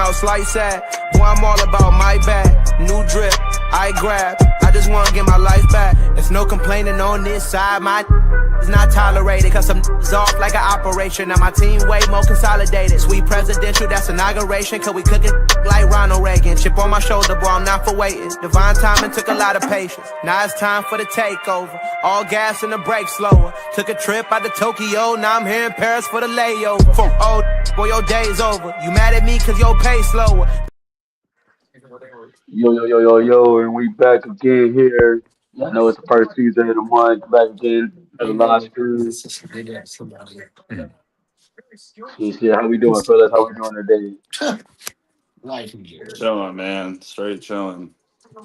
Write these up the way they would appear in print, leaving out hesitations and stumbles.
out, slice sad. Boy, I'm all about my bag. New drip, I grab. I just wanna get my life back. There's no complaining on this side. My is not tolerated, cause some off like an operation. Now my team way more consolidated. Sweet presidential, that's inauguration. Cause we cooking like Ronald Reagan. Chip on my shoulder, boy, I'm not for waiting. Divine timing took a lot of patience. Now it's time for the takeover. All gas and the brakes slower. Took a trip out to Tokyo, now I'm here in Paris for the layover. From old, boy, your day's over. You mad at me cause your pay slower. And we back again here. I know it's the first Tuesday of the month. Back again for the live stream. Shit, how we doing, fellas? How we doing today? Chilling, man. Straight chilling.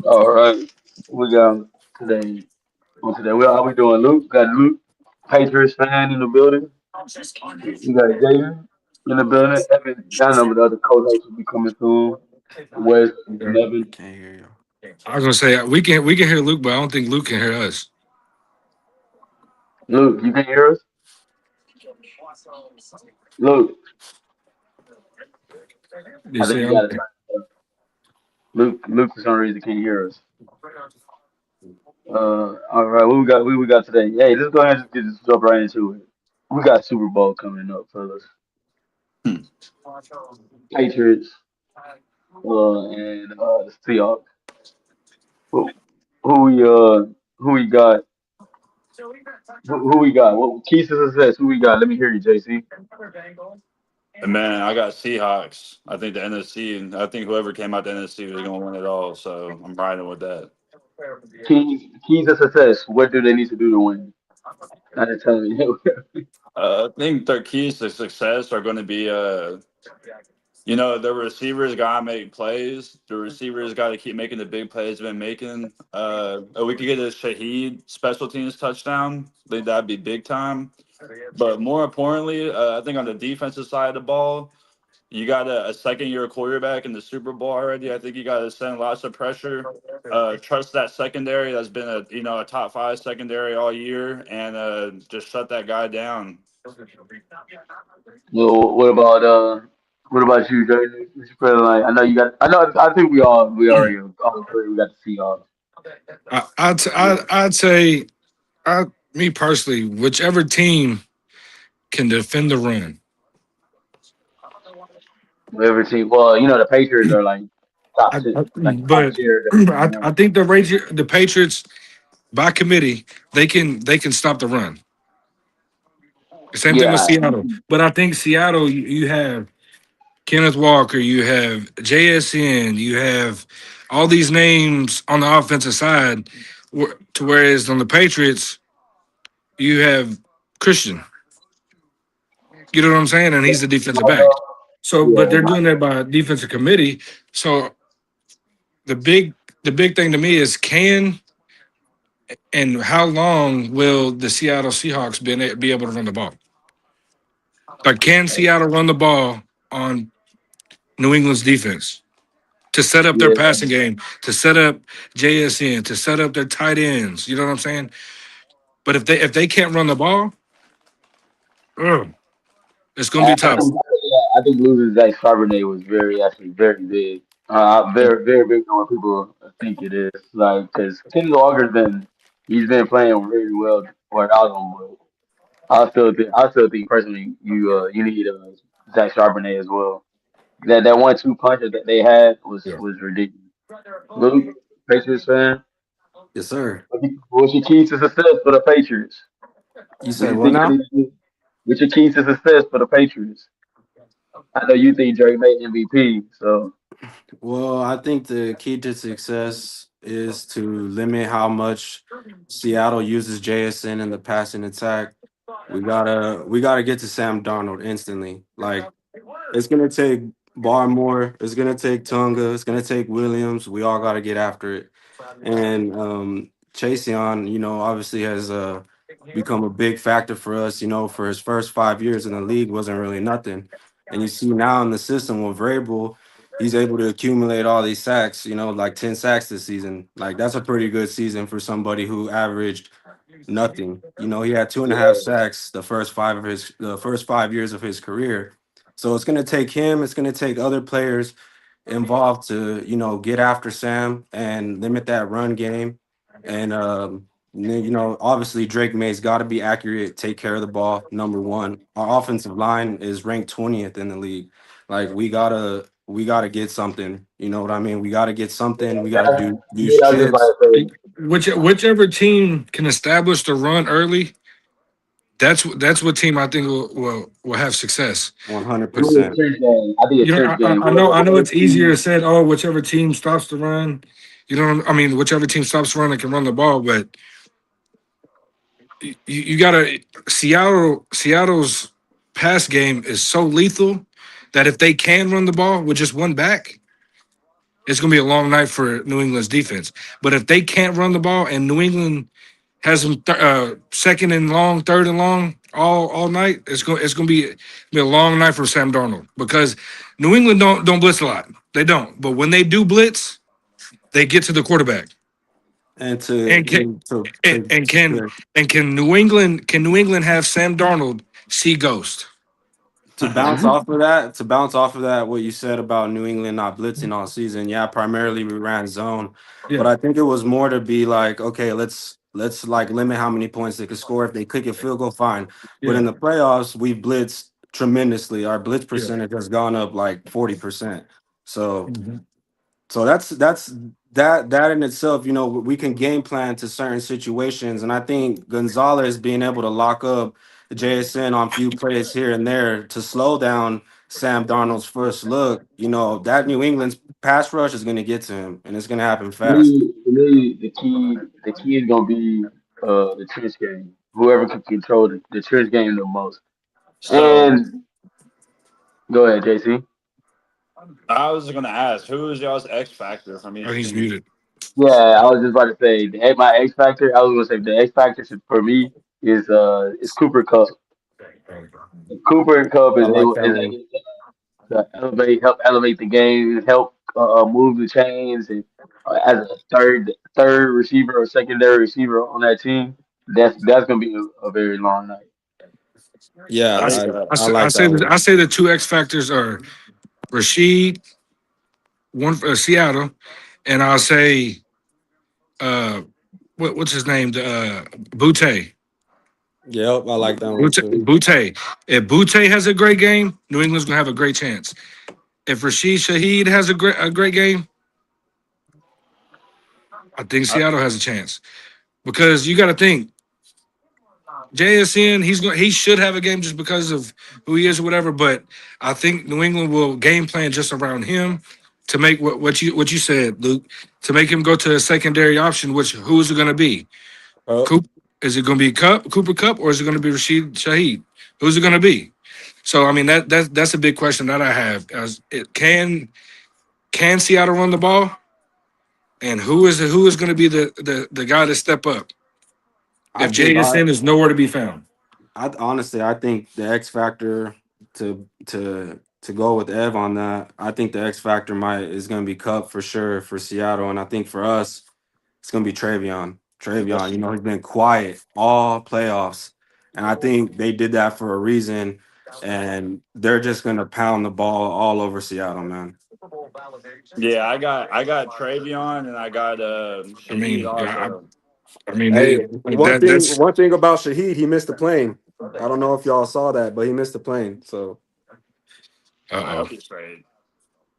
All right, we got today. On today, how we doing, Luke? Got Luke, Patriots fan in the building. We got Jaden in the building. Evan, I know the other co-hosts will be coming soon. Wes and Evan. Can't hear you. I was gonna say we can hear Luke, but I don't think Luke can hear us. Luke, you can hear us? Luke, They I think say you got it. Luke, for some reason, can't hear us. All right, what we got today? Hey, let's go ahead and just jump right into it. We got Super Bowl coming up, fellas. Hmm. Patriots, and the Seahawks. Who, who we got? Who we got? What keys to success? Who we got? Let me hear you, JC. And man, I got Seahawks. I think the NFC, and I think whoever came out the NFC was going to win it all. So I'm riding with that. Keys to success. What do they need to do to win? Not to tell me. I think their keys to success are going to be, the receivers got to make plays. The receivers got to keep making the big plays they've been making. We could get a Shaheed special teams touchdown. I think that'd be big time. But more importantly, I think on the defensive side of the ball, you got a second-year quarterback in the Super Bowl already. I think you got to send lots of pressure. Trust that secondary that's been a top 5 secondary all year, and just shut that guy down. Well, what about you, Jordan? What you feeling like? I know you got. I think we already all agree we got the Seahawks. I'd say, me personally, whichever team can defend the run. Every team. Well, the Patriots are like top two, like top But tier. I think the Patriots by committee they can stop the run. Same thing with Yeah, Seattle. But I think Seattle, you have Kenneth Walker, you have JSN, you have all these names on the offensive side. To whereas on the Patriots, you have Christian. You know what I'm saying? And he's the defensive back. So, but they're yeah. doing that by defensive committee. So the big thing to me is can and how long will the Seattle Seahawks be able to run the ball? Like, can Seattle run the ball on New England's defense to set up their Yeah. passing game, to set up JSN, to set up their tight ends? You know what I'm saying? But if they can't run the ball, it's gonna be tough. I think losing Zach Charbonnet was very big. Very big than what people think it is. Like, because Kenny Walker's he's been playing really well for Allen, but I still think personally you need Zach Charbonnet as well. That 1-2 punch that they had Yeah. was ridiculous. Luke, Patriots fan, Yes, sir. what's your key to success for the Patriots? You What do said you what think? now? What's your key to success for the Patriots? I know you think Drake made MVP, so Well, I think the key to success is to limit how much Seattle uses JSN in the passing attack. We gotta get to Sam Darnold instantly. Like, it's gonna take Barmore, it's gonna take Tunga, it's gonna take Williams. We all gotta get after it. And Chaseon, obviously has become a big factor for us. For his first 5 years in the league wasn't really nothing. And you see now in the system with Vrabel, he's able to accumulate all these sacks, like 10 sacks this season. Like, that's a pretty good season for somebody who averaged nothing. He had 2.5 sacks the first 5 years of his career. So it's gonna take him, it's gonna take other players involved to, get after Sam and limit that run game. And obviously Drake May's got to be accurate, take care of the ball. Number one, our offensive line is ranked 20th in the league. Like we gotta get something. You know what I mean? We gotta get something. We gotta do Yeah, I was just about shits. to say. Whichever team can establish the run early, that's what team I think will have success. 100%. I think a You know, church game. I know Whoever it's easier team, said. Oh, whichever team stops the run, I mean, whichever team stops running can run the ball. But you gotta Seattle's pass game is so lethal that if they can run the ball with just one back, it's gonna be a long night for New England's defense. But if they can't run the ball and New England has them second and long, third and long all night, it's gonna be a long night for Sam Darnold because New England don't blitz a lot. They don't. But when they do blitz, they get to the quarterback. And to And can and can to and can New England have Sam Darnold see ghost? to bounce off of that, what you said about New England not blitzing all season, yeah, primarily we ran zone, but Yeah, I think it was more to be like, okay, let's like limit how many points they could score. If they kick a field goal, fine. But yeah, in the playoffs, we blitzed tremendously. Our blitz yeah. percentage has gone up like 40%. So Mhm. so that in itself, we can game plan to certain situations, and I think Gonzalez being able to lock up JSN on few plays here and there to slow down Sam Darnold's first look, that New England's pass rush is going to get to him, and it's going to happen fast. to me, the key is gonna be the church game. Whoever can control the church game the most. So And go ahead, JC. I was gonna ask, who is y'all's X factor from Oh, each he's team? muted. Yeah, I was just about to say my X factor. I was gonna say the X factor for me is Cooper Cup. If Cooper and Cup I is like able that is one. able to help elevate the game, help move the chains, and as a third receiver or secondary receiver on that team, that's gonna be a very long night. Yeah, I, That's s- uh, I like say that that one. I say the two X factors are Rashid, one for Seattle, and I'll say uh what's his name? The Butte. Yep, I like that one Butte. too. Butte. If Butte has a great game, New England's gonna have a great chance. If Rashid Shaheed has a great game, I think I, Seattle has a chance because you got to think JSN. He should have a game just because of who he is or whatever. But I think New England will game plan just around him to make what you said, Luke, to make him go to a secondary option. Which who is it going to be? oh, Coop? Is it going to be Cooper Cup or is it going to be Rashid Shaheed? Who's it going to be? So I mean that's a big question that I have. Can Seattle run the ball? And who is going to be the guy to step up I if think I JSN is nowhere to be found? I honestly, I think the X factor to go with Ev on that. I think the X factor might is going to be Cup for sure for Seattle, and I think for us, it's going to be Travion. Travion, he's been quiet all playoffs, and I think they did that for a reason, and they're just going to pound the ball all over Seattle, man. yeah. I got Travion and I got I Shaheed mean, also. Hey, one that thing that's one thing about Shaheed, he missed the plane. I don't know if y'all saw that, but he missed the plane. So I uh hope he's traded.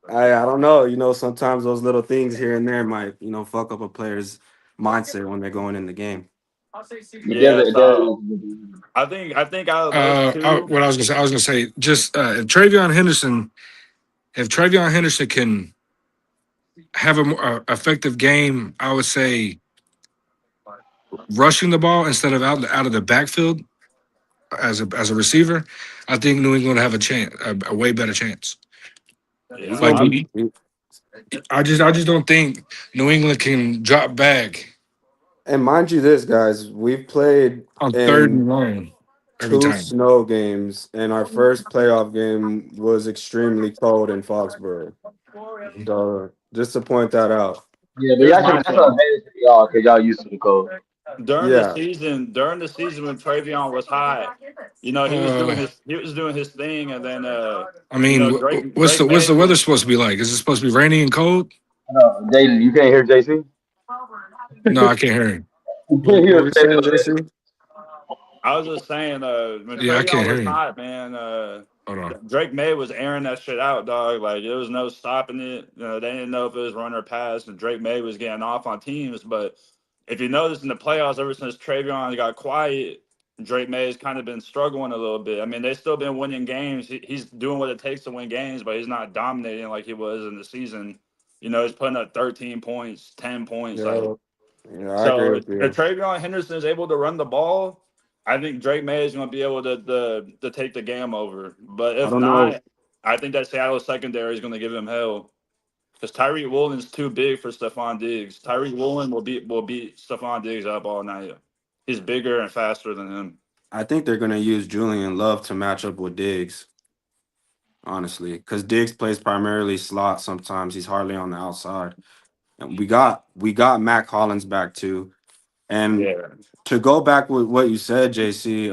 I don't know. Sometimes those little things here and there might, fuck up a player's mindset when they're going in the game. It Yeah. doesn't. It So doesn't. I think out of those two, what I was gonna say, just if Travion Henderson can have a more effective game, I would say rushing the ball instead of out of the backfield as a receiver. I think New England would have a chance, a way better chance. yeah. He's Like gonna be I just don't think New England can drop back and mind you this, guys, we've played on third in and long every two time. snow games, and our first playoff game was extremely cold in Foxborough. So just to point that out. Yeah, but Here's y'all my should. That's an thing. advantage for y'all because y'all used to the cold. Yeah, during the season when Travion was hot, you know, Uh, he was doing his thing, and then I you mean, know, Drake what's May the weather was. supposed to be like? Is it supposed to be rainy and cold? No, Jaden, you can't hear JC. No, I can't hear him. You can't what hear him were you say saying, no. JC? I was just saying, when Yeah, I Travion can't hear was him. hot, man, Hold on. Drake May was airing that shit out, dog. Like there was no stopping it. You know, they didn't know if it was run or pass, and Drake May was getting off on teams. But if you notice in the playoffs, ever since Travion got quiet, Drake May has kind of been struggling a little bit. I mean, they've still been winning games. He's doing what it takes to win games, but he's not dominating like he was in the season. You know, he's putting up 13 points, 10 points. Like Yeah, yeah, I agree so, with if you. Travion Henderson is able to run the ball, I think Drake May is going to be able to take the game over. But I if don't know. not, I think that Seattle secondary is going to give him hell because Tyreek Woolen's too big for Stephon Diggs. Tyreek Woolen will beat Stephon Diggs up all night. He's bigger and faster than him. I think they're gonna use Julian Love to match up with Diggs, honestly, because Diggs plays primarily slot. Sometimes he's hardly on the outside, and we got Mac Hollins back too. And Yeah, to go back with what you said, JC,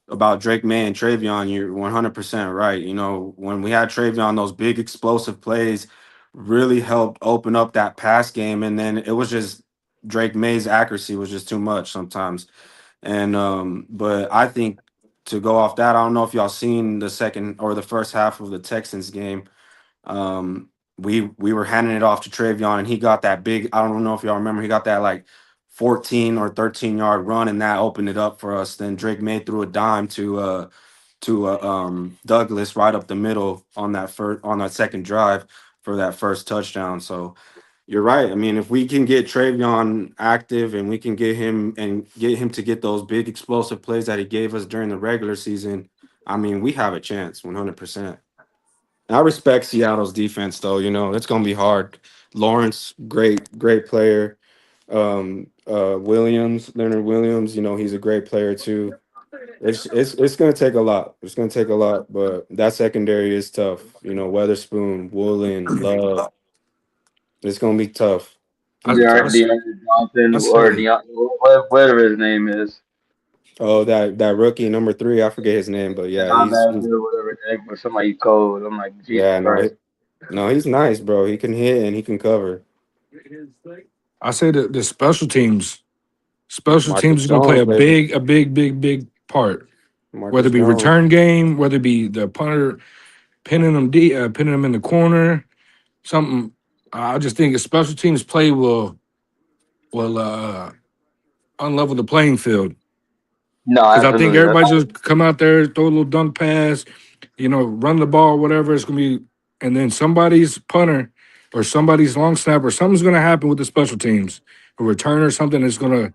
about Drake May and Travion, you're 100% right. You know, when we had Travion, those big explosive plays really helped open up that pass game, and then it was just Drake May's accuracy was just too much sometimes. And but I think to go off that, I don't know if y'all seen the second or the first half of the Texans game. Um, we were handing it off to Travion, and he got that big. I don't know if y'all remember. He got that like 14 or 13 yard run, and that opened it up for us. Then Drake May threw a dime to Douglas right up the middle on that second drive for that first touchdown. So you're right. I mean, if we can get Travion active and we can get him to get those big explosive plays that he gave us during the regular season, I mean, we have a chance 100%. I respect Seattle's defense, though. You know, it's gonna be hard. Lawrence, great player. Leonard Williams. You know, he's a great player too. It's gonna take a lot. It's gonna take a lot, but that secondary is tough. You know, Weatherspoon, Woolen, Love. It's gonna be tough. It's I, gonna be DeAndre I, tough. s- Johnson I or say, Deion, whatever his name is, Oh, that rookie number 3, I forget his name, but yeah, he's linebacker, whatever his name, or somebody cold. I'm like, Jesus yeah, Christ. no, he's nice, bro. He can hit and he can cover. I say that the special Marcus teams is going to play Jones, baby. big part. Whether Marcus it be Jones. return game, whether it be the punter pinning them in the corner, something. I just think a special teams play will unlevel the playing field No, because I think absolutely. everybody just come out there, throw a little dunk pass, run the ball, whatever it's gonna be, and then somebody's punter or somebody's long snapper, something's gonna happen with the special teams, a return or something that's gonna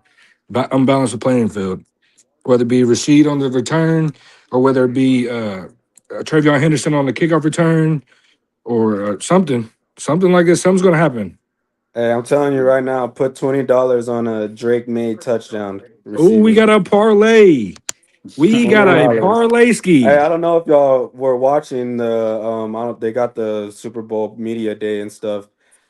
unbalance the playing field, whether it be Rashid on the return or whether it be Travion Henderson on the kickoff return or something like this. Something's gonna happen. Hey, I'm telling you right now, put $20 on a Drake made touchdown Oh, we receiving. got a parlay. We Twenty got a dollars. parlay Hey, ski. I don't know if y'all were watching I don't they got the Super Bowl media day and stuff.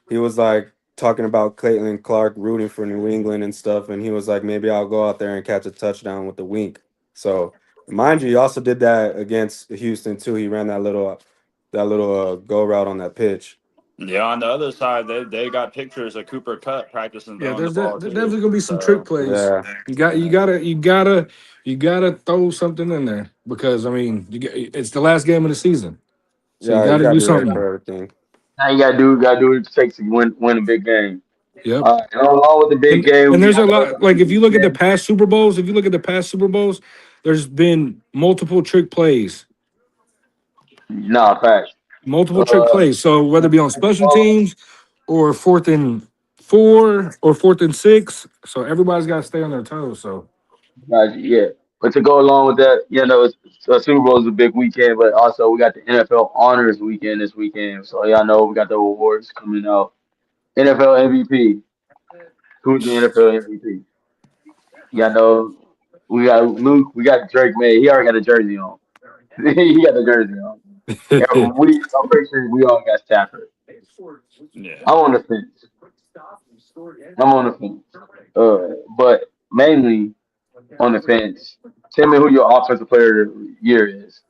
He was like talking about Caitlin Clark rooting for New England and stuff, and he was like, maybe I'll go out there and catch a touchdown with the wink. So mind you, he also did that against Houston too. He ran that little go route on that pitch. yeah. On the other side, they got pictures of Cooper Cup practicing Yeah, throwing the ball there's too. definitely gonna be some trick So plays. Yeah. You gotta throw something in there because I mean it's the last game of the season, so you Yeah, you gotta gotta do be ready something. for everything. now you gotta do what it takes to win a big game. Yep. And along with the big And game, there's I a know it's lot on like the if you look at the weekend. past Super Bowls, there's been multiple trick plays, Nah, facts. multiple trick Uh, plays. So whether it be on at the special moment, teams or 4th and 4 or 4th and 6, so everybody's got to stay on their toes. So yeah. But to go along with that, Super Bowl is a big weekend, but also we got the NFL Honors Weekend this weekend. So y'all know we got the awards coming out. NFL MVP. Who's the NFL MVP? Y'all know we got Luke. We got Drake May. He already got a jersey on. He got the jersey on. Yeah, I'm pretty sure we all got Stafford. yeah. I'm on the fence. I'm on the fence. But mainly on the fence. Tell me who your offensive player of the year is.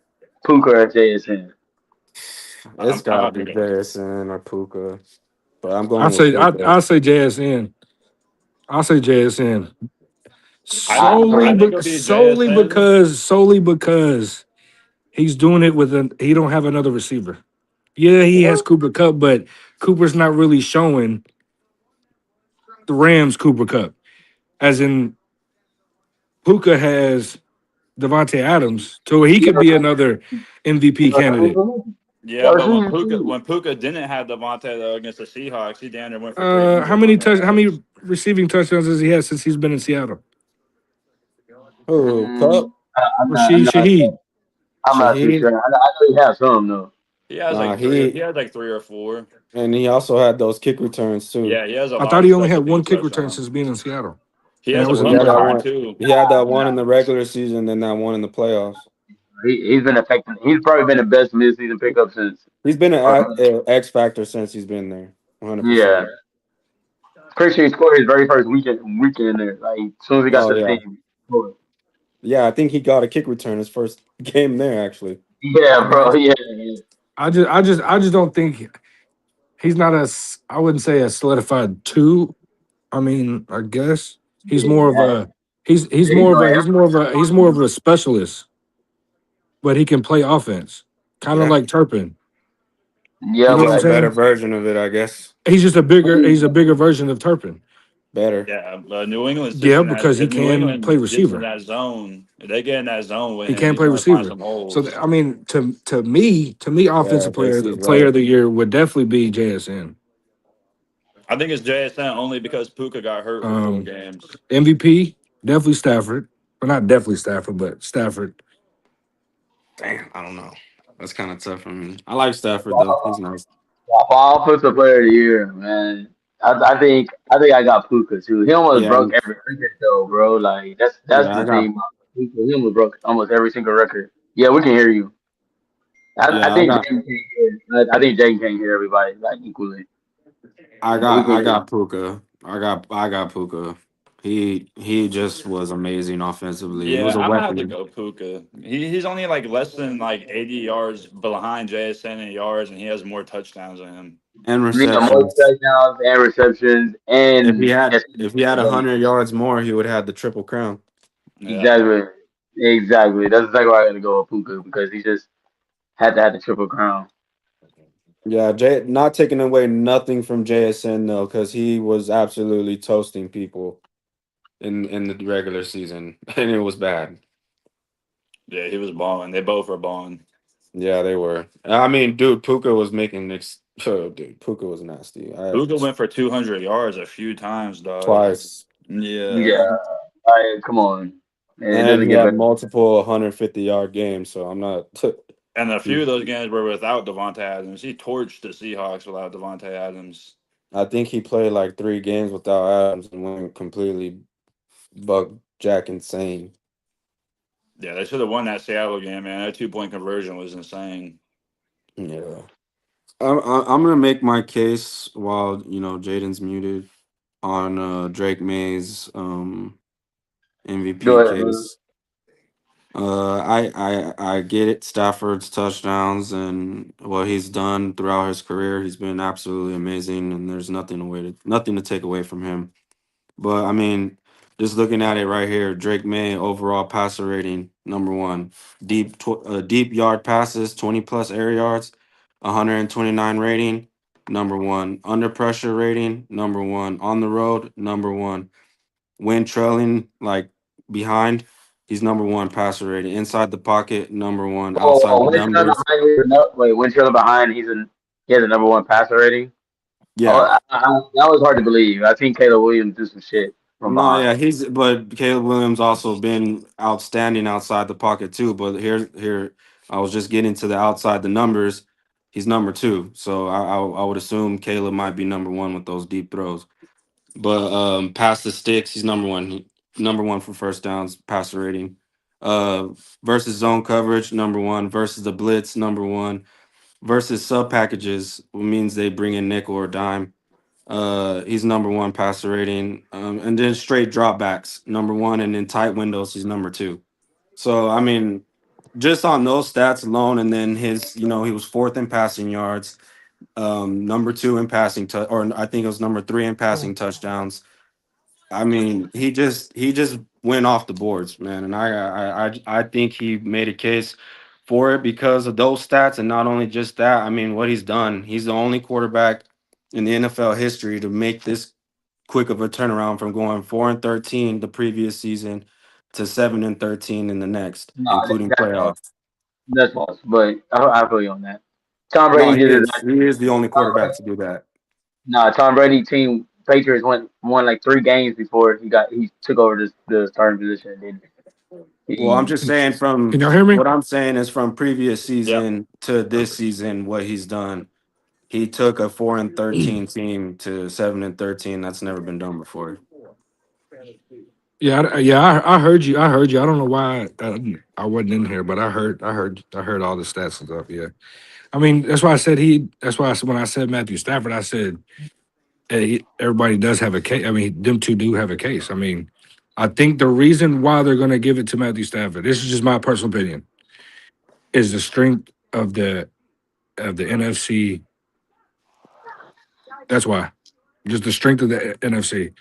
Puka or JSN? It's I'm got to about to be go. JSN or Puka, but I'm going I'd with say Puka. I'll say JSN. I'll say JSN. I I I agree. think it'll be JSN. Solely because he's doing it with he don't have another receiver. Yeah, he has Cooper Cup, but Cooper's not really showing the Rams Cooper Cup. As in Puka has Devontae Adams, so he Yeah, could be another MVP candidate. Yeah, but when Rashid Puka too. when Puka didn't have Devontae though against the Seahawks, he damn near went for 300 on their How ass. many receiving touchdowns has he had since he's been in Seattle? Who Cup? Mm, I'm not. I'm Rashid not. Shaheed. I'm not too Shaheed? sure. I know he has some though. He has Nah, like three. He he has like three or four. and he also had those kick returns too. Yeah, he has a I lot thought of he only had special one teams kick return touchdowns. since being in Seattle, He and has that a was a Well, he punt had that touchdown. return one. too. He had that one Nah, in the regular season, then that one in the playoffs. he's been affecting. He's probably been the best midseason pickup since. He's been Uh, an X factor since he's been there. yeah, 100%. pretty sure he scored his very first weekend there. Like as soon as he got Oh to the yeah, team. he scored. yeah. I think he got a kick return his first game there. Actually, Yeah, I mean, bro. Yeah, I just don't think he's not I wouldn't say a solidified two. I mean, I guess he's more of yeah. a he's He's more of doing a he's more of everything. a specialist, but he can play offense, kind of yeah. like Turpin. You Yeah, know what Just I'm a but better saying? version of it, I guess. He's a bigger version of Turpin. Better. Yeah, but New England sits Yeah, in that. because he If New can play England gets in receiver. that zone, if they get in that zone with He him, can he's play going to find receiver. some So holes. I mean, to me, Yeah, offensive JC's player right. of the year would definitely be JSN. I think it's JSN only because Puka got hurt for 4 games. MVP definitely Stafford, well not definitely Stafford, but Stafford. Damn, I don't know. That's kind of tough for me. I like Stafford though. He's nice. for offensive player of the year, man. I think I got Puka too. He almost Yeah, broke every record though, bro. Like that's yeah. I the got. thing. About Puka. He almost broke almost every single record. Yeah, we can hear you. I Yeah, I think got. Jaden can't hear. I think Jaden can't hear everybody like equally, but we can I hear got you. Puka. I got Puka. He just was amazing offensively. He was Yeah, a I'm gonna have to weapon go Puka. He's only like less than like 80 yards behind JSN in yards, and he has more touchdowns than him. and Yeah, most receptions. touchdowns and receptions and If he had 100 yards more, he would have had the triple crown. Yeah, exactly, exactly. That's exactly why I got to go with Puka because he just had to have the triple crown. Yeah, not taking away nothing from JSN though, because he was absolutely toasting people in the regular season, and it was bad. yeah, he was balling. They both were balling. Yeah, they were. I mean, dude, Puka was making oh, dude, Puka was nasty. Puka went for 200 yards a few times, dog. Twice, Yeah, Yeah, come on, man, it and doesn't he get had better. multiple 150-yard games. So I'm not. and a few of those games were without Devontae Adams. He torched the Seahawks without Devontae Adams. I think he played like 3 games without Adams and went completely buck jack insane. Yeah, they should have won that Seattle game, man. That 2 point conversion was insane. Yeah. I'm gonna make my case while Jaden's muted on Drake May's Go MVP ahead, bro. case. I get it. Stafford's touchdowns and what he's done throughout his career, he's been absolutely amazing, and there's nothing to take away from him. But I mean, just looking at it right here, Drake May overall passer rating #1, deep yard passes 20 plus air yards, 129 rating, #1 under pressure rating, #1 on the road, #1 when trailing like behind. He's #1 passer rating inside the pocket, #1 outside the When Trailer numbers. behind, wait, when Trailer behind, he has a number one passer rating. Oh, Yeah, that was hard to believe. I seen Caleb Williams do some shit from no, behind. yeah, but Caleb Williams also been outstanding outside the pocket too. But here, I was just getting to the outside the numbers. He's #2, so I would assume Caleb might be #1 with those deep throws. But past the sticks, he's #1. #1 for first downs, passer rating. Versus zone coverage, #1. Versus the blitz, #1. Versus sub packages, which means they bring in nickel or dime. He's number one passer rating. And then straight dropbacks, number one, and in tight windows, he's number two. So I mean, just on those stats alone, and then his, he was fourth in passing yards, number two in or I think it was number three in passing touchdowns. I mean, he just went off the boards, man, and I think he made a case for it because of those stats, and not only just that. I mean, what he's done. He's the only quarterback in the NFL history to make this quick of a turnaround from going 4-13 the previous season to 7-13 in the next, No, including that's false. playoffs. That's false. But I feel you on that. Tom No, Brady he did it. is. He is the only quarterback to do that. Nah, Tom Brady team Patriots won like 3 games before he took over the starting position. Didn't Well, I'm he? just saying Can from y'all hear me? what I'm saying is from previous Yeah. season to this season, what he's done. He took a 4-13 team to 7-13. That's never been done before. Yeah, I heard you. I heard you. I don't know why I wasn't in here, but I heard all the stats and stuff. Yeah, I mean that's why I said he. That's why when I said Matthew Stafford, I said hey, everybody does have a case. I mean, them two do have a case. I mean, I think the reason why they're going to give it to Matthew Stafford, this is just my personal opinion, is the strength of the NFC. That's why, just the strength of the NFC.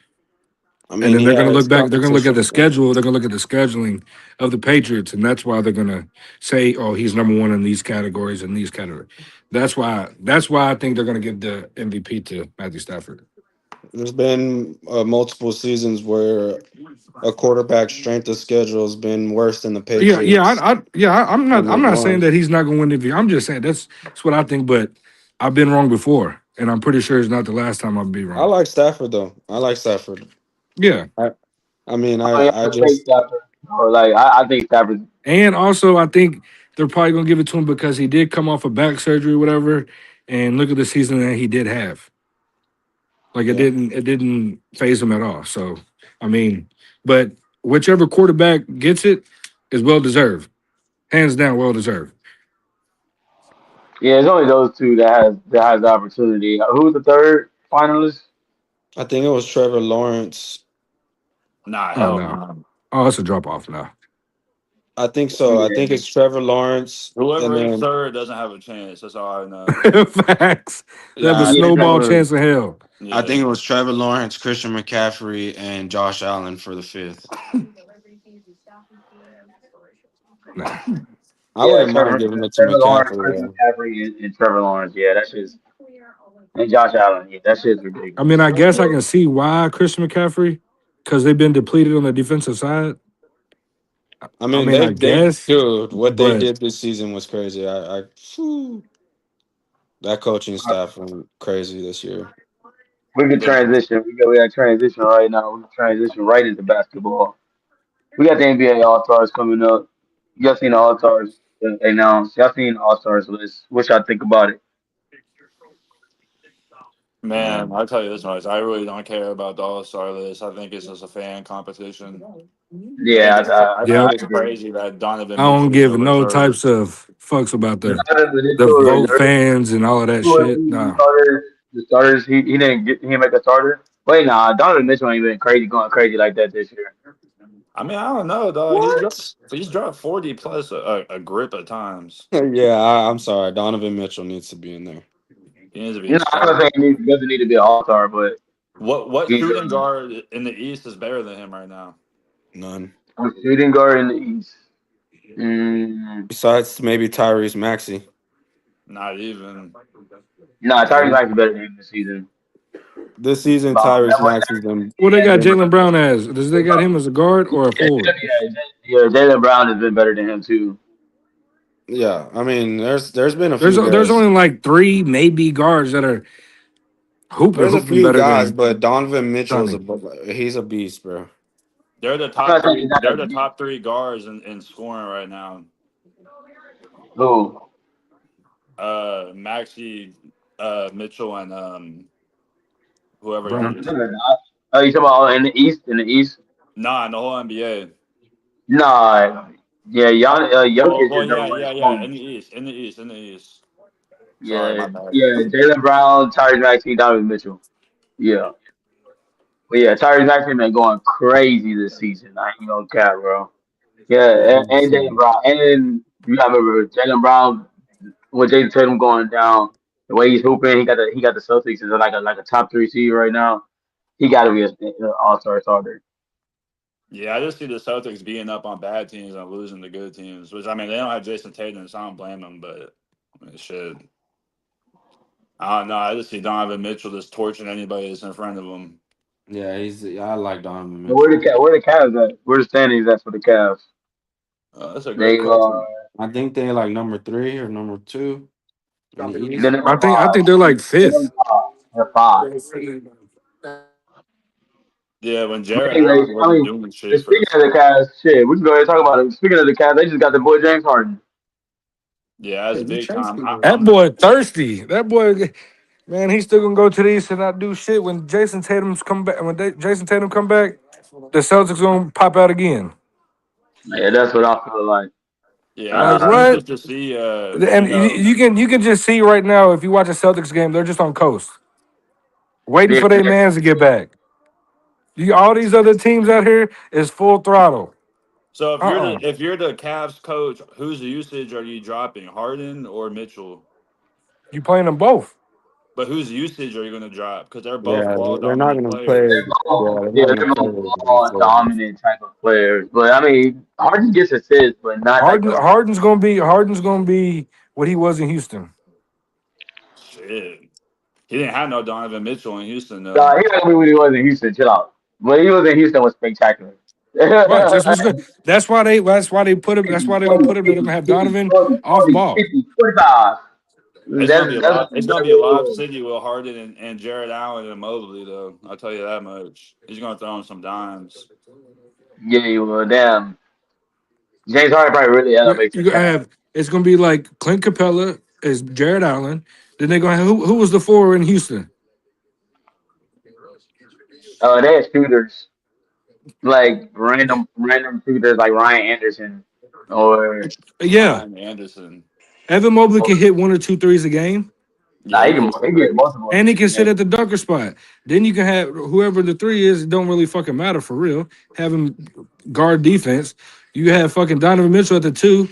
I And mean, then he they're going to has look back. They're going to look at the competition. schedule. They're going to look at the scheduling of the Patriots, and that's why they're going to say, "Oh, he's number one in these categories and these categories." That's why. That's why I think they're going to give the MVP to Matthew Stafford. There's been multiple seasons where a quarterback's strength of schedule has been worse than the Yeah, yeah, Patriots, I'm not. and I'm they've not saying won. that he's not going to win the MVP. I'm just saying that's what I think. But I've been wrong before, and I'm pretty sure it's not the last time I'll be I wrong. like Stafford though. I like Stafford. Yeah, I, I mean, I mean, I I take just, Stafford. Or like I think Stafford. and also I think they're probably going to give it to him because he did come off of back surgery, or whatever. And look at the season that he did have. Like yeah. it didn't phase him at all. So I mean, but whichever quarterback gets it is well deserved, hands down, well deserved. Yeah, it's only those two that has the opportunity. Who's the third finalist? I think it was Trevor Lawrence. Nah, Oh hell no, no. oh it's a drop off now. I think so. I think Yeah, it's Trevor Lawrence, and Whoever is then third doesn't have a chance. That's all I know. Facts. They have a I yeah. think it snowball was chance in hell. I Yeah. think it was Trevor Lawrence, Christian McCaffrey, and Josh Allen for the fifth. Nah. I Yeah, wouldn't mind Trevor, giving it to Trevor Lawrence, Christian McCaffrey. McCaffrey, and Trevor Lawrence. Yeah, that shit's and Josh Allen. Yeah, that shit's I mean, ridiculous. I guess I can see why Christian McCaffrey, because they've been depleted on the defensive side. I I mean, mean, I guess, dude, what they but did this season was crazy. Phew, that coaching staff went crazy this year. We can The transition. We got transition right now. We can transition right into basketball. We got the NBA All Stars coming up. Y'all seen the All Stars announced? Y'all seen the All Stars list? What y'all think about it? man, Um, I'll tell you this much. I really don't care about the All Star list. I think it's just a fan competition. Yeah, I yeah, think I it's agree. crazy that I Donovan don't Mitchell is give a no reserve. types of fucks about Donovan the Mitchell vote reserve. fans and all of that shit. The Nah. starters. The starters. He didn't make a starter. Wait, nah. Donovan Mitchell ain't been going crazy like that this year. I mean, I don't know, dog. what? He's dropped 40 plus a grip at times. Yeah, I'm sorry. Donovan Mitchell needs to be in there. He needs to be You a know, I'm not starter. saying he doesn't need to be an All Star, but What he's shooting guard in the East is better than him right now? None. a shooting guard in the East. Mm, Besides maybe Tyrese Maxey. Not even. nah, Yeah, Tyrese Maxey better than him this season. this season, But Tyrese that was, Maxey's been Well, they got been Jalen Brown as. Does they got him as a guard or a yeah, forward? yeah, Jalen Brown has been better than him too. Yeah, I mean, there's been a There's few there's guys. only like three maybe guards that are There's a hooping few better guys, than but Donovan Mitchell's Sonny. he's a beast, bro. They're the I'm top not saying he's three. not They're that the deep. top three guards in scoring right now. Who? Maxi, Mitchell, and whoever the Brown. other No, two. they're not. Oh, you talking about in the East? In the East? Nah, in the whole NBA. Nah. Yeah, Jokic Well, is number yeah, one in yeah, yeah. scoring. In the East, in the East, in the East. Sorry, Yeah, my bad. yeah. Jalen Brown, Tyrese Maxey, Donovan Mitchell. Yeah. But yeah, Tyrese Maxey been going crazy this season. I ain't gonna cap, bro. Yeah, and Jalen Brown. And you gotta remember Jalen Brown with Jason Tatum going down, the way he's hooping, he got the Celtics as like a top three seed right now. He gotta be an all-star starter. Yeah, I just see the Celtics beating up on bad teams and losing to good teams. Which I mean, they don't have Jason Tatum, so I don't blame them. But I mean, shit, I don't know. I just see Donovan Mitchell just torching anybody that's in front of him. Yeah, I like Donovan But where Mitchell. the Cavs at? Where the standings at for the Cavs? That's a They great question. I think they like number 3 or number 2 in the they're East. number I five. think they're like They're number fifth. five. They're five. Yeah, when But Jared anyway, Allen I wasn't mean, doing shit for speaking us. of the Cavs, shit, we can go ahead and talk about it. Speaking of the Cavs, they just got the boy James Harden. Yeah, that's big time. That boy thirsty. That boy, man, he's still gonna go to the East and not do shit. When Jason Tatum's come back, Jason Tatum come back, the Celtics gonna pop out again. Yeah, that's what I feel like. Yeah, I'm Like just Uh, what? anxious to see. And you can just see right now if you watch a Celtics game, they're just on coast, waiting yeah, for their mans to get back. All these other teams out here is full throttle. So if you're Uh-uh. the Cavs coach, whose usage are you dropping, Harden or Mitchell? You playing them both. But whose usage are you going to drop? Because they're both Yeah, ball they're not dominant gonna play. players. Yeah, they're yeah, not gonna they're play both with ball themselves. dominant type of players. But I mean, Harden gets assists, but not like those. Harden's gonna be what he was in Houston. Shit, he didn't have no Donovan Mitchell in Houston though. Nah, he not gonna be what he was in Houston. Chill out. But he was in Houston was spectacular. Right. That's what's good. That's why they put him. That's why they're gonna 20, put him. They're 50, gonna have 50, Donovan 40, off 40, ball. 50, 25. It's gonna be a That's lot. It's gonna be a live city with Harden and Jared Allen and Mobley though. I'll tell you that much. He's gonna throw him some dimes. yeah, you will. Damn. James Harden probably really elevates the You gonna cat. have. It's gonna be like Clint Capella is Jared Allen. Then they're gonna have who was the four in Houston? They had shooters like random shooters like Ryan Anderson or Yeah, Ryan Anderson. Evan Mobley can hit one or two threes a game, Yeah, he he can gets he get threes. multiple and he assists can a sit game. at the dunker spot. Then you can have whoever the three is. It don't really fucking matter for real. Have him guard defense. You have fucking Donovan Mitchell at the two.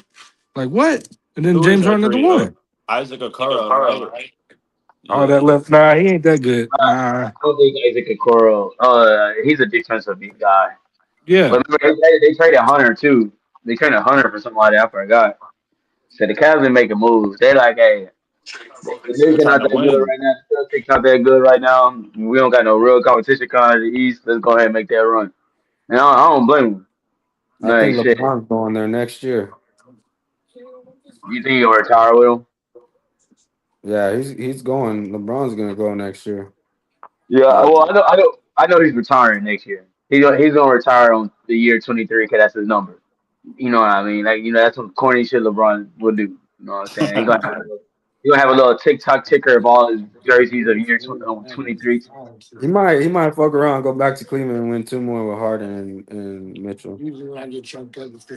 Like what? And then Who is James that Harden at the three? one. Isaac Okoro, right? Oh, that Yeah. left. Nah, he ain't that good. I Nah. don't think Isaac Okoro. He's a defensive guy. Yeah. But remember, they traded Hunter too. They traded Hunter for something like that. I forgot. So the Cavs been making moves. They're like, hey, the They're Knicks are trying not to that good win. right now. The Celtics not that good right now. We don't got no real competition coming out of the East. Let's go ahead and make that run. And I don't blame them. I Like think shit. LeBron's going there next year. You think he'll retire with him? Yeah, he's going. LeBron's gonna go next year. Yeah. Yeah. Well, I know he's retiring next year. He's gonna retire on the year 23 because that's his number. You know what I mean? Like that's some corny shit LeBron would do. You know what I'm saying? He gonna have a little TikTok ticker of all his jerseys of year 23. He might fuck around, go back to Cleveland, and win 2 more with Harden and Mitchell.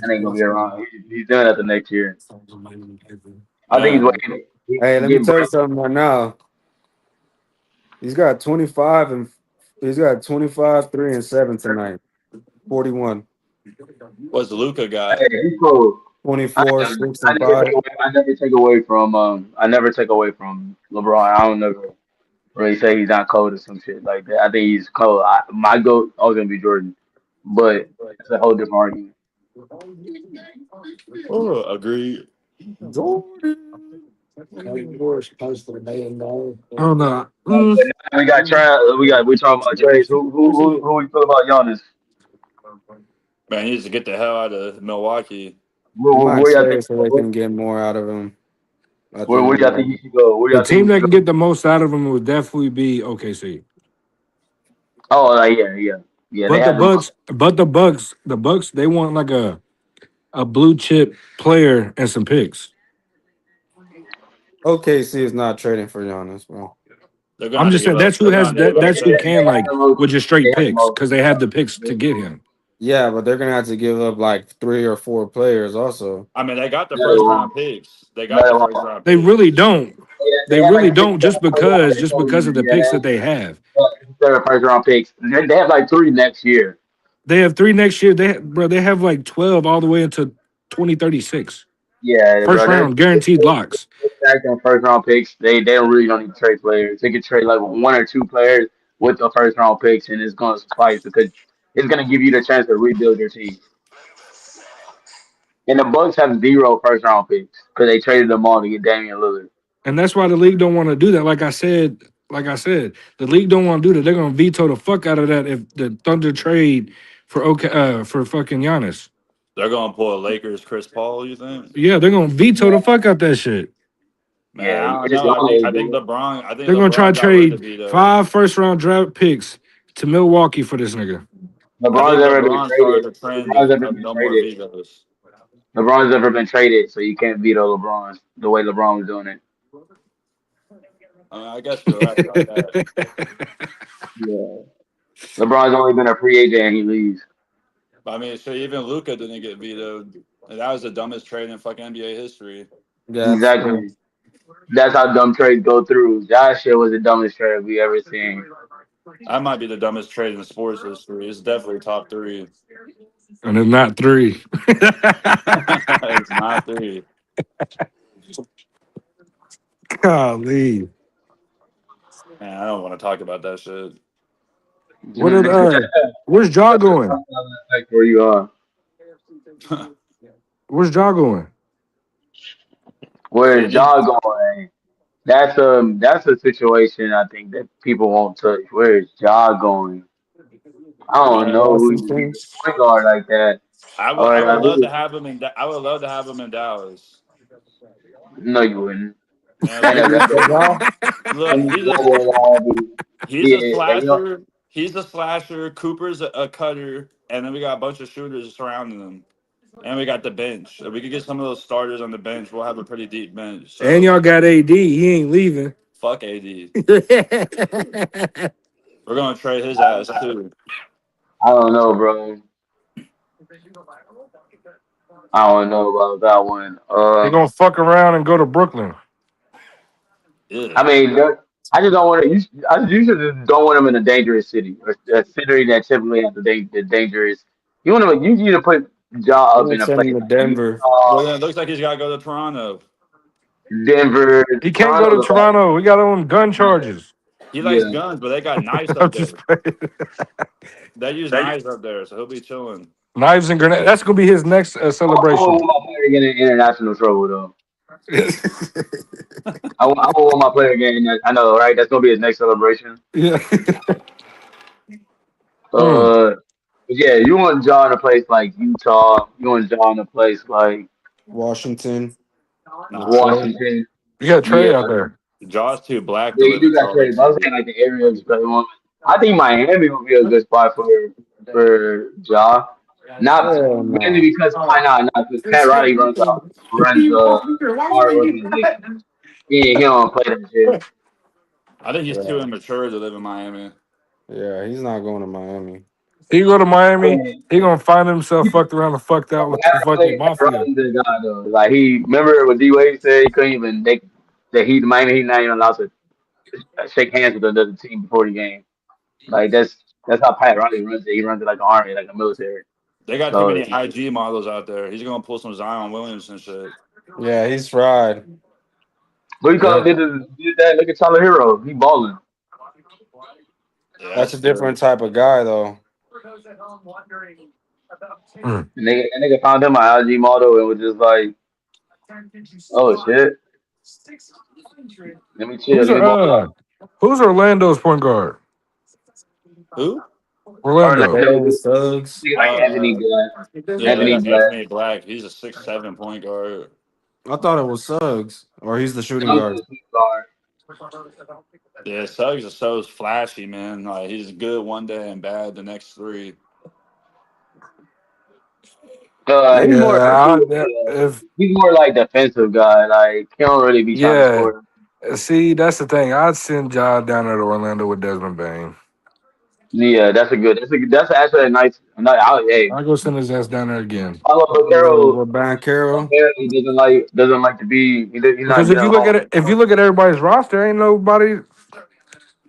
And ain't gonna be around. He's doing that the next year. I think he's Man, waiting. Hey, He's let me getting tell you bread. something right now. He's got 25 and he's got 25, 3 and 7 tonight. 41. what's Luca got? Hey, he's cool. I, 24, 6 I and never 5. take away. I never take away from LeBron. I don't never really say he's not cold or some shit like that. I think he's cold. My goat always gonna be Jordan, but that's a whole different argument. Oh, agreed. Jordan. Oh no. But now we got we talking about trades. Who we feel about Giannis? Man, he needs to get the hell out of Milwaukee. He might Where y'all stay think? so they can get more out of him. I Where think. y'all think he should go? Where The y'all think team he that should can go? get the most out of him would definitely be OKC. Oh, yeah. They But the have the Bucks, the Bucks, they want like a blue chip player and some picks. OKC is not trading for Giannis, bro. They're gonna I'm have to just give saying up. that's who They're gonna has have to give that. up That's who second. can they have like the most. with just They straight have the picks most. because they have the picks to get him. Yeah, but they're gonna have to give up like 3 or 4 players also. I mean, they got the first No, round picks. They got the no, first round They really picks. don't. they They have really like six don't seven just first round because picks just over because of there. the picks that they have. 7 first round picks. They have like 3 next year. They have 3 next year. They have like 12 all the way into 2036. Yeah, First bro. round guaranteed locks. They're stacked on first round picks. They don't really don't need to trade players. They could trade like 1 or 2 players with the first round picks, and it's going to suffice because it's going to give you the chance to rebuild your team. And the Bucks have 0 first round picks because they traded them all to get Damian Lillard. And that's why the league don't want to do that. Like I said, the league don't want to do that. They're gonna veto the fuck out of that if the Thunder trade for fucking Giannis. They're gonna pull a Lakers Chris Paul. You think? Yeah, they're gonna veto the fuck out that shit. Man, Yeah, I don't it's know. I Giannis, think bro. LeBron. I think They're gonna try LeBron to got rid of trade veto. 5 first round draft picks to Milwaukee for this nigga. I LeBron's think ever been LeBron traded. started the trend LeBron's ever of been no more traded. vetoes. LeBron's ever been traded, so you can't veto LeBron the way LeBron was doing it. I guess you're right about that. Yeah. LeBron's only been a free agent and he leaves. But I mean, so even Luca didn't get vetoed. And that was the dumbest trade in fucking NBA history. Yeah, that's true. Exactly. That's how dumb trades go through. That shit was the dumbest trade we ever seen. That might be the dumbest trade in sports history. It's definitely top 3. And it's not 3. It's not 3. Golly. Man, I don't want to talk about that shit. What did where's Jaw going? Where you are. Where's Jaw going? Where's Ja going? That's a situation I think that people won't touch. Where's Ja going? I don't know who he's Washington. a point guard like that. I would love to have him in. I would love to have him in Dallas. No, you wouldn't. Man, Ja? look, he's a slasher. He's a slasher. Cooper's a cutter, and then we got a bunch of shooters surrounding him. And we got the bench. If we could get some of those starters on the bench, we'll have a pretty deep bench. So, And y'all got AD. He ain't leaving. fuck AD. We're gonna trade his ass too. I don't know, bro. I don't know about that one. They gonna fuck around and go to Brooklyn. I mean, I just don't want to. You should just don't want them in a dangerous city or a city that typically has the dangerous. You want to. You need to put Ja up in a Send place him to like Denver. Well, then it looks like he's got to go to Toronto. Denver. He can't go to Toronto. We got him on gun charges. He likes guns, but they got knives I'm up there. just playing. They use knives up there, so he'll be chilling. Knives and grenades. That's gonna be his next I celebration. don't want my player getting in international trouble though. I don't want my player getting. I know, right? That's gonna be his next celebration. Yeah. But yeah, you want Ja in a place like Utah. You want Ja in a place like Washington. Washington. You got Trey out there. Jaw's too black to Yeah, you live do in got Salt trade. Lake But I'm City. saying like the areas that you want. I think Miami would be a good spot for Ja. Not mainly because why not? Not because Pat Riley runs our organization. He don't play that shit. I think he's too immature to live in Miami. Yeah, he's not going to Miami. He go to Miami, he gonna find himself fucked around and fucked out with the fucking mafia. The guy though. Like he remember what D Wade said he couldn't even the Miami Heat not even allowed to shake hands with another team before the game. Like that's how Pat Riley runs it. He runs it like an army, like a military. They got too many IG models out there. He's gonna pull some Zion Williams and shit. Yeah, he's fried. But he did that. Look at Tyler Hero. He balling. Yeah, That's a different type of guy, though. And they found him an IG model and was just like, oh shit. Let me chill. Who's Orlando's point guard? Who? Orlando. Suggs. Like Anthony Black. Yeah, Anthony Black. Anthony Black. He's a 6'7" point guard. I thought it was Suggs, or he's the shooting guard. Yeah, Suggs is so flashy, man. Like he's good one day and bad the next 3. He's more like defensive guy. Like he don't really be trying to score. See, that's the thing. I'd send Ja down there to Orlando with Desmond Bain. Yeah, that's actually a nice. Hey, I'll go send his ass down there again. Carroll. He doesn't like to be. He's Because if you look at everybody's roster, ain't nobody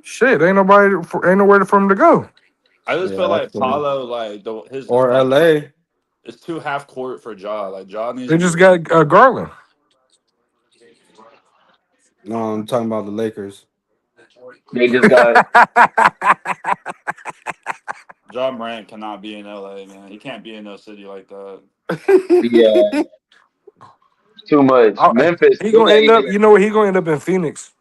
Shit, ain't nowhere for him to go. I just Yeah, feel that's like true. Paulo, like his Or like LA. it's too half court for Ja. Like Ja needs They to be. just got Garland. No, I'm talking about the Lakers. They just got Ja Morant cannot be in LA, man. He can't be in no city like that. yeah too much. Memphis, He they gonna got end they up. got You know what? He gonna end up in Phoenix.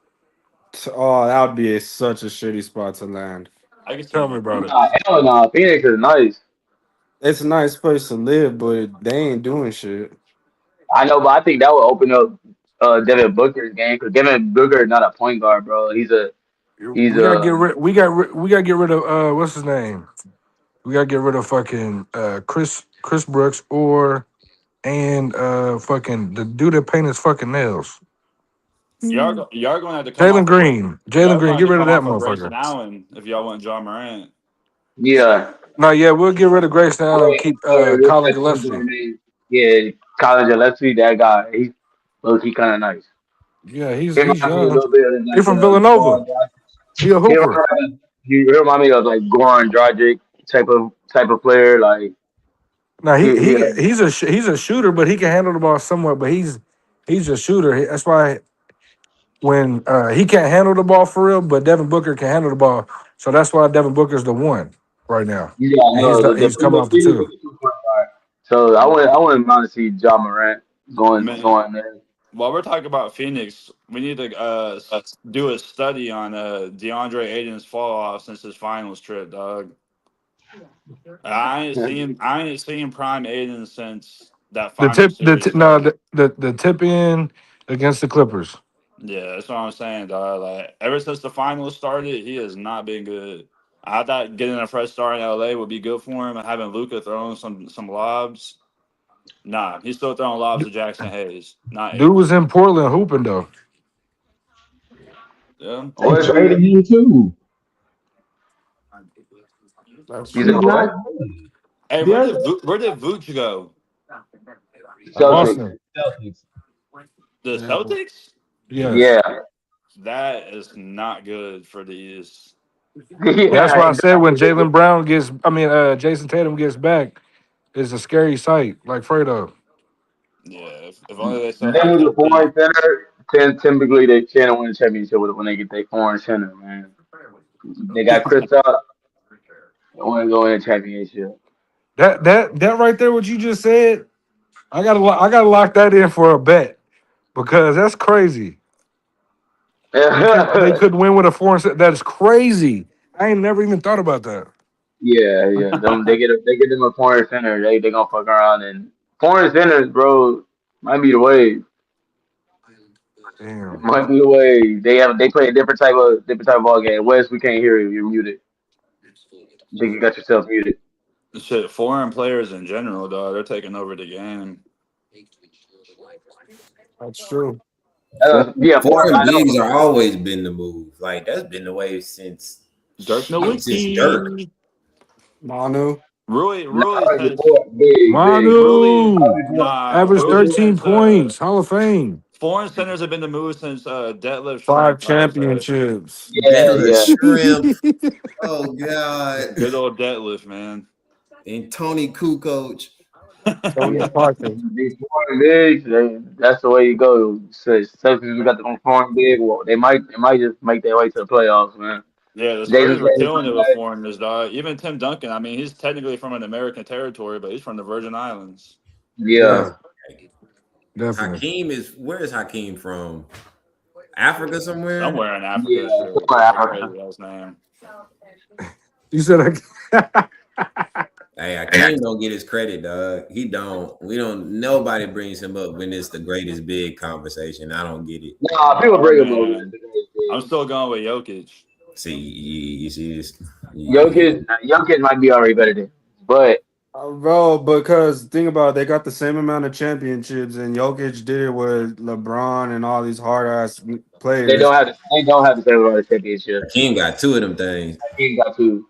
Oh, that would be such a shitty spot to land. I can see Tell me him in about it. nah, Phoenix. hell no. Phoenix is nice. It's a nice place to live, but they ain't doing shit. I know, but I think that would open up Devin Booker's game because Devin Booker is not a point guard, bro. He's We gotta get rid. We gotta get rid of what's his name? We gotta get rid of fucking Chris Brooks and fucking the dude that paint his fucking nails. Y'all gonna have to come Jalen off of Green. Jalen y'all Green. gonna have Get to rid of come that off of Grayson motherfucker. Allen if y'all want Ja Morant. yeah. No, yeah, we'll get rid of Grayson Allen and Wait, keep what's Colin that point Gillespie. guard name? Yeah, Colin Gillespie, that guy. He's low key kind of nice. Yeah, He he's reminds me a young. little bit of He like from Villanova. Goran Dragic. He a He hooper. remind me of like Goran Dragic type of player. Like Now he he's a shooter, but he can handle the ball somewhat. But he's a shooter. That's why when he can't handle the ball for real, but Devin Booker can handle the ball. So that's why Devin Booker's the one right now, yeah, I and know the he's coming off the Phoenix two. is a two point guard. So I wouldn't mind to see Ja Morant Man, going there. while we're talking about Phoenix, we need to do a study on DeAndre Ayton's fall off since his finals trip, dog. I ain't seen prime Ayton since that The final tip, series no, started. the tip in against the Clippers. Yeah, that's what I'm saying, dog. Like ever since the finals started, he has not been good. I thought getting a fresh start in LA would be good for him and having Luca throwing some lobs. Nah, he's still throwing lobs to Jackson Hayes, not Dude was Aiden. in Portland hooping though. Yeah. They What traded him too. That's you said He's true. not what? good. Hey, Yeah, where did Vooch go? Celtics. Boston. Celtics. The Yeah. Celtics? Yes. Yeah, That is not good for the East. That's yeah. why I said when Jalen Brown Jason Tatum gets back, it's a scary sight, like Fredo. Yeah, if only they still They had need a KP. foreign center. Typically, they can't win a championship when they get their foreign center. Man, they got Chris up. They want to go in a championship. That right there, what you just said, I gotta lock that in for a bet because that's crazy. They yeah, could win with a foreign set. That is crazy. I ain't never even thought about that. yeah. They get them a foreign center. They gonna fuck around and foreign centers, bro. Might be the way. Damn. Might be the way. They play a different type of ball game. Wes, we can't hear you. You're muted. I think you got yourself muted. Shit, foreign players in general, dog, they're taking over the game. That's true. Yeah, foreign. Foreign I know. bigs are always been the move. Like that's been the way since Dirk shit, since Dirk. Nowitzki. Manu. Rui Nah, says big. Rui. Manu averaged Rui 13 says points, Hall of Fame, foreign centers have been the move since Detlef five Shrimp. I would say championships. Yeah, Deadlift yeah. shrimp. Oh God. good old Detlef, man. And Tony Kukoc. Tony Parker. These foreign bigs, that's the way you go. Since we got the foreign big, well, they might just make their way to the playoffs, man. Yeah, the Jason Spurs were Tatum killing it coming with back. foreigners, dog. Even Tim Duncan. I mean, he's technically from an American territory, but he's from the Virgin Islands. Yeah, Yeah, definitely. Hakeem is where is Hakeem from? Africa somewhere? Somewhere in Africa, yeah. shit. Come on, That Africa. crazy ass name. You said Hey, Hakeem don't get his credit, dog. He don't. We don't. Nobody brings him up when it's the greatest big conversation. I don't get it. Nah, people Oh bring him over. man, I'm still going with Jokic. See, you see this? Jokic might be already better than, but Bro, because think about it, they got the same amount of championships, and Jokic did it with LeBron and all these hard ass they players. don't have they don't have the same amount of championships. Hakeem got two of them things. He got two.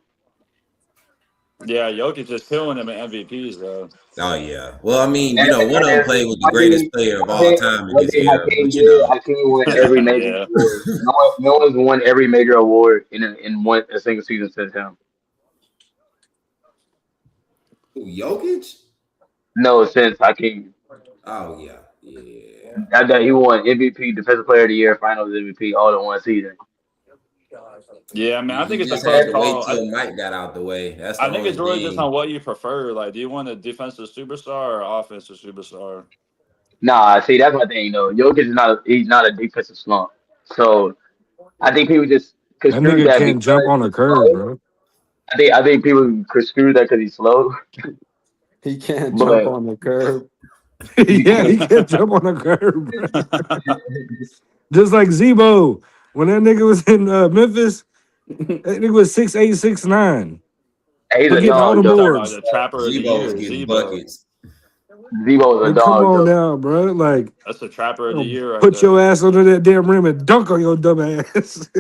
Yeah, Jokic is killing him at MVPs though. Oh yeah. Well, I mean, And, one of them and played with the I greatest think player of I all think time in one his thing era, Hakeem but did, Hakeem won every major Yeah. award. No one's won every major award in one a single season since him. Who, Jokic? No, since Hakeem. Oh yeah, yeah. That he won MVP, Defensive Player of the Year, Finals MVP, all in one season. Yeah, I mean, I think You it's a just had close to wait call. till Mike got out the way. That's the I think it's only really just thing. on what you prefer. Like, do you want a defensive superstar or offensive superstar? Nah, see that's my thing though. Jokic is not a defensive slump. So I think people just That construe nigga that can't jump because on a he's curve, slow. bro. I think people construe that because he's slow, He can't jump but on the curb. you Yeah, can't. he can't jump on a curve, bro. Just like Zebo. When that nigga was in Memphis, that nigga was 6'8", 6'9", He's but a getting all the dog, You Joe. talking about the boards. trapper of the Zebo was year, getting Zebo. buckets. Zebo is a Like, come dog, on Joe. now, bro. Like, That's the trapper you of the know, year right put there. your ass under that damn rim and dunk on your dumb ass.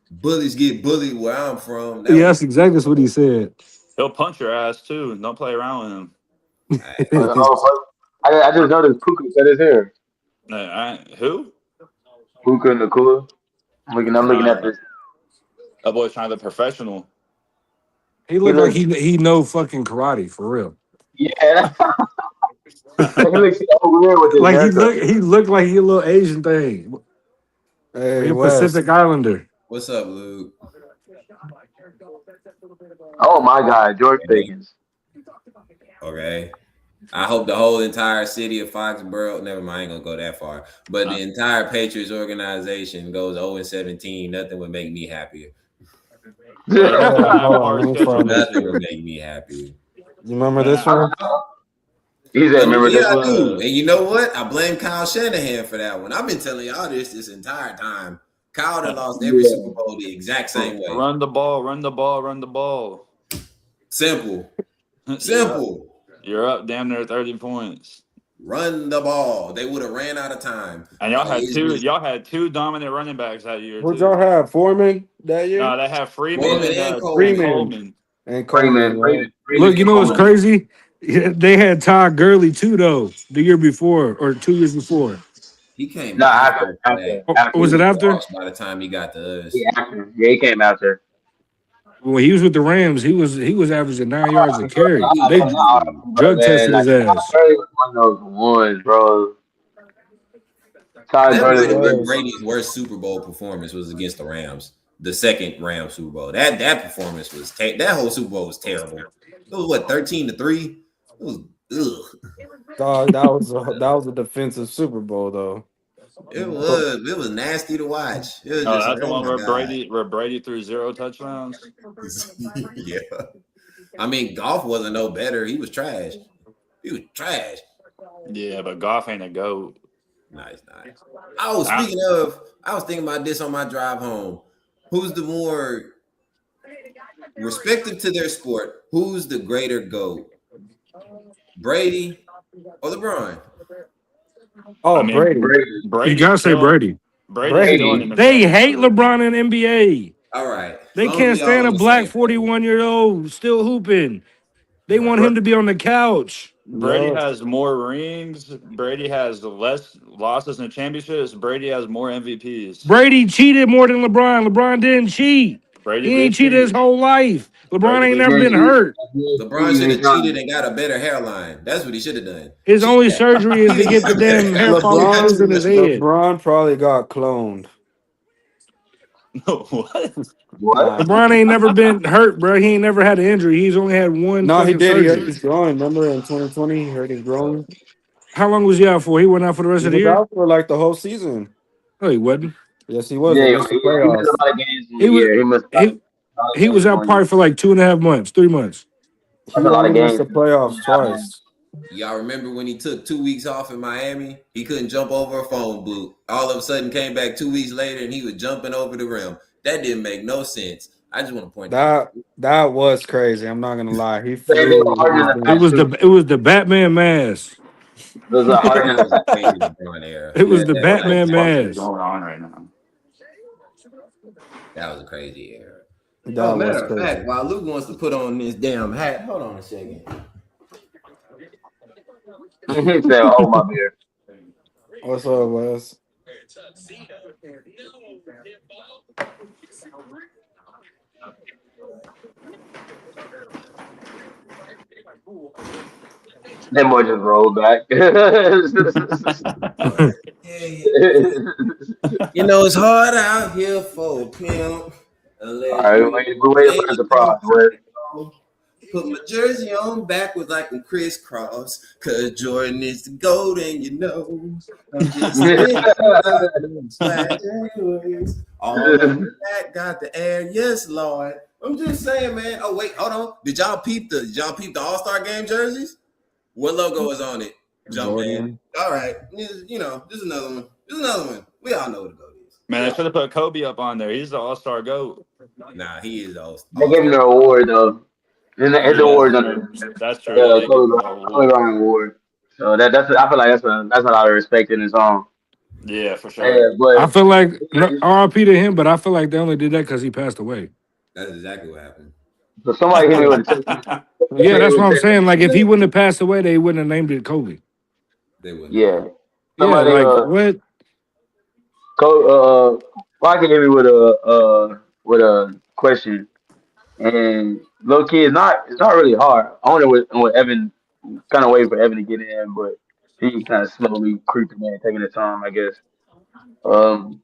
Bullies get bullied where I'm from. That Yeah, was that's exactly what he said. He'll punch your ass too. Don't play around with him. Oh, I just noticed Puka cut his hair. Who? Puka Nakua. I'm looking at Trying this. that boy's trying to be professional. He He looked like looks, he know fucking karate for real. yeah, he looks so weird with his Like haircut. he looked like he a little Asian thing. He Hey a Wes, Pacific Islander. what's up, Luke? Oh my God, George Pickens. Okay. I hope the whole entire city of Foxborough, never mind, I ain't gonna go that far. But the entire Patriots organization goes 0-17. Nothing would make me happier. Well, they're hold gonna have a on, hard let me schedule find it. next Nothing would year. make me happier. You remember this Man, one? He said, "Remember this Yeah, I one?" do. And you know what? I blame Kyle Shanahan for that one. I've been telling y'all this entire time. Kyle done lost every Yeah. Super Bowl the exact same way. run the ball, run the ball, run the ball. Simple. You're up, Simple. you're up damn near 30 points. Run the ball. They would have ran out of time. And y'all had two dominant running backs that year What y'all too. have? Foreman that year? No, they have Freeman Foreman and and Coleman. Freeman and Coleman, right? Look, you And know what's Coleman. crazy? Yeah, they had Todd Gurley too, though, the year before or 2 years before. He came No, after that. Or He was after. it was after? washed by the time he got to us. Yeah, after. Yeah, he came after. When he was with the Rams, he was averaging 9 yards a carry. They But drug man, tested his like Todd ass. Gurley was one of those ones, bro. Todd That Gurley might was have been really Was. Brady's worst Super Bowl performance was against the Rams. The second Rams Super Bowl. That performance was that whole Super Bowl was terrible. It was what 13-3. It was ugh. Dog, that was a defensive Super Bowl though. It was nasty to watch. It was Oh, just that's like, the oh one my god. where Brady threw 0 touchdowns. Yeah. I mean, golf wasn't no better. He was trash. He was trash. Yeah, but Goff ain't a goat. Nice. Oh, speaking of, I was thinking about this on my drive home. Who's the more respective to their sport? Who's the greater GOAT? Brady or LeBron? Oh, I mean, Brady. You Brady's gotta say still Brady. in the They hate championship. LeBron in NBA. All right. As They long as can't we all stand a on the black same page. 41-year-old still hooping. They want Right. him to be on the couch. Brady Yup. has more rings. Brady has less losses in championships. Brady has more MVPs. Brady cheated more than LeBron. LeBron didn't cheat. Brady He ain't did cheated his cheat. whole life. LeBron Brady ain't did never been cheat. hurt. LeBron should have cheated and got a better hairline. That's what he should have done. His Cheat only that. surgery is to get the damn hair follicles in his head. LeBron probably got cloned. What? what? Nah. LeBron ain't never been hurt, bro. He ain't never had an injury. He's only had one No, he fucking did. He hurt surgery. his groin. Remember in 2020, he hurt his groin. How long was he out for? He went out for the rest He of the was year? out for like the whole season. No, he wasn't. Yes, he was. They Yeah, missed the he missed playoffs. a lot of games in the He was year. He missed a he lot of he was games out one year. probably for like 2.5 months, 3 months. That's He a lot only of missed games. the playoffs twice. Y'all remember when he took 2 weeks off in Miami? He couldn't jump over a phone booth. All of a sudden came back 2 weeks later and he was jumping over the rim. That didn't make no sense. I just want to point that out. That was crazy. I'm not gonna lie. He They were flew. harder than It that was too. the Batman mask. Those are harder That than was a that. crazy LeBron era. It Yeah, was the What the Batman fuck is mask. going on right now? That was a crazy era. Oh, That was matter of crazy. fact, while Luke wants to put on this damn hat, hold on a second. He said, "Oh my beer." What's up, Wes? That boy just rolled back. Yeah. You know, it's hard out here for a pimp All unless right, you we waiting for the ain't no surprise. Wes. pro. Put my jersey on backwards like I'm crisscross, cause Jordan is the gold, and you know I'm just thinking about those flat Januaries. All on the back, got the air, yes, Lord. I'm just saying, man. Oh wait, hold on. Did y'all peep the All-Star game jerseys? What logo is on it? Jumpman. Jordan. All right, you know, this is another one. This is another one. We all know what the goat is. Man, I should have put Kobe up on there. He's the All-Star GOAT. Nah, he is the They gave him the award though. His Yeah, that's awards on true. the That's true. They did give him the Kobe award. Bryant award. So that's I feel like that's a lot of respect in his own. Yeah, for sure. Yeah, I but feel like no, RIP to him, but I feel like they only did that because he passed away. That's exactly what happened. so somebody hit me with a text. Yeah, that's what I'm saying. Like if he wouldn't have passed away, they wouldn't have named it Kobe. They wouldn't. Yeah, Yeah, somebody like what? Rocky hit me with a question, and low key it's not really hard. I wonder what Evan kind of waiting for Evan to get in, but he kind of slowly creeping in, taking his time, I guess. Um,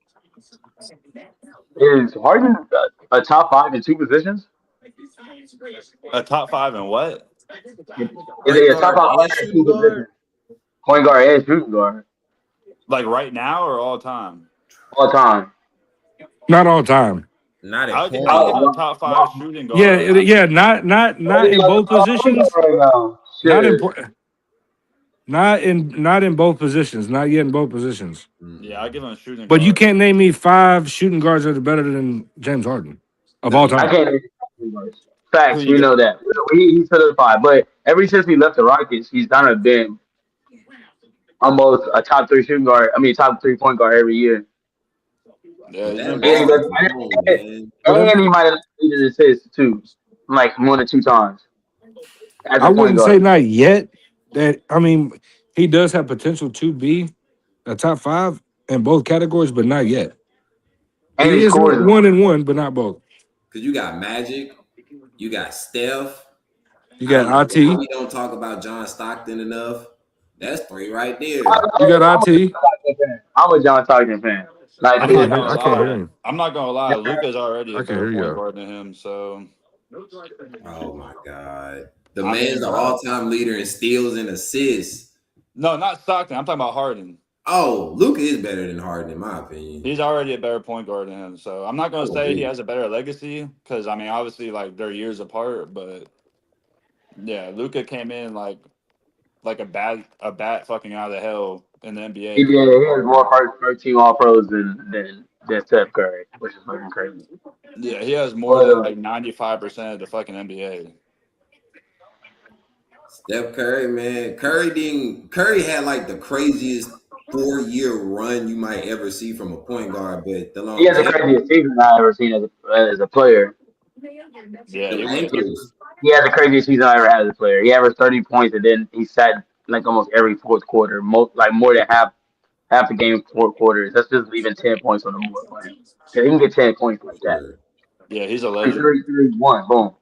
is Harden a top five in two positions? A top five in what? Is Point he a top guard five and player in two shooting guard. positions? Point guard and shooting guard Like right now or all time? all time. Not all time. Not at I'll give point. him a top five shooting Yeah, guard. yeah, not He's in like a both top point guard positions. right now. Not in Shit. not in both positions. Not yet in both positions. Yeah, I'll give him a shooting But you guard. can't name me 5 shooting guards that are better than James Harden of No, all you I time. can't. can't name two guards. Who Facts, you we get? know that. He's solidified, but ever since he left the Rockets, he's kind of been almost a top three shooting guard. I mean, top 3 point guard every year. Yeah, But he's that been And, he balling. distance does- alone, man. and he might have needed assists too, like 1 or 2 times as I a point wouldn't say guard. not yet. That I mean, he does have potential to be a top 5 in both categories, but not yet. And He he is scores. 1 and 1, but not both. Cause you got Magic, you got Steph. You I don't know got why IT. we don't talk about John Stockton enough. That's 3 right there. You got IT. I'm a John Stockton fan. Like, I'm not gonna I can't hear lie. him. I'm not gonna lie. Luca's already I a can't better hear point you. guard than him. So Oh my God. The I man's mean, the bro. all-time leader in steals and assists. No, not Stockton. I'm talking about Harden. Oh, Luka is better than Harden, in my opinion. He's already a better point guard than him. So I'm not I gonna would say he agree. has a better legacy because I mean, obviously, like they're years apart. But yeah, Luca came in like a bat fucking out of the hell in the NBA he did. compared to He has Harden. more first team All Pros than Steph Curry, which is fucking crazy. Yeah, he has more But than like 95% of the fucking NBA. Steph Curry, man. Curry had like the craziest 4-year run you might ever see from a point guard, but the he has the longevity, craziest season I've ever seen as a player. Yeah, them he went. ankles. He has the craziest season I ever had as a player. He averaged 30 points, and then he sat like almost every fourth quarter, like more than half the game, 4 quarters. That's just leaving 10 points on the board for him. So he can get 10 points like that. Sure. Yeah, he's a Three, legend. three, three, one, boom.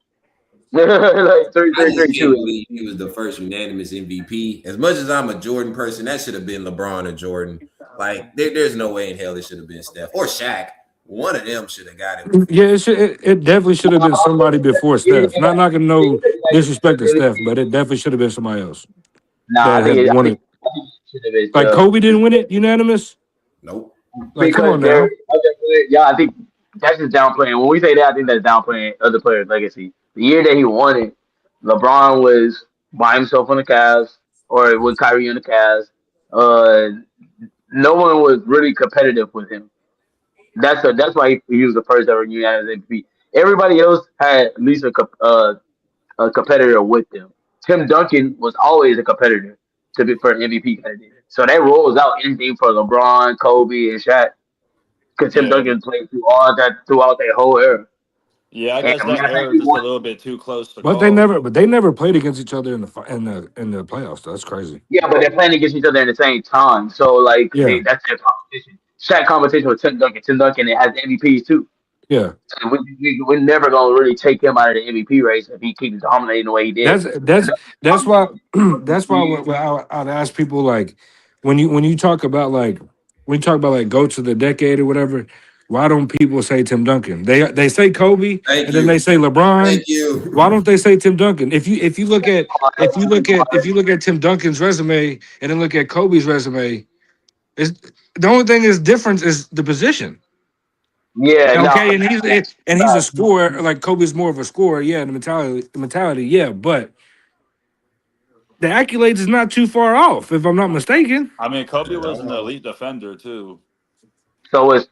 Like three, I three, just three, can't two. believe he was the first unanimous MVP. As much as I'm a Jordan person, that should have been LeBron or Jordan. Like, there's no way in hell it should have been Steph or Shaq. One of them should have got it before. Yeah, it definitely should have been somebody before Steph. Not knocking no disrespect to Steph, but it definitely should have been somebody else Nah, that had won it. I think it should have been Like Steph. Kobe didn't win it unanimous. Nope. Like, come on Because now. yeah, I think that's just downplaying. When we say that, I think that's downplaying other players' legacy. The year that he won it, LeBron was by himself on the Cavs, or with Kyrie on the Cavs. Uh, no one was really competitive with him. That's why he was the first ever unanimous MVP. Everybody else had at least a competitor with them. Tim Duncan was always a competitor to be for an MVP candidate. So that rolls out anything for LeBron, Kobe, and Shaq. Because Tim Yeah, Duncan played throughout that whole era. Yeah, I And guess when that I say error he is just a won, little bit too close to But they call. never played against each other in the playoffs. That's crazy. yeah, but they're playing against each other at the same time. So like Yeah, that's their competition. Shaq competition with Tim Duncan. Tim Duncan it has MVPs too. yeah. So we're never gonna really take him out of the MVP race if he keeps dominating the way he did. That's why that's why when I'd ask people like when you talk about like when you talk about like go to the decade or whatever, why don't people say Tim Duncan? They say Kobe Thank and then they you. say LeBron. Thank you. Why don't they say Tim Duncan? If you look at if you look at Tim Duncan's resume and then look at Kobe's resume, it's the only thing is difference is the position. Yeah, no, Okay, and he's a scorer. Like Kobe's more of a scorer. Yeah, the mentality. Yeah, but the accolades is not too far off, if I'm not mistaken. I mean, Not Kobe at was an all. elite defender too. so is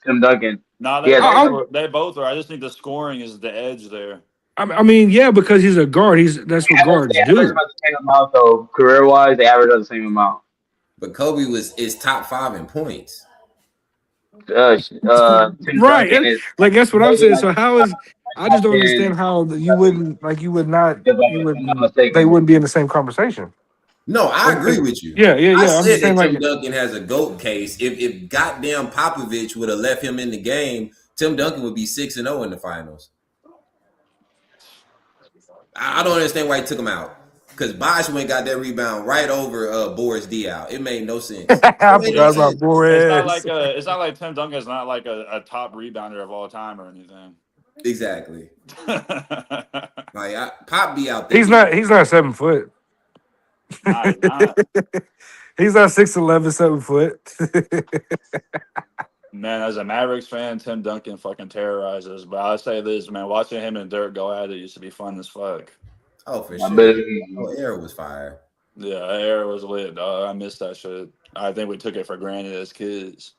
Tim Duncan. Nah, He has I, I, they both are. I just think the scoring is the edge there. I mean, yeah, because he's a guard. That's what guards they average do. about the same amount though. Career wise, they average about the same amount. But Kobe is top 5 in points. Tim Right? Duncan is Like that's what I'm maybe saying. like So how is I just top don't 10, understand how you wouldn't like you would not if you I'm not wouldn't they mistaken. wouldn't be in the same conversation. No, I agree with you. I Yeah. I'm just said saying that Tim like Duncan has a GOAT case. If goddamn Popovich would have left him in the game, Tim Duncan would be 6-0 in the finals. I don't understand why he took him out. Because Bosh went got that rebound right over Boris Diaw. It made no sense. It I made no forgot about sense. Boris. It's not like Tim Duncan's not like a top rebounder of all time or anything. Exactly. Like Pop be out there. He's not 7 foot. Nah, he's not. He's not 6'11", 7 foot. Man, as a Mavericks fan, Tim Duncan fucking terrorizes. But I say this, man, watching him and Dirk go at it used to be fun as fuck. Oh, for I sure. bet Oh, Air was fire. Yeah, that era was lit, dog. I missed that shit. I think we took it for granted as kids.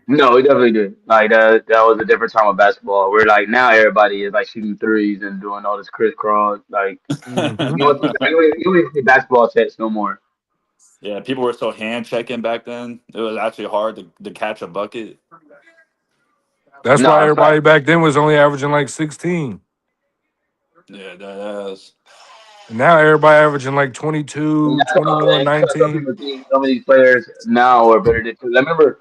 no, he definitely did. Like that was a different time of basketball. Where like now everybody is like shooting threes and doing all this crisscross. Like Mhm. you don't see basketball sets no more. Yeah, people were so hand checking back then. It was actually hard to catch a bucket. That's why No, it's like everybody back then was only averaging like 16. Yeah, that is. And now everybody averaging like 22, no, 21, man. Some 19. people think some of these players now are better than. 'Cause I remember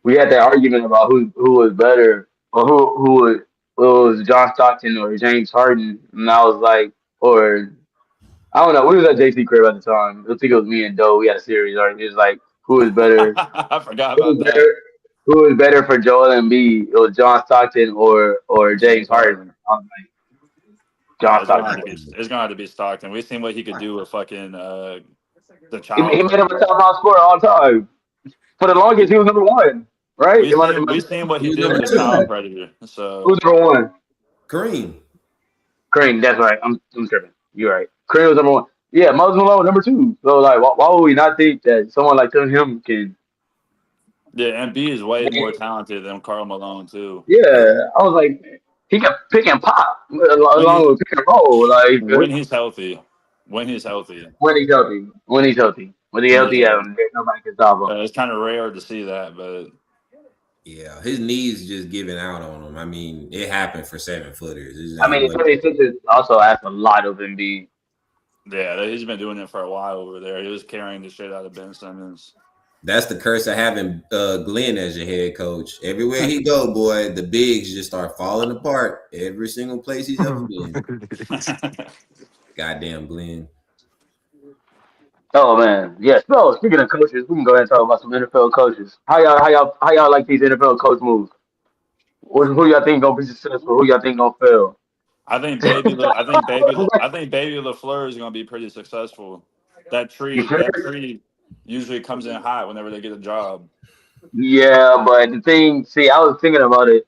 we had that argument about who was better or who was John Stockton or James Harden, and I was like, or I don't know. We was at JC crib at the time. I think it was me and Doe. We had a series argument. It was like who is better, I forgot who about is that. better, who is better for Joel Embiid? It was John Stockton or James James Harden. Harden. I was like John It's gonna have Stockton. to be. It's gonna have to be Stockton. We've seen what he could do with fucking the He child made him a predator. top five scorer all time. For the longest, he was number one. Right? We seen what He he was did number with the 2. child predator. Who's So number one? Kareem. Kareem. That's right. I'm tripping. You're right. Kareem was number one. Yeah, Moses Malone number two. So like, why would we not think that someone like him can? yeah, MB is way more talented than Karl Malone too. Yeah, I was like, he can pick and pop When along he with pick and roll. Like when he's healthy, when he's healthy, when he's healthy, yeah. nobody can stop him. It's kind of rare to see that, but Yeah, his knees just giving out on him. I mean, it happened for 7-footers. I mean, the 76ers also asked a lot of Embiid. yeah, he's been doing it for a while over there. He was carrying the shit out of Ben Simmons. That's the curse of having Glenn as your head coach. Everywhere he go, boy, the bigs just start falling apart. Every single place he's ever been. Goddamn Glenn. Oh man, yes. So speaking of coaches, we can go ahead and talk about some NFL coaches. How y'all like these NFL coach moves? Who y'all think gonna be successful? Who y'all think gonna fail? I think Baby LaFleur is going to be pretty successful. You sure? That tree usually comes in hot whenever they get a job. Yeah, but the thing, see, I was thinking about it.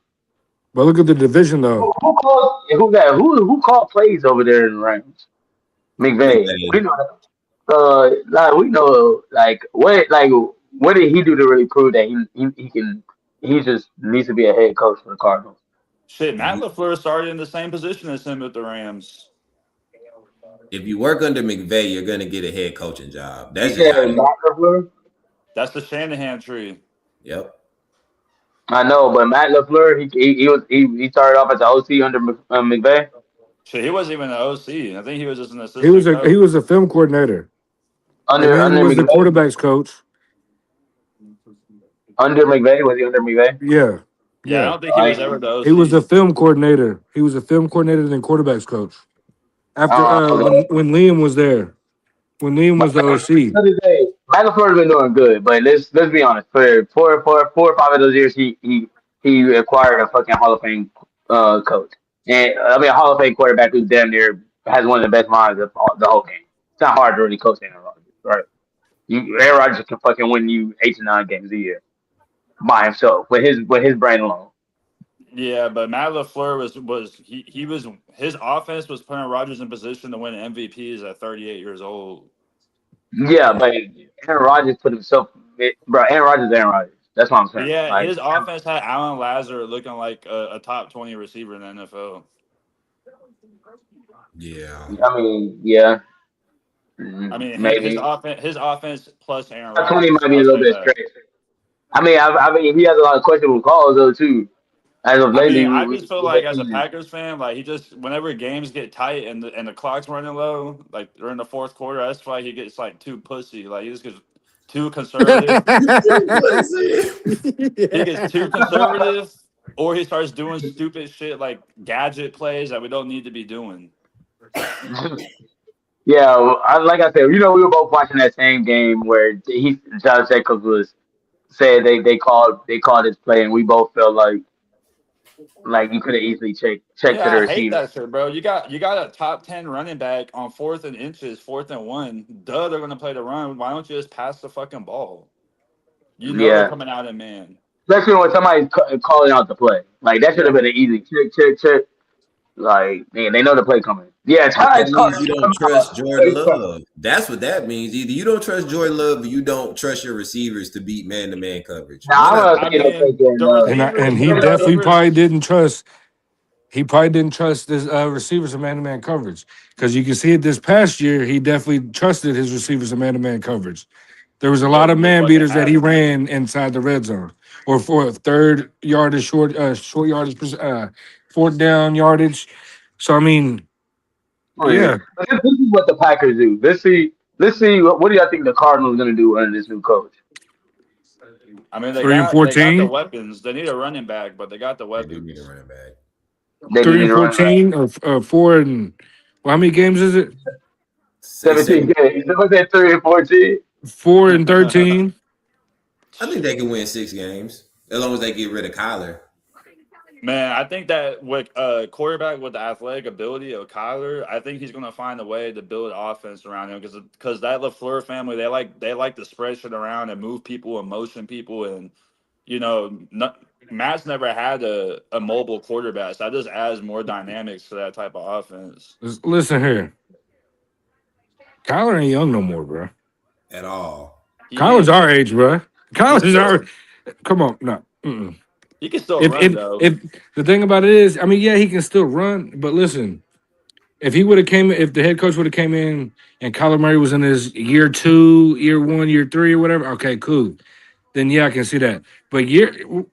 But look at the division though. Who called plays over there in the Rams? McVay. We know that. Like we know what did he do to really prove that he just needs to be a head coach for the Cardinals? Shit, Matt LaFleur started in the same position as him with the Rams. If you work under McVay, you're gonna get a head coaching job. That's Yeah, just how Matt LaFleur. That's the Shanahan tree. Yep. I know, but Matt LaFleur, he started off as the OC under McVay. Shit, he wasn't even an OC. I think he was just an He was assistant a he coach. was a film coordinator, and then Under was the McVay, quarterbacks coach. under McVay was he under McVay? Yeah, Yeah, I yeah. don't think he I was ever the He was the OC. film coordinator. He was a film coordinator and quarterbacks coach. After okay. when Liam was there, when Liam But was the OC. another day, Matt LaFleur's been doing good, but let's be honest. For 4 or 5 of those years, he acquired a fucking Hall of Fame coach, and I mean a Hall of Fame quarterback who damn near has one of the best minds of the whole game. It's not hard to really coach Aaron Rodgers, right? Aaron Rodgers can fucking win you 8 to 9 games a year by himself with his brain alone. Yeah, but Matt LaFleur he was his offense was putting Rodgers in position to win MVPs at 38 years old. Yeah, but Aaron Rodgers put himself, bro. Aaron Rodgers, is Aaron Rodgers. That's what I'm But saying. yeah, Like, his offense had Alan Lazard looking like a top 20 receiver in the NFL. Yeah. I mean, yeah, I mean, maybe his offense plus Aaron top 20 Rodgers. might be a I'll little say bit that. straight. I mean, he has a lot of questionable calls though too. As of I lately, mean, I just feel we've like as a seen, Packers fan, like he just whenever games get tight and the clock's running low, like during the fourth quarter, that's why he gets like too pussy. Like he just gets too conservative. He gets too conservative, or he starts doing stupid shit like gadget plays that we don't need to be doing. yeah. Like I said, we were both watching that same game where Josh Jacobs was said they called his play, and we both felt like you could have easily checked to the Yeah, I hate receiver. that shit, bro. You got a top 10 running back on 4th and inches, 4th and 1. Duh, they're gonna play the run. Why don't you just pass the fucking ball? You know they're Yeah, coming out in man. especially when somebody's calling out the play. Like that should Yeah. have been an easy check. Like, man, they know the play coming. Yeah, That Ty means talking you don't trust Jordan Love. That's what that means. Either you don't trust Jordan Love or you don't trust your receivers to beat man-to-man coverage. Now One I'm out of gonna I say don't mean, take Jordan the Love. receivers, And the he definitely probably receivers. didn't trust. He probably didn't trust his receivers in man-to-man coverage because you can see it this past year. He definitely trusted his receivers in man-to-man coverage. There was a Yeah, lot of but they man fucking beaters that he haven't. ran inside the red zone, or for a third yardage, short yardage, fourth down yardage. So I mean, Wait, yeah, but this is what the Packers do. Let's see. What do y'all think the Cardinals gonna do under this new coach? I mean, they three and got they got the 14, weapons. They need a running back, but they got the they do need a weapons. running back. They three needed and to run back 14, or 4 and well, how many games is it? Say 17 seven. games. Was that 3 and 14? 4 and 13. I think they can win 6 games as long as they get rid of Kyler. Man, I think that with a quarterback with the athletic ability of Kyler, I think he's going to find a way to build offense around him because that LaFleur family they like to spread shit around and move people and motion people and Matt's never had a mobile quarterback, so that just adds more dynamics to that type of offense. Listen here, Kyler ain't young no more, bro. At all. He Kyler's ain't. our age, bro. He's Kyler's still our. Come on, no. Mm-mm. he can still If run if though. if the thing about it is, I mean, yeah, he can still run, but listen, if the head coach would have came in and Kyler Murray was in his year 2, year 1, year 3, or whatever, okay, cool. Then yeah, I can see that. But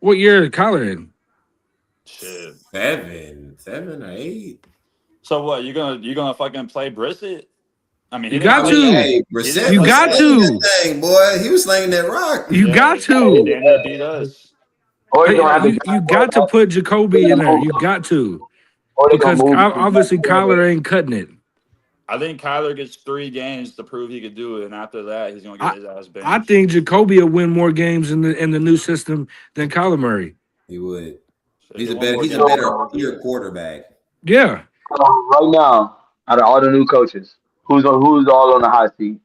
what year is Kyler in? Shit. 7 or 8. So what? You gonna fucking play Brissett? I mean, he You didn't I got play. mean, to. hey, He didn't Brissett You play was got bad. slinging that to. thing, boy. He was slinging that rock. You Yeah, got he to. damn near beat us. Or he's gonna have to You or got to put Jacoby they in gonna there. move You got to or they gonna because move obviously Kyler ain't cutting it. I think Kyler gets 3 games to prove he could do it, and after that, he's gonna get I his ass I benched. think Jacoby will win more games in the new system than Kyler Murray. He would. Shit, He's he a won better. more He's a games than better Murray. pure quarterback. Yeah. right now. Out of all the new coaches, who's all on the hot seat?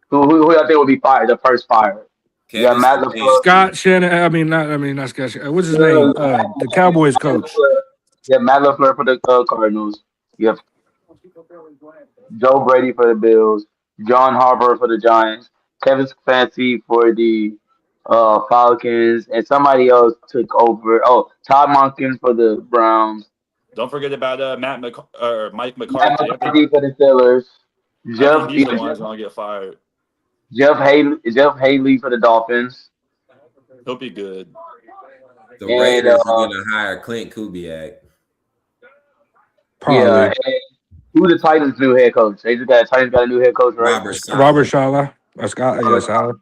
Who y'all think will be fired? The first fire. You got Kevin Matt LaFleur. Stefanski. Scott Shannon. I mean not Scott. What's his No, no, name? no, The Cowboys Matt coach. LaFleur. You have Matt LaFleur for the Cardinals. You have Joe Brady for the Bills. John Harbaugh for the Giants. Kevin Stefanski for the Falcons, and somebody else took over. Oh, Todd Monken for the Browns. Don't forget about Mike Matt McCarthy. McCarthy for the Steelers. I think he's the Jeff one who's gonna get fired. Jeff Haley for the Dolphins. He'll be good. The And Raiders are gonna hire Clint Kubiak. yeah, Probably and who the Titans' new head coach? They just got Titans got a new head coach, right? Robert Robert Sala. Sala. That's got yeah, Sala.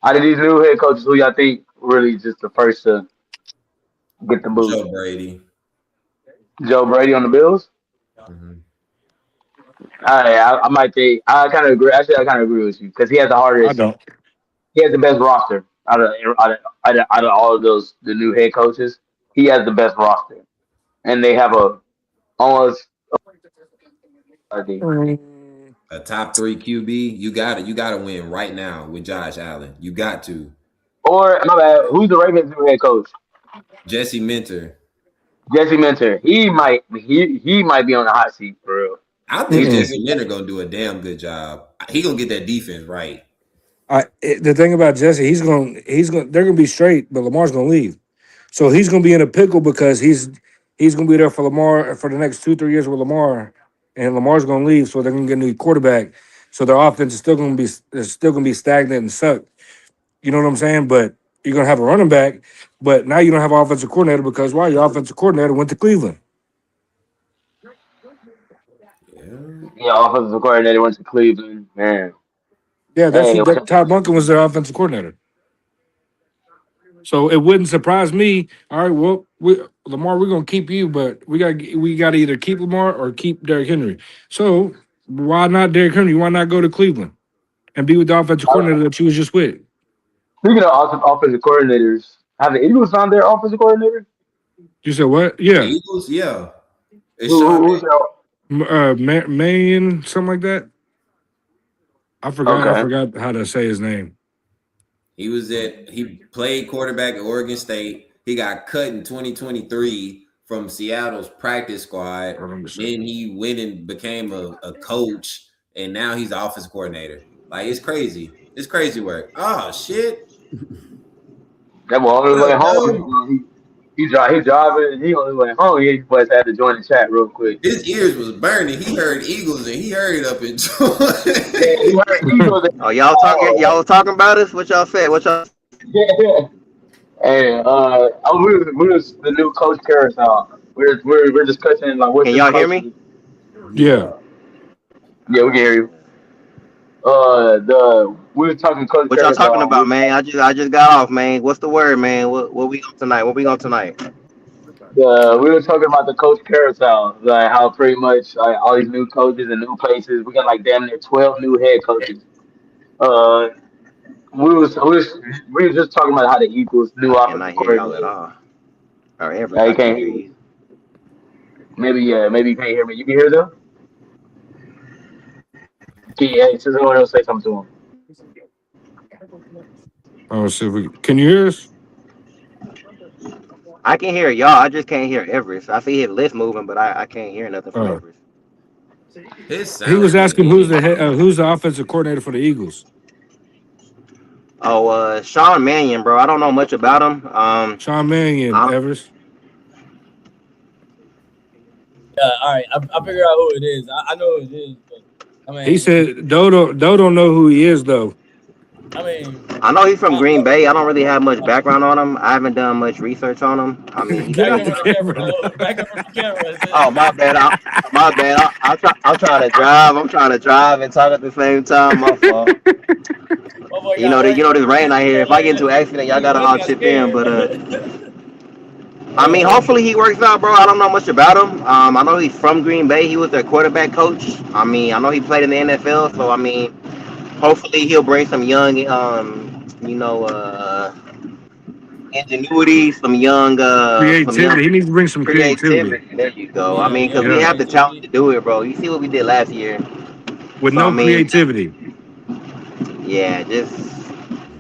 Out of these new head coaches, who y'all think really just the first to get the boot? Joe Brady. Joe Brady on the Bills? Mhm. I might think I kind of agree. Actually, I kind of agree with you because he has the I hardest. don't. He has the best roster out of all of those the new head coaches. He has the best roster, and they have a almost. I think. A top 3 QB. You gotta win right now with Josh Allen. You got to. Or my bad. Who's the Ravens' new head coach? Jesse Minter. Jesse Minter. He might be on the hot seat for real. I think He's Mm-mm. Jesse Minter gonna do a damn good job. He gonna get that defense right. The thing about Jesse, they're gonna be straight, but Lamar's gonna leave. So he's gonna be in a pickle because he's gonna be there for Lamar for the next 2-3 years with Lamar, and Lamar's gonna leave, so they're gonna get a new quarterback. So their offense is still gonna be stagnant and suck. You know what I'm saying? But you're gonna have a running back, but now you don't have an offensive coordinator because why? Your offensive coordinator went to Cleveland. Yeah. yeah, offensive coordinator went to Cleveland. Man, Yeah, hey, Todd Monken was their offensive coordinator. So it wouldn't surprise me. All right, well, Lamar, we're gonna keep you, but we got to either keep Lamar or keep Derrick Henry. So why not Derrick Henry? Why not go to Cleveland and be with the offensive coordinator that you was just with? speaking of offensive coordinators, have the Eagles found their offensive coordinator? You said what? The Yeah, Eagles, yeah. It's Who, Sean. who's their? Marion, something like that. I forgot. I Okay. forgot how to say his name. He played quarterback at Oregon State. He got cut in 2023 from Seattle's practice squad. Hold on a second. Then he went and became a coach, and now he's the offense coordinator. Like, it's crazy. It's crazy work. Oh shit. That boy on his What way up, home. Joe? He driving. He on his way home. He must have to join the chat real quick. His ears was burning. He heard Eagles and he hurried up and Yeah, he joined. heard Eagles. Oh, y'all was talking about us? What y'all said? What y'all? Yeah. And we was the new coach carousel. We're discussing like what Can new y'all hear me? coaches. Yeah, Yeah, we can hear you. We were talking coach What y'all talking carousel. about, man? I just got off, man. What's the word, man? What we on tonight? What we on tonight? We were talking about the coach carousel, like how pretty much like all these new coaches and new places. We got like damn near 12 new head coaches. Uh, we was just talking about how the Eagles new I cannot offensive hear y'all at coordinator. all. Or Everett, Yeah, you I can't can't hear hear you. you. Maybe you can't hear me. You can hear them. Hey, someone else say something to him. oh, see if we can you hear us? I can hear y'all. I just can't hear Everett. I see his list moving, but I can't hear nothing from Everett. His He sound was is asking in. who's the offensive coordinator for the Eagles. Oh, Sean Mannion, bro. I don't know much about him. Sean Mannion, I, Evers. All right. I figure out who it is. I know who it is, but I He mean, said Doe don't know who he is though. I mean, I know he's from I, Green Bay. I don't really have much background on him. I haven't done much research on him. I mean, he Get back out up the from the camera, camera. though. Back up from the camera. Oh, my bad. My bad. I'm trying to drive. I'm trying to drive and talk at the same time. My fault. Oh boy, got You know work. this rain out here. If I get into an accident, y'all He gotta must all got chip in. scared. But I mean, hopefully he works out, bro. I don't know much about him. I know he's from Green Bay. He was their quarterback coach. I mean, I know he played in the NFL. So I mean, hopefully he'll bring some young, ingenuity, some young Creativity. He needs to bring some creativity. creativity. There you go. I Yeah, mean, because young we Yeah. have the talent creativity. to do it, bro. You see what we did last year. With So I no mean, creativity. yeah, just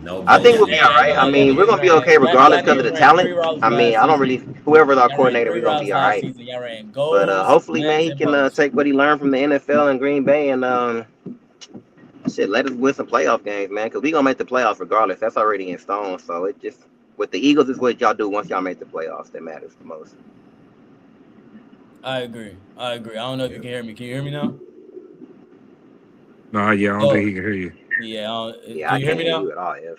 No I think we'll motion. be all I ain't right. gonna I lie, y'all mean, we're niggas gonna be okay ran. regardless Y'all because of niggas the ran talent. three routes I mean, last I don't season. really whoever's our Y'all ran coordinator, three we're gonna be routes all last right. season. Y'all ran But goals, hopefully, man, slants, he and can posts. take what he learned from the NFL and Green Bay and shit, let us win some playoff games, man. Because we gonna make the playoffs regardless. That's already in stone. So it just with the Eagles is what y'all do once y'all make the playoffs that matters the most. I agree. I don't know if you can hear me. Can you hear me now? Nah, yeah, I don't think Yo, he can hear you. yeah. Yeah, Can I you hear can't me hear now? you at all, Ev.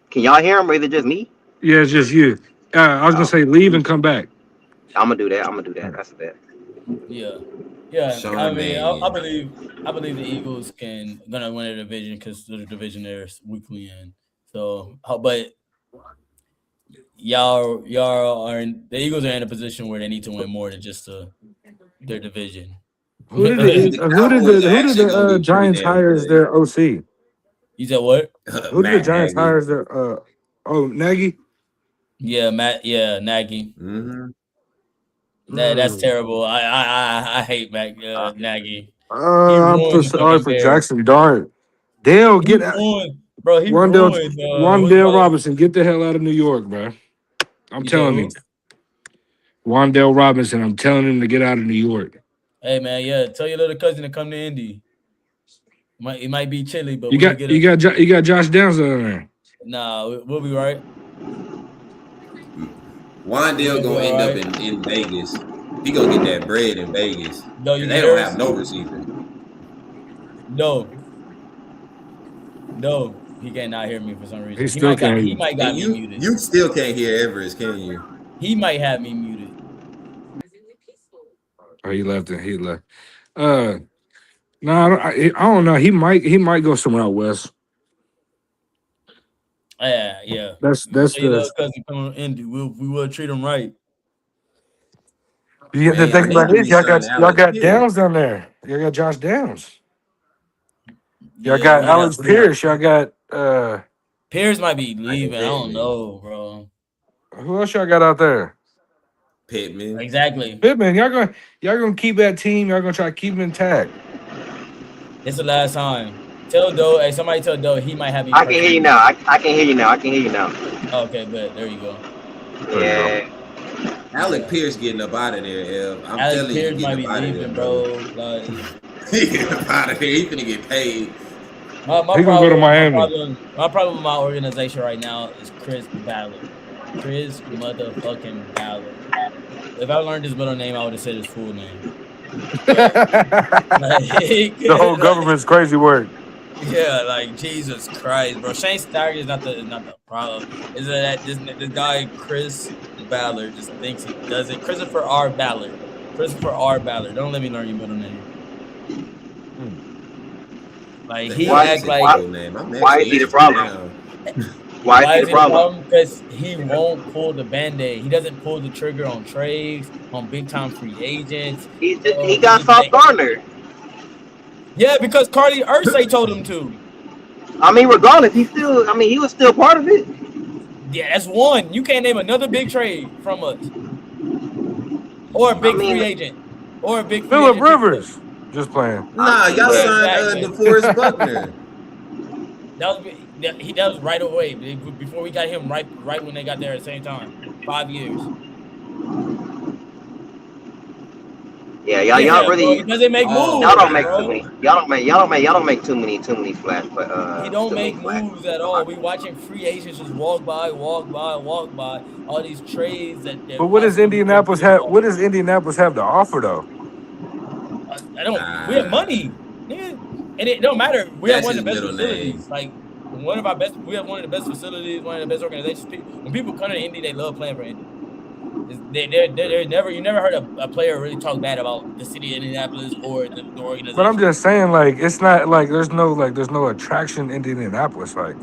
Can y'all hear him or is it just me? Yeah, it's just you. I was gonna Oh, say leave and come back. I'm gonna do that. I'm gonna do that. That's a bet. Yeah, yeah. I Sean mean, Mannion. I believe the Eagles gonna win the division because the division they're weekly in. So, but y'all are in the Eagles are in a position where they need to win more than just their division. Who did And You the Cowboys are who did actually gonna the be pretty Giants damn hire as good. their OC? said what? Who did the Matt Giants Nagy. hire as their Nagy? Yeah, Matt. Yeah, Nagy. Mm-hmm. That's Mm. terrible. I hate Nagy. He I'm so ruined the sorry fucking for Bears. Jackson Dart. Dale, He get out. ruined, bro. He Wandale ruined. Wandale Robinson, get the hell out of New York, bro. I'm You said telling you. who? Wandale Robinson, I'm telling him to get out of New York. Hey man, yeah. Tell your little cousin to come to Indy. It might be chilly, but You we'll got get you it. got you got Josh Downs down there. Nah, we'll be right. Wandale gonna end up in Vegas. He gonna get that bread in Vegas. No, you And they hear don't us? have no receiver. No, he cannot hear me for some reason. He still can't hear He you. might got And me muted. you still can't hear Everest, can you? He might have me muted. Oh, he left it. He left. No, I don't know. He might go somewhere out west. Yeah. That's Tell your the little cousin come to Indy. We will treat him right. yeah. The Man, thing they about need it is to y'all sign got Alex Pierce. Downs down there. Y'all got Josh Downs. Y'all Yeah, got we have Alex Pierce. Y'all got Pierce might be Michael leaving. I don't Pittman. know, bro. who else y'all got out there? Pittman. Exactly. Pittman. Y'all gonna keep that team. Y'all gonna try to keep them intact. It's the last time. Tell Doe. Hey, somebody tell Doe he might have me. I can hear you now. I can hear you now. I can hear you now. Okay, good. There you go. There you Yeah. Alec Pierce getting up out of there, Ev. I'm Alex telling you, Pierce might getting be up out of there, leaving, bro. bro. He getting up out of there. He finna get paid. My He gonna go to Miami. My problem with my organization right now is Chris Ballard. Chris motherfucking Ballard. If I learned his middle name, I would have said his full name. The whole government's crazy work. Yeah, like Jesus Christ, bro. Shane Steiger is not the problem. Is that this guy Chris Ballard just thinks he does it? Christopher R. Ballard. Don't let me learn your middle name. Like he acts like why is he the problem? Why is he the problem? Because he won't pull the Band-Aid. He doesn't pull the trigger on trades, on big time free agents. He got Sauce Gardner. Yeah, because Carly Ursay told him to. I mean, regardless, he was still part of it. Yeah, that's one. You can't name another big trade from us. Or a big free agent. Or a big free Phillip agent. Rivers. Just playing. Nah, y'all signed DeForest Buckner. That was right away. Before we got him, right when they got there at the same time. 5 years. Yeah, y'all really. Bro, he doesn't make moves. Y'all don't make too many. Y'all don't make too many flash. But he don't make moves at all. We watching free agents just walk by. All these trades that. But what does Indianapolis have? What does Indianapolis have to offer though? I don't. We have money, and it don't matter. We have one of the best facilities. Like one of our best. We have one of the best facilities. One of the best organizations. When people come to Indy, they love playing for Indy. They're never. You never heard a player really talk bad about the city of Indianapolis or the organization. But I'm just saying, like, it's not like there's no attraction in Indianapolis. Like,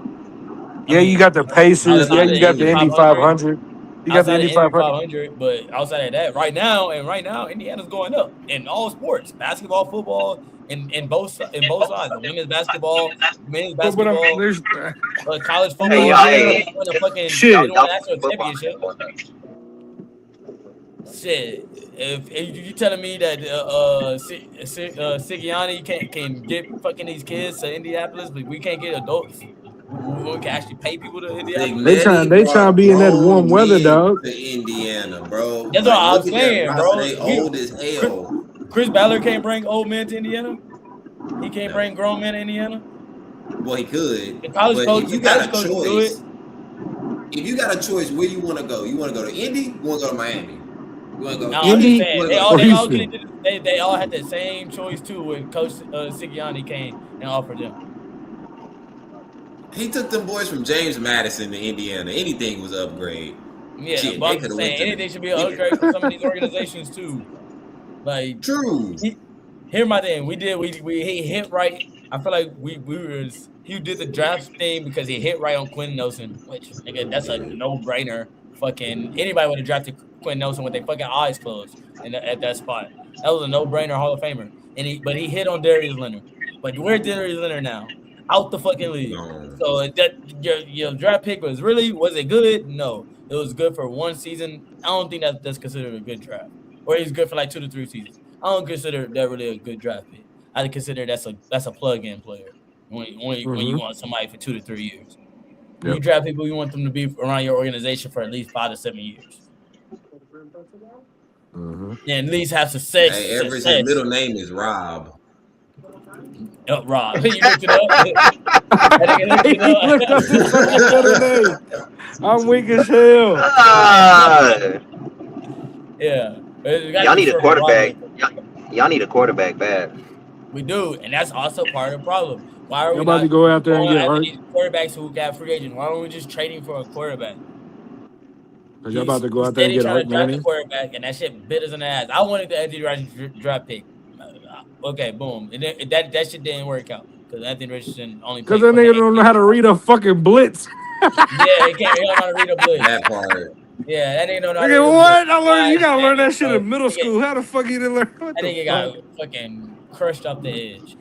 yeah, you got the Pacers. Yeah, you got the Indy 500. You got the Indy 500. But outside of that, right now, Indiana's going up in all sports, basketball, football, in both sides. Women's basketball, college football. Shit. National championship. Shit, if you telling me that Sirianni can get fucking these kids to Indianapolis, but we can't get adults who can actually pay people to Indianapolis. They trying to be in that warm weather, dog. To Indiana, bro. That's what I'm saying, bro. They old as hell. Chris Ballard can't bring old men to Indiana. He can't bring grown men to Indiana. Well, he could. The college coach, if you got a choice, where you want to go? You want to go to Indy? You want to go to Miami? You want to go to Indy? They all had the same choice too when Coach Sirianni came and offered them. He took them boys from James Madison to Indiana. Anything was an upgrade. Yeah, Shit, but they I'm could just have saying went to anything should be an upgrade for some of these organizations too. Like, True. Here's my thing. He hit right. I feel like he did the draft thing because he hit right on Quentin Nelson, which nigga, that's a no-brainer. Fucking anybody would have drafted Quentin Nelson with their fucking eyes closed at that spot. That was a no-brainer Hall of Famer. But he hit on Darius Leonard. But where's Darius Leonard now? Out the fucking league. No. So your draft pick was it good? No. It was good for one season. I don't think that's considered a good draft. Or he's good for like 2 to 3 seasons. I don't consider that really a good draft pick. I consider that's a plug-in player when you want somebody for 2 to 3 years. When you draft people, you want them to be around your organization for at least 5 to 7 years. And at least have success. Hey, Everett's middle name is Rob. Rob. You looked it up? Looked up his fucking middle name. I'm weak as hell. Yeah. Y'all need a quarterback. Y'all need a quarterback bad. We do, and that's also part of the problem. Why are we about to go out there and get hurt? These quarterbacks who got free agents? Why aren't we just trading for a quarterback? Because y'all about to go out there and get hurt, man. Quarterback, and that shit bit us in the ass. I wanted the Anthony Richardson draft pick. Okay, boom. And that shit didn't work out because Anthony Richardson only. Because that nigga don't know how to read a fucking blitz. Yeah, he don't know how to read a blitz. That part. Yeah, that nigga don't know how to read a blitz. You gotta learn that shit in middle school. How the fuck you didn't learn? That nigga got fucking crushed off the edge,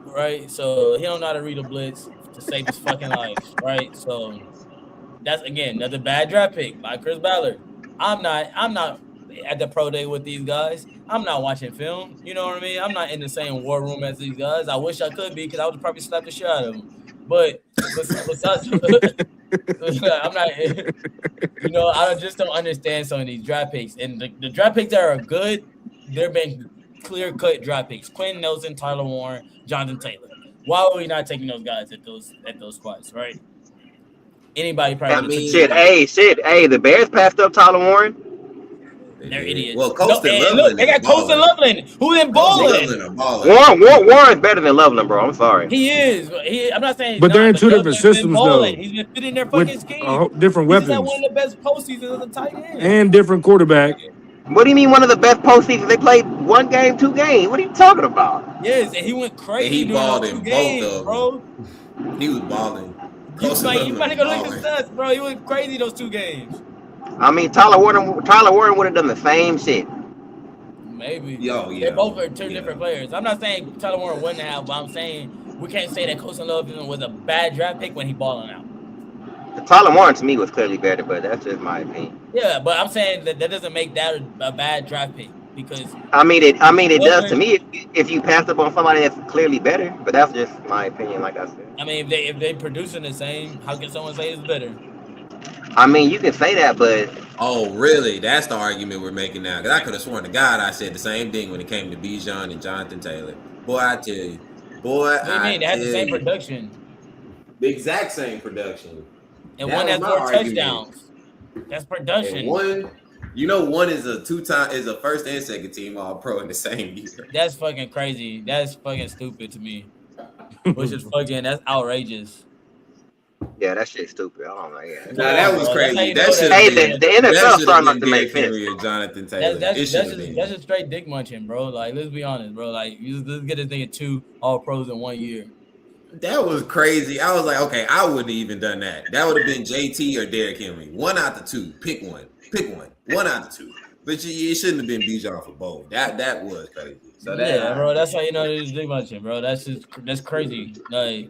right? So he don't know how to read a blitz to save his fucking life, right? So that's again another bad draft pick by Chris Ballard. I'm not at the pro day with these guys. I'm not watching film. You know what I mean? I'm not in the same war room as these guys. I wish I could be because I would probably slap the shit out of them. But besides, I'm not. You know, I just don't understand some of these draft picks. And the draft picks that are good, they've been clear-cut draft picks. Quentin Nelson, Tyler Warren, Jonathan Taylor. Why are we not taking those guys at those spots, right? Anybody probably. Hey, the Bears passed up Tyler Warren. They're idiots. Well, Colston Loveland. They got Colston Loveland, who been balling. Warren's better than Loveland, bro. I'm sorry. He is. I'm not saying. But they're in two different systems, though. He's been fitting their fucking scheme. Different weapons. He's one of the best postseasons of the tight end. And different quarterback. What do you mean one of the best postseasons? They played 1 game, 2 games. What are you talking about? Yes, and he went crazy. And he balled in games, both of them. Bro. He was balling. You might go look at the stats, bro. He went crazy those 2 games. I mean, Tyler Warren would have done the same shit. Maybe. They both are 2 different players. I'm not saying Tyler Warren wouldn't have, but I'm saying we can't say that Colston Loveland was a bad draft pick when he balling out. Tyler Warren to me was clearly better, but that's just my opinion. Yeah, but I'm saying that doesn't make that a bad draft pick because. I mean, it does to me if you pass up on somebody that's clearly better, but that's just my opinion, like I said. I mean, if they producing the same, how can someone say it's better? I mean, you can say that, but oh, really? That's the argument we're making now. Because I could have sworn to God I said the same thing when it came to Bijan and Jonathan Taylor. Boy, I tell you. What do you mean? They had the same production. The exact same production. And one has more touchdowns. That's production. And one is a first and second team All-Pro in the same year. That's fucking crazy. That's fucking stupid to me. Which is that's outrageous. Yeah, that shit's stupid. I don't know. Yeah. Nah, that was crazy. The NFL starting not to make sense. Jonathan Taylor. That's just straight dick munching, bro. Like, let's be honest, bro. Like, let's get this thing at 2 All-Pros in 1 year. That was crazy. I was like, okay, I wouldn't have even done that. That would have been JT or Derrick Henry. 1 out the 2. Pick one. 1 out the 2. But it shouldn't have been Bijan for both. That was crazy. So bro. That's how you know it's dick munching, bro. That's crazy. Like,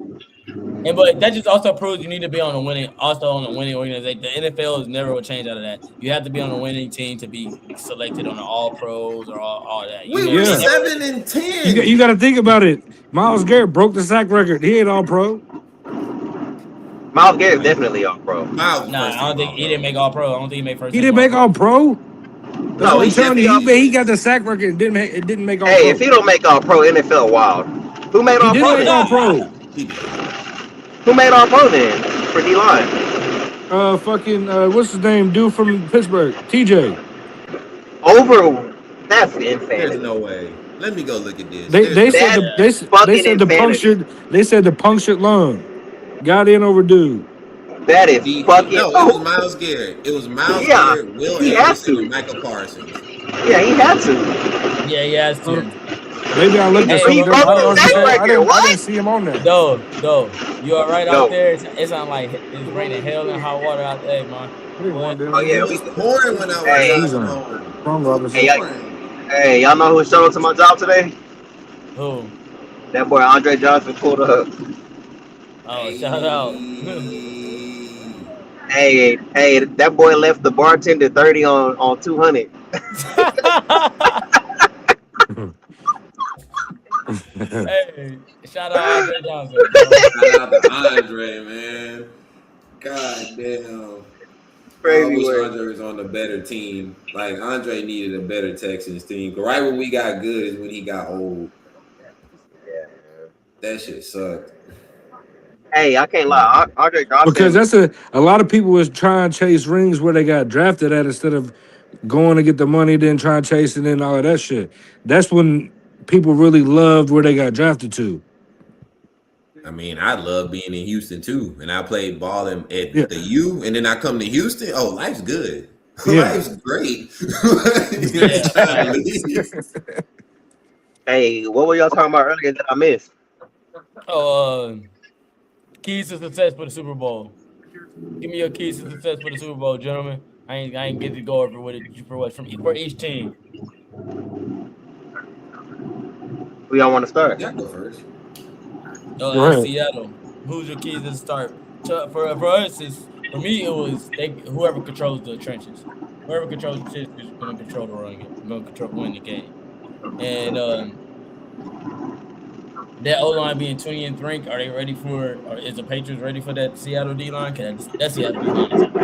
but that just also proves you need to be on a winning organization. The NFL is never will change out of that. You have to be on a winning team to be selected on the All Pros or all that. We were 7 and 10. You got to think about it. Myles Garrett broke the sack record. He ain't All Pro. Myles Garrett's definitely All Pro. I don't think he didn't make All Pro. I don't think he made first. He didn't make All Pro. No, he got the sack record. It didn't make All Pro. Hey, if he don't make All Pro, NFL wild. Who made All Pro? All Pro. Who made All Pro then for D-line? What's his name? Dude from Pittsburgh, TJ. That's insane. There's no way. Let me go look at this. They said the punctured lung. got in over dude. That is fucking. No, it was Myles Garrett. It was Myles Yeah, Garrett, Will he had Anderson, to. and Michael Parsons. Yeah, he had to. Yeah, he has to. Maybe I looked at Hey, something He bro, broke different. I the was no, gonna neck say no, record. I What? didn't see him on there. no. You all right No. out there? It sounds like it's raining hell and hot water out there, man. I didn't want Oh It yeah, was pouring when I was Hey. driving home. Wrong, It was Robinson. pouring. Hey, y'all know who showed up to my job today? Who? That boy Andre Johnson pulled up. Oh, shout out. Hey, that boy left the bartender 30 on 200. Hey, shout out Andre Johnson, bro. Shout out to Andre, man. God damn. I Crazy wish word. Andre was on the better team. Like Andre needed a better Texans team. Right when we got good is when he got old. Yeah. That shit sucked. Hey, I can't lie. Andre Johnson. Because that's a lot of people was trying to chase rings where they got drafted at instead of going to get the money, then trying to chase it and all of that shit. That's when people really loved where they got drafted to. I mean, I love being in Houston too, and I played ball at Yeah. the U, and then I come to Houston. Oh, life's good. Yeah. Life's great. Yeah. Hey, what were y'all talking about earlier that I missed? Oh, keys to success for the Super Bowl. Give me your keys to success for the Super Bowl, gentlemen. I ain't get to go over with it for each team. Who y'all want to start? Yeah, go first. Go ahead. Seattle. Who's your keys to start? For us, for me it was whoever controls the trenches. Whoever controls the trenches is going to control the run game. Going to win the game. And that O line being 20 and 3, are they ready for? Or is the Patriots ready for that Seattle D line? That Seattle D line.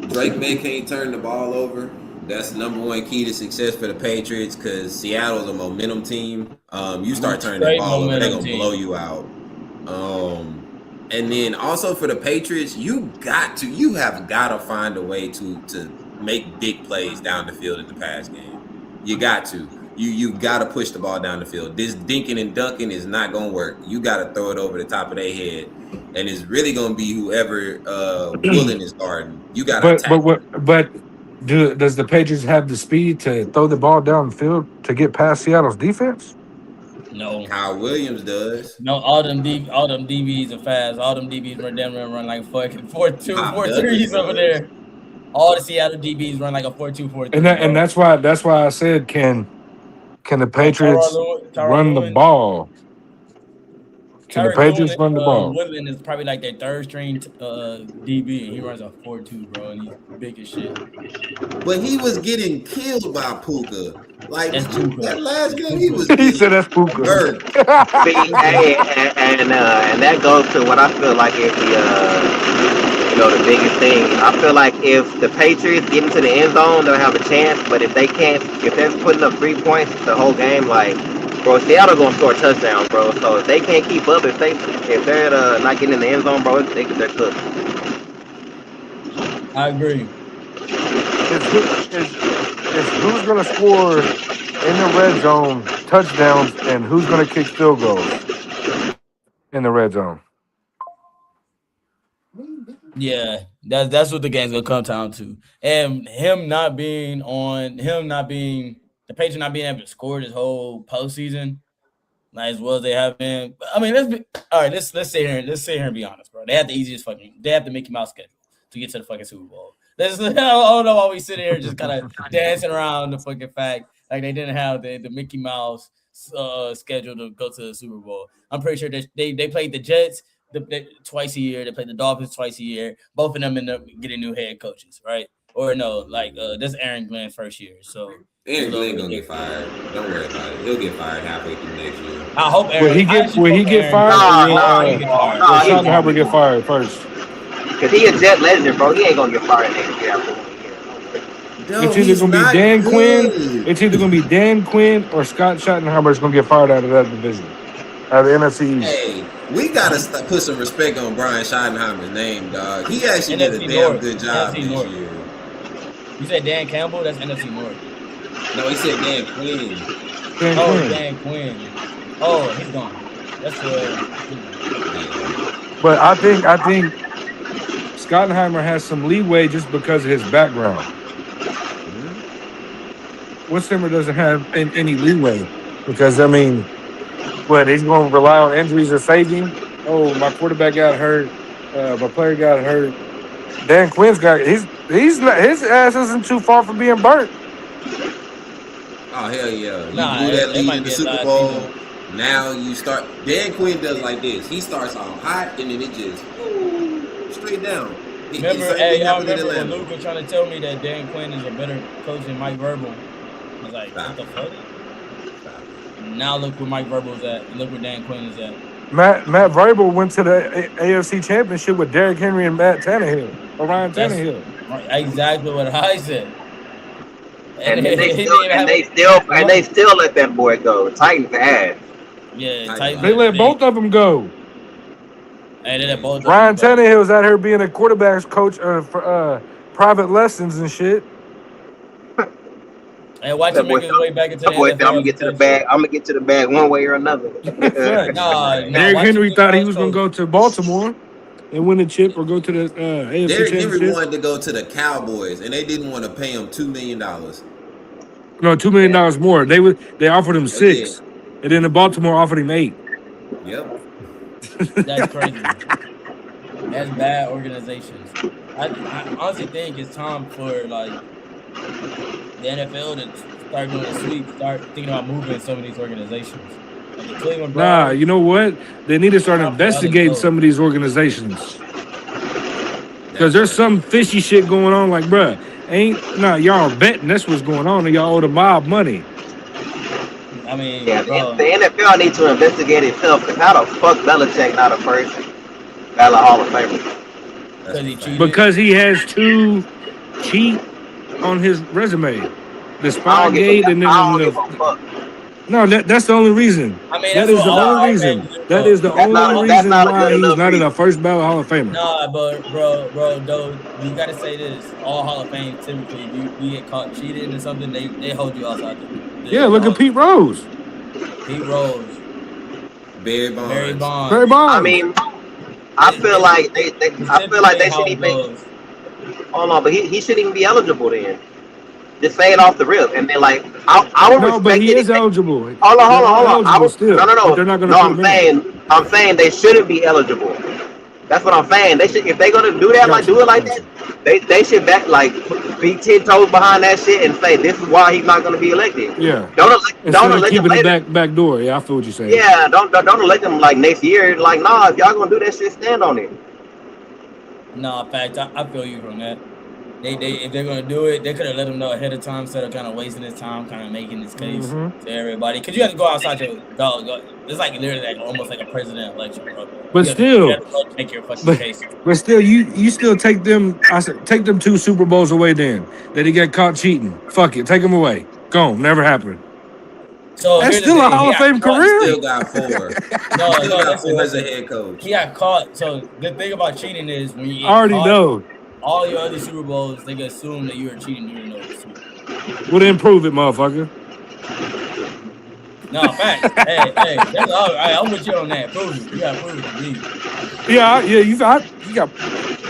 Drake May can't turn the ball over. That's the number one key to success for the Patriots because Seattle's a momentum team. You start turning the ball over, they're gonna blow you out. And then also for the Patriots, you have got to find a way to make big plays down the field in the pass game. You got to. You got to push the ball down the field. This dinking and dunking is not gonna work. You got to throw it over the top of their head, and it's really gonna be whoever Woolen is guarding. You got to attack. Does the Patriots have the speed to throw the ball down the field to get past Seattle's defense? No. Kyle Williams does. No, all them DBs are fast. All them DBs run like fucking 4.2, 4.3s over there. All the Seattle DBs run like a 4.2, 4.3. And that's why I said can the Patriots run the ball? Can the Patriots run the ball? Woodland is probably like their third string DB, and he runs a 4.2, bro, and he's big as shit. But he was getting killed by Puka. Like that last game, he was. He said that's Puka. Hey, and that goes to what I feel like is the biggest thing. I feel like if the Patriots get into the end zone, they'll have a chance. But if they're putting up 3 points the whole game, like, bro, Seattle gonna score touchdowns, bro. So if they can't keep up, if they're not getting in the end zone, bro, they're cooked. I agree. It's who's gonna score in the red zone touchdowns and who's gonna kick field goals in the red zone. Yeah, that's what the game's gonna come down to. And the Patriots not being able to score this whole postseason, like as well as they have been. I mean, let's sit here and be honest, bro. They have the Mickey Mouse schedule to get to the fucking Super Bowl. I don't know why we sit here just kind of dancing around the fucking fact like they didn't have the Mickey Mouse schedule to go to the Super Bowl. I'm pretty sure they played the Jets twice a year. They played the Dolphins twice a year. Both of them end up getting new head coaches, right? Or no, like this is Aaron Glenn's first year. So Aaron Glenn gonna get fired. Don't worry about it. He'll get fired halfway through next year. I hope Aaron. Will he get fired? Will Schottenheimer get fired first? Because he a Jet legend, bro. He ain't gonna get fired next year after 1 year. It's either gonna be Dan Quinn. It's either gonna be Dan Quinn or Scott Schottenheimer is gonna get fired out of that division, out of the NFC East. Hey, we gotta put some respect on Brian Schottenheimer's name, dog. He actually did a damn good job this year. You said Dan Campbell? That's NFC North. No, he said Dan Quinn. Dan Quinn. Oh, he's gone. That's But I think Schottenheimer has some leeway just because of his background. Wittzimmer doesn't have any leeway because I mean, what he's going to rely on injuries to save him. Oh, my quarterback got hurt. My player got hurt. Dan Quinn's got he's not, his ass isn't too far from being burnt. Oh hell yeah! You Nah, blew that it lead might in the be a Super lot, Bowl. people. Now you start. Dan Quinn does like this. He starts off hot and then it just straight down. Remember, hey, y'all remember when Luke was trying to tell me that Dan Quinn is a better coach than Mike Vrabel? I was like, what the fuck? Now look where Mike Vrabel's at, and look where Dan Quinn is at. Matt Vrabel went to the AFC Championship with Derrick Henry and Matt Tannehill or Ryan Tannehill. Exactly what I said. And they still let that boy go. Titans ass. Yeah, Titans. They let both of them go. Hey, they let both. Ryan Tannehill's out here being a quarterback's coach for private lessons and shit. And watch him make his way back into the NFL. NFL. I'm gonna get to the bag. I'm gonna get to the bag one way or another. Derrick Henry thought he was gonna go to Baltimore and win the chip or go to the AFC Derrick Championship. Henry wanted to go to the Cowboys, and they didn't want to pay him $2 million. No, $2 million more. They offered him $6 million, and then the Baltimore offered him $8 million. Yep. That's crazy. That's bad organizations. I honestly think it's time for like the NFL to start doing a sweep, start thinking about moving some of these organizations. Like the Cleveland Browns. Nah, you know what? They need to start investigating some of these organizations. Because there's some fishy shit going on. Like, bruh, y'all betting that's what's going on, and y'all owe the mob money. I mean, yeah, the NFL needs to investigate itself. Because how the fuck Belichick not a first ballot Hall of Famer? Because he has 2 cheat on his resume. The Spygate and then no, that's the only reason. I mean, that is the only reason. That is the only reason why he's not in a first ballot Hall of Famer. Nah, but bro, though you gotta say this: all Hall of Fame typically, if you get caught cheating or something, they hold you outside. Yeah, look at Pete Rose. Barry Bonds. I mean, I feel like they should even. Hold on, but he shouldn't even be eligible then. Just say it off the rip, and then like I would respect. No, but he is eligible. Hold on. No. They're not gonna I'm saying they shouldn't be eligible. That's what I'm saying. They should, if they're gonna do that, do it like that. They should be 10 toes behind that shit and say this is why he's not gonna be elected. Yeah. Don't elect keeping him it back door. Yeah, I feel what you're saying. Yeah, don't elect him like next year. Like, nah, if y'all gonna do that shit, stand on it. No, in fact, I feel you from that. They if they're gonna do it, they could have let him know ahead of time instead of kind of wasting his time, kind of making his case to everybody. Because you have to go outside your go. It's like literally like almost like a president election, bro. But still, make your fucking case. But still, you still take them. I said take them 2 Super Bowls away. Then that he got caught cheating. Fuck it, take them away. Gone. Never happened. So that's still a Hall of Fame career. Still got 4. got 4 as a head coach. He got caught. So the thing about cheating is when you get already know. All your other Super Bowls, they can assume that you were cheating during those Super Bowls. Well, then prove it, motherfucker. No, fact. hey, that's all right. I'm with you on that. Prove it. You gotta prove it to me. Yeah, you got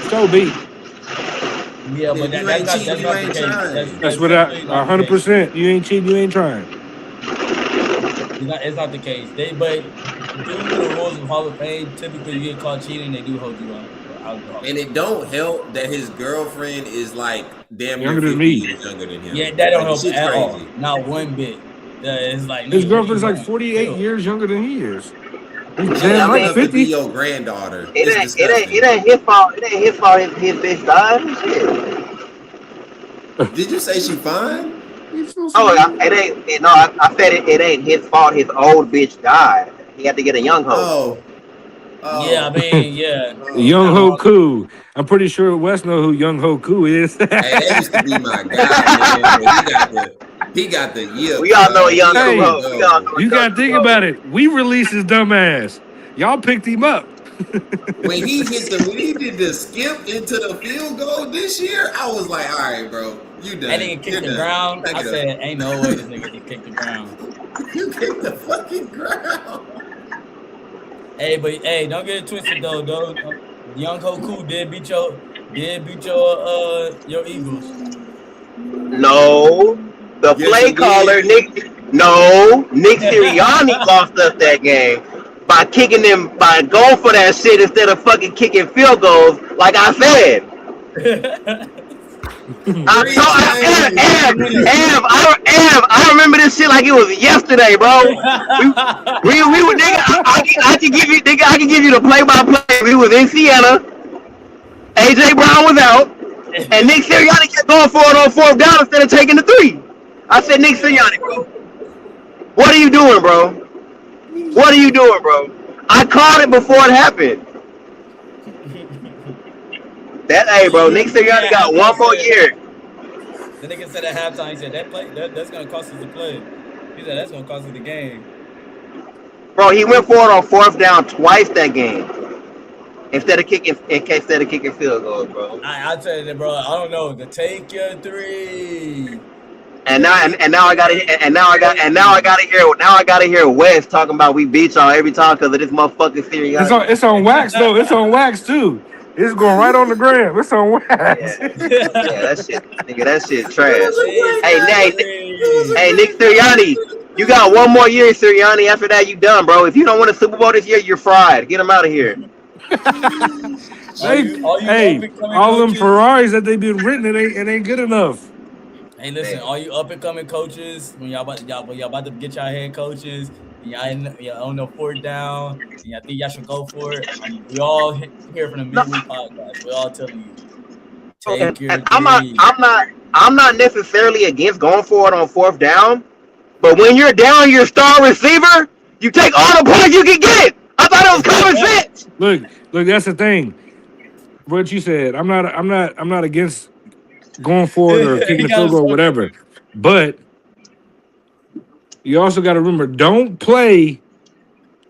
so beat. Yeah, but that's not the case. That's what 100%. You ain't cheating, you ain't trying. It's not the case. But due to the rules of Hall of Fame, typically you get caught cheating, they do hold you out. And it don't help that his girlfriend is like damn younger than me. Younger than him. Yeah, that don't help at all. Not one bit. It's like his girlfriend's like 48 years younger than he is. He's damn like 50. To be your granddaughter. It ain't his fault. It ain't his fault. His bitch died. Did you say she fine? Oh, it ain't. No, I said it ain't his fault. His old bitch died. He had to get a young hoe. Oh. Yeah, I mean, yeah. Young Ho Koo. I'm pretty sure Wes know who Young Ho Koo is. Hey, that used to be my guy, man. He got the yield. We all know Young Ho. You gotta think about it. We released his dumb ass. Y'all picked him up. when he did the skip into the field goal this year, I was like, all right, bro, you done. That nigga kicked the ground. I said, ain't no way this nigga can kick the ground. You kicked the fucking ground. Hey, but hey, don't get it twisted though. Young Hoku did beat your Eagles. No, the Yes, play he caller, did. Nick Sirianni lost us that game by going for that shit instead of fucking kicking field goals. Like I said, I remember this shit like it was yesterday, bro. We were nigga. I can give you the play by play. We was in Siena. AJ Brown was out. And Nick Sirianni kept going for it on fourth down instead of taking the 3. I said, Nick Sirianni, bro, what are you doing, bro? What are you doing, bro? I called it before it happened. Bro, Nick Sirianni got one more year. The nigga said at halftime, he said that's gonna cost us the play. He said that's gonna cost us the game. Bro, he went for it on fourth down twice that game. Instead of kicking field goals, bro. I tell you, bro, I don't know. To take your 3. And now I gotta hear Wes talking about we beat y'all every time because of this motherfucking Sirianni. It's on wax though. It's on wax too. It's going right on the gram. It's on wax. That shit trash. Hey, Nick Sirianni, you got one more year, Sirianni. After that, you done, bro. If you don't win a Super Bowl this year, you're fried. Get him out of here. All them Ferraris that they've been written, it ain't good enough. Hey, listen, all you up and coming coaches, when y'all about to get y'all head coaches, and y'all on the fourth down, and y'all think y'all should go for it. We all here from the Midweek Podcast. We all telling you, take your 3. I'm not necessarily against going for it on fourth down, but when you're down your star receiver, you take all the points you can get. I thought it was common sense. Look, that's the thing. What you said, I'm not against going for it or kicking the field goal or whatever. But you also got to remember, don't play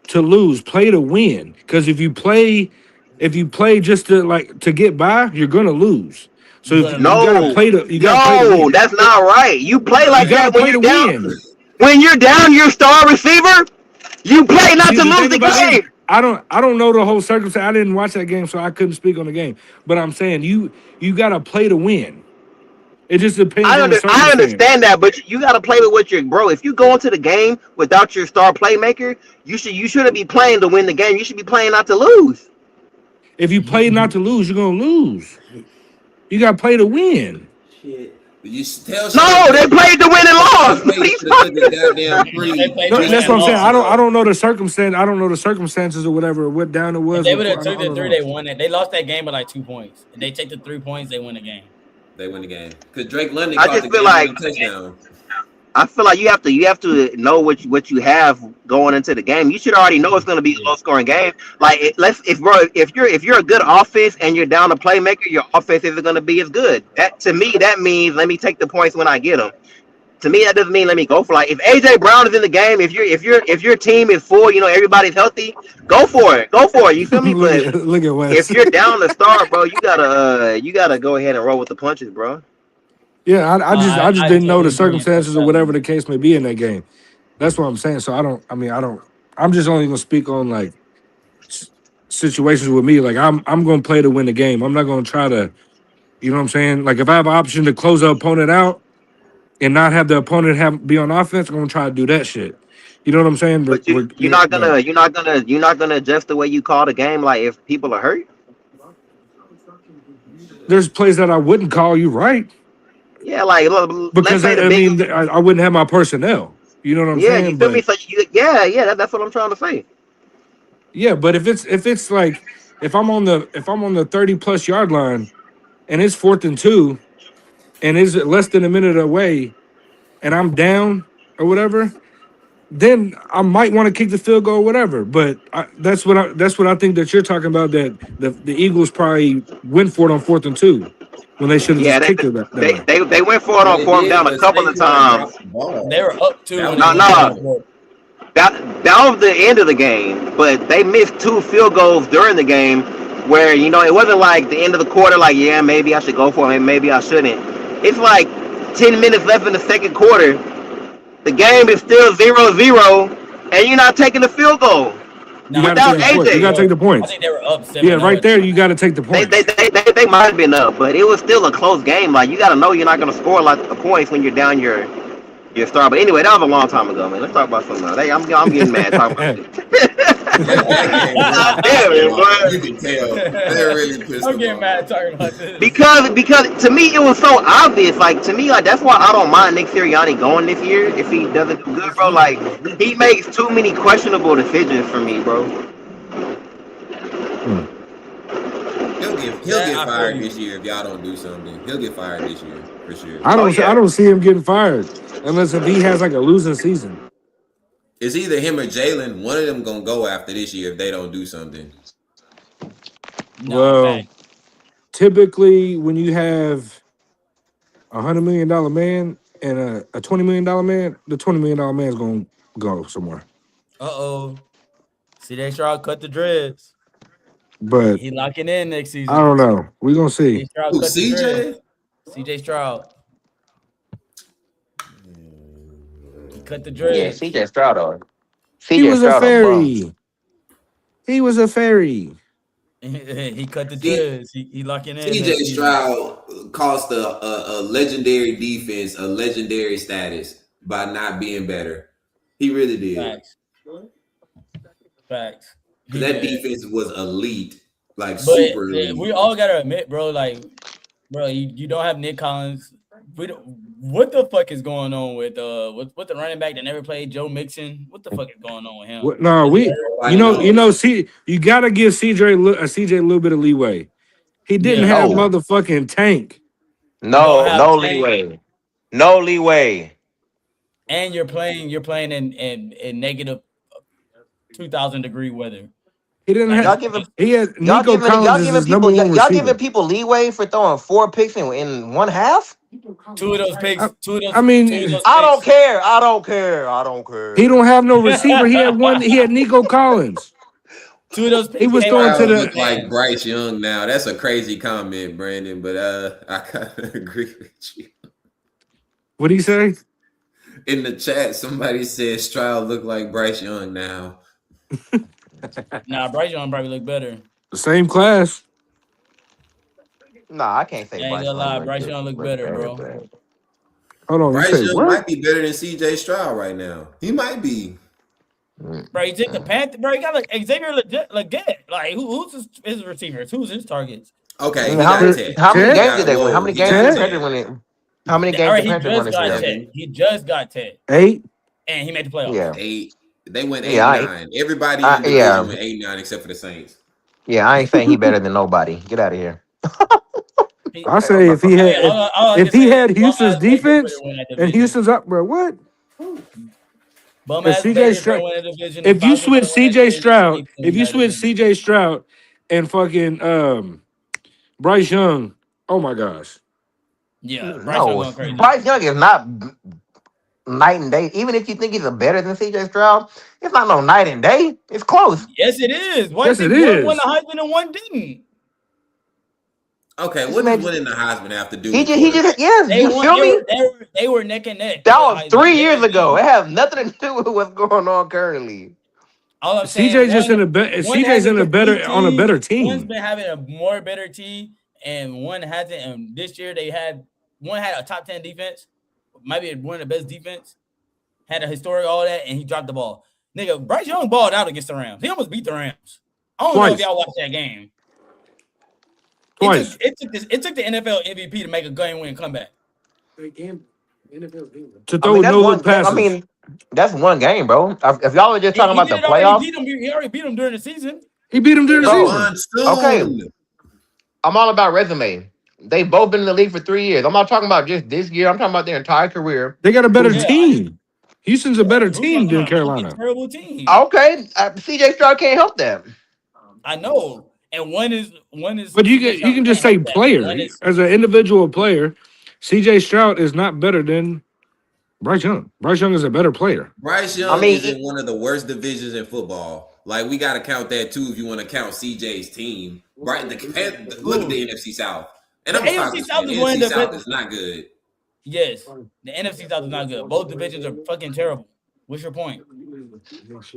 to lose, play to win. Because if you play just to get by, you're gonna lose. So you gotta play to win. That's not right. You play like that when you're down. Win. When you're down your star receiver, you play not to lose the game. I don't know the whole circumstance. I didn't watch that game, so I couldn't speak on the game. But I'm saying you gotta play to win. It just depends on the circumstance. I understand that, but you gotta play with what you're bro. If you go into the game without your star playmaker, you shouldn't be playing to win the game. You should be playing not to lose. If you play not to lose, you're gonna lose. You gotta play to win. Shit. They played to win and lost. That's what I'm saying. I don't know the circumstance. I don't know the circumstances or whatever. What down it was. If they would have took the 3, they won it. They lost that game by like 2 points. If they take the 3 points, they win the game. They win the game because Drake London caught the touchdown. I feel like you have to know what you have going into the game. You should already know it's going to be a low scoring game. Like if you're a good offense and you're down a playmaker, your offense isn't going to be as good. That to me that means let me take the points when I get them. To me that doesn't mean let me go for like if AJ Brown is in the game, if your team is full, everybody's healthy, go for it. You feel me? But look at Wes. If you're down the star, bro, you gotta go ahead and roll with the punches, bro. Yeah, I just didn't know the circumstances or whatever the case may be in that game. That's what I'm saying. So I'm just only gonna speak on like situations with me. Like I'm gonna play to win the game. I'm not gonna try to, you know what I'm saying? Like if I have an option to close the opponent out and not have the opponent be on offense, I'm gonna try to do that shit. You know what I'm saying? But you're not gonna adjust the way you call the game. Like if people are hurt, there's plays that I wouldn't call you right. Yeah, like because I wouldn't have my personnel. You know what I'm saying? You feel me? So that's what I'm trying to say. Yeah, but if it's like if I'm on the 30+ yard line and it's 4th and 2 and it's less than a minute away and I'm down or whatever, then I might want to kick the field goal or whatever. But that's what I think that you're talking about, that the Eagles probably went for it on 4th and 2. When they should have just kicked it that way. They went for it on fourth down a couple of times. They were up 2. No. That was the end of the game, but they missed 2 field goals during the game where, it wasn't like the end of the quarter, like, yeah, maybe I should go for it, maybe I shouldn't. It's like 10 minutes left in the second quarter, The game is still 0-0, and you're not taking the field goal. You got to Without take the points. You got to take the I points. think they were up 7. Yeah, right there. You got to take the They points. might have been up, but it was still a close game. Like you got to know you're not going to score like the points when you're down your star. But anyway, that was a long time ago, man. Let's talk about something else. Hey, I'm getting mad talking about it. Damn it, boy. You can tell they're really pissed. I'm getting mad talking about this. Because to me it was so obvious. Like to me, like that's why I don't mind Nick Sirianni going this year if he doesn't do good, bro. Like he makes too many questionable decisions for me, bro. He'll get fired this year if y'all don't do something. He'll get fired this year for sure. I don't see him getting fired unless if he has like a losing season. It's either him or Jalen. One of them gonna go after this year if they don't do something. Well, typically when you have $100 million man and a $20 million man, the $20 million man is gonna go somewhere. CJ Stroud cut the dreads. But he locking in next season. I don't know. We're gonna see. Who, CJ? CJ Stroud. He cut the dreads. Yeah, CJ Stroud on. He was a fairy. He was a fairy. He cut the dreads. He locking in. CJ Stroud cost a legendary defense a legendary status by not being better. He really did. Facts. That defense was elite, like but super elite. We all gotta admit, bro, like, bro, you don't have Nick Collins. What the fuck is going on with the running back that never played, Joe Mixon? What the fuck is going on with him? No, you gotta give CJ a little bit of leeway. He didn't have motherfucking Tank. No leeway. No leeway. And you're playing in negative 2,000-degree weather. He didn't have. He had Nico Collins is his number one receiver. Y'all giving people leeway for throwing 4 picks in one half? 2 of those picks. I don't care. He don't have no receiver. He had one. He had Nico Collins. 2 of those picks. He was throwing to the like Bryce Young now. That's a crazy comment, Brandon, but I kind of agree with you. What'd he say? In the chat, somebody said Stroud look like Bryce Young now. Nah, Bryce Young probably look better. The same class. Nah, I can't say. I ain't gonna lie, Bryce Young look better, bro. Hold on, Bryce Young might be better than CJ Stroud right now. He might be. Bro, he took the Panther. Bro, he got like Xavier Legette. Like, who's his receivers? Who's his targets? Okay, how many games did they win? How many games did the Panthers win? How many games did the Panthers win this year? He just got 10. 8. And he made the playoffs. Yeah. 8. They went 8-9. Everybody in the division went 8-9 except for the Saints. Yeah, I ain't saying he better than nobody. Get out of here. I say if he had Houston's defense and Houston's up, bro, what? If you switch CJ Stroud and fucking Bryce Young, oh my gosh. Yeah, Bryce Young is not night and day. Even if you think he's better than CJ Stroud, it's not no night and day. It's close. Yes, it is. Yes, it is. One won the Heisman and one didn't. Okay, what does winning the Heisman have to do? He just you feel me? They were neck and neck. That was 3 years ago. It has nothing to do with what's going on currently. All I'm saying, CJ's in a better team. One's been having a more better team, and one hasn't. And this year one had a top 10 defense, might be one of the best defense, had a historic all that, and he dropped the ball. Nigga, Bryce Young balled out against the Rams. He almost beat the Rams. I don't know if y'all watched that game. Twice. It took the NFL MVP to make a game-winning comeback. To throw no-look passes. I mean, that's one game, bro. If y'all are just talking about the playoffs, he already beat him during the season. He beat him during the season. Okay, I'm all about resume. They've both been in the league for 3 years. I'm not talking about just this year. I'm talking about their entire career. They got a better team. Houston's a better team than Carolina. Terrible team. Okay, CJ Stroud can't help that. I know. And one is. But you can just say player as an individual player. CJ Stroud is not better than Bryce Young. Bryce Young is a better player. Bryce Young is in one of the worst divisions in football. Like we got to count that too if you want to count CJ's team. Right? Look at the NFC South. And I'm AFC South is one of the best. Is not good. Yes, the NFC South is not good. Both divisions are fucking terrible. What's your point?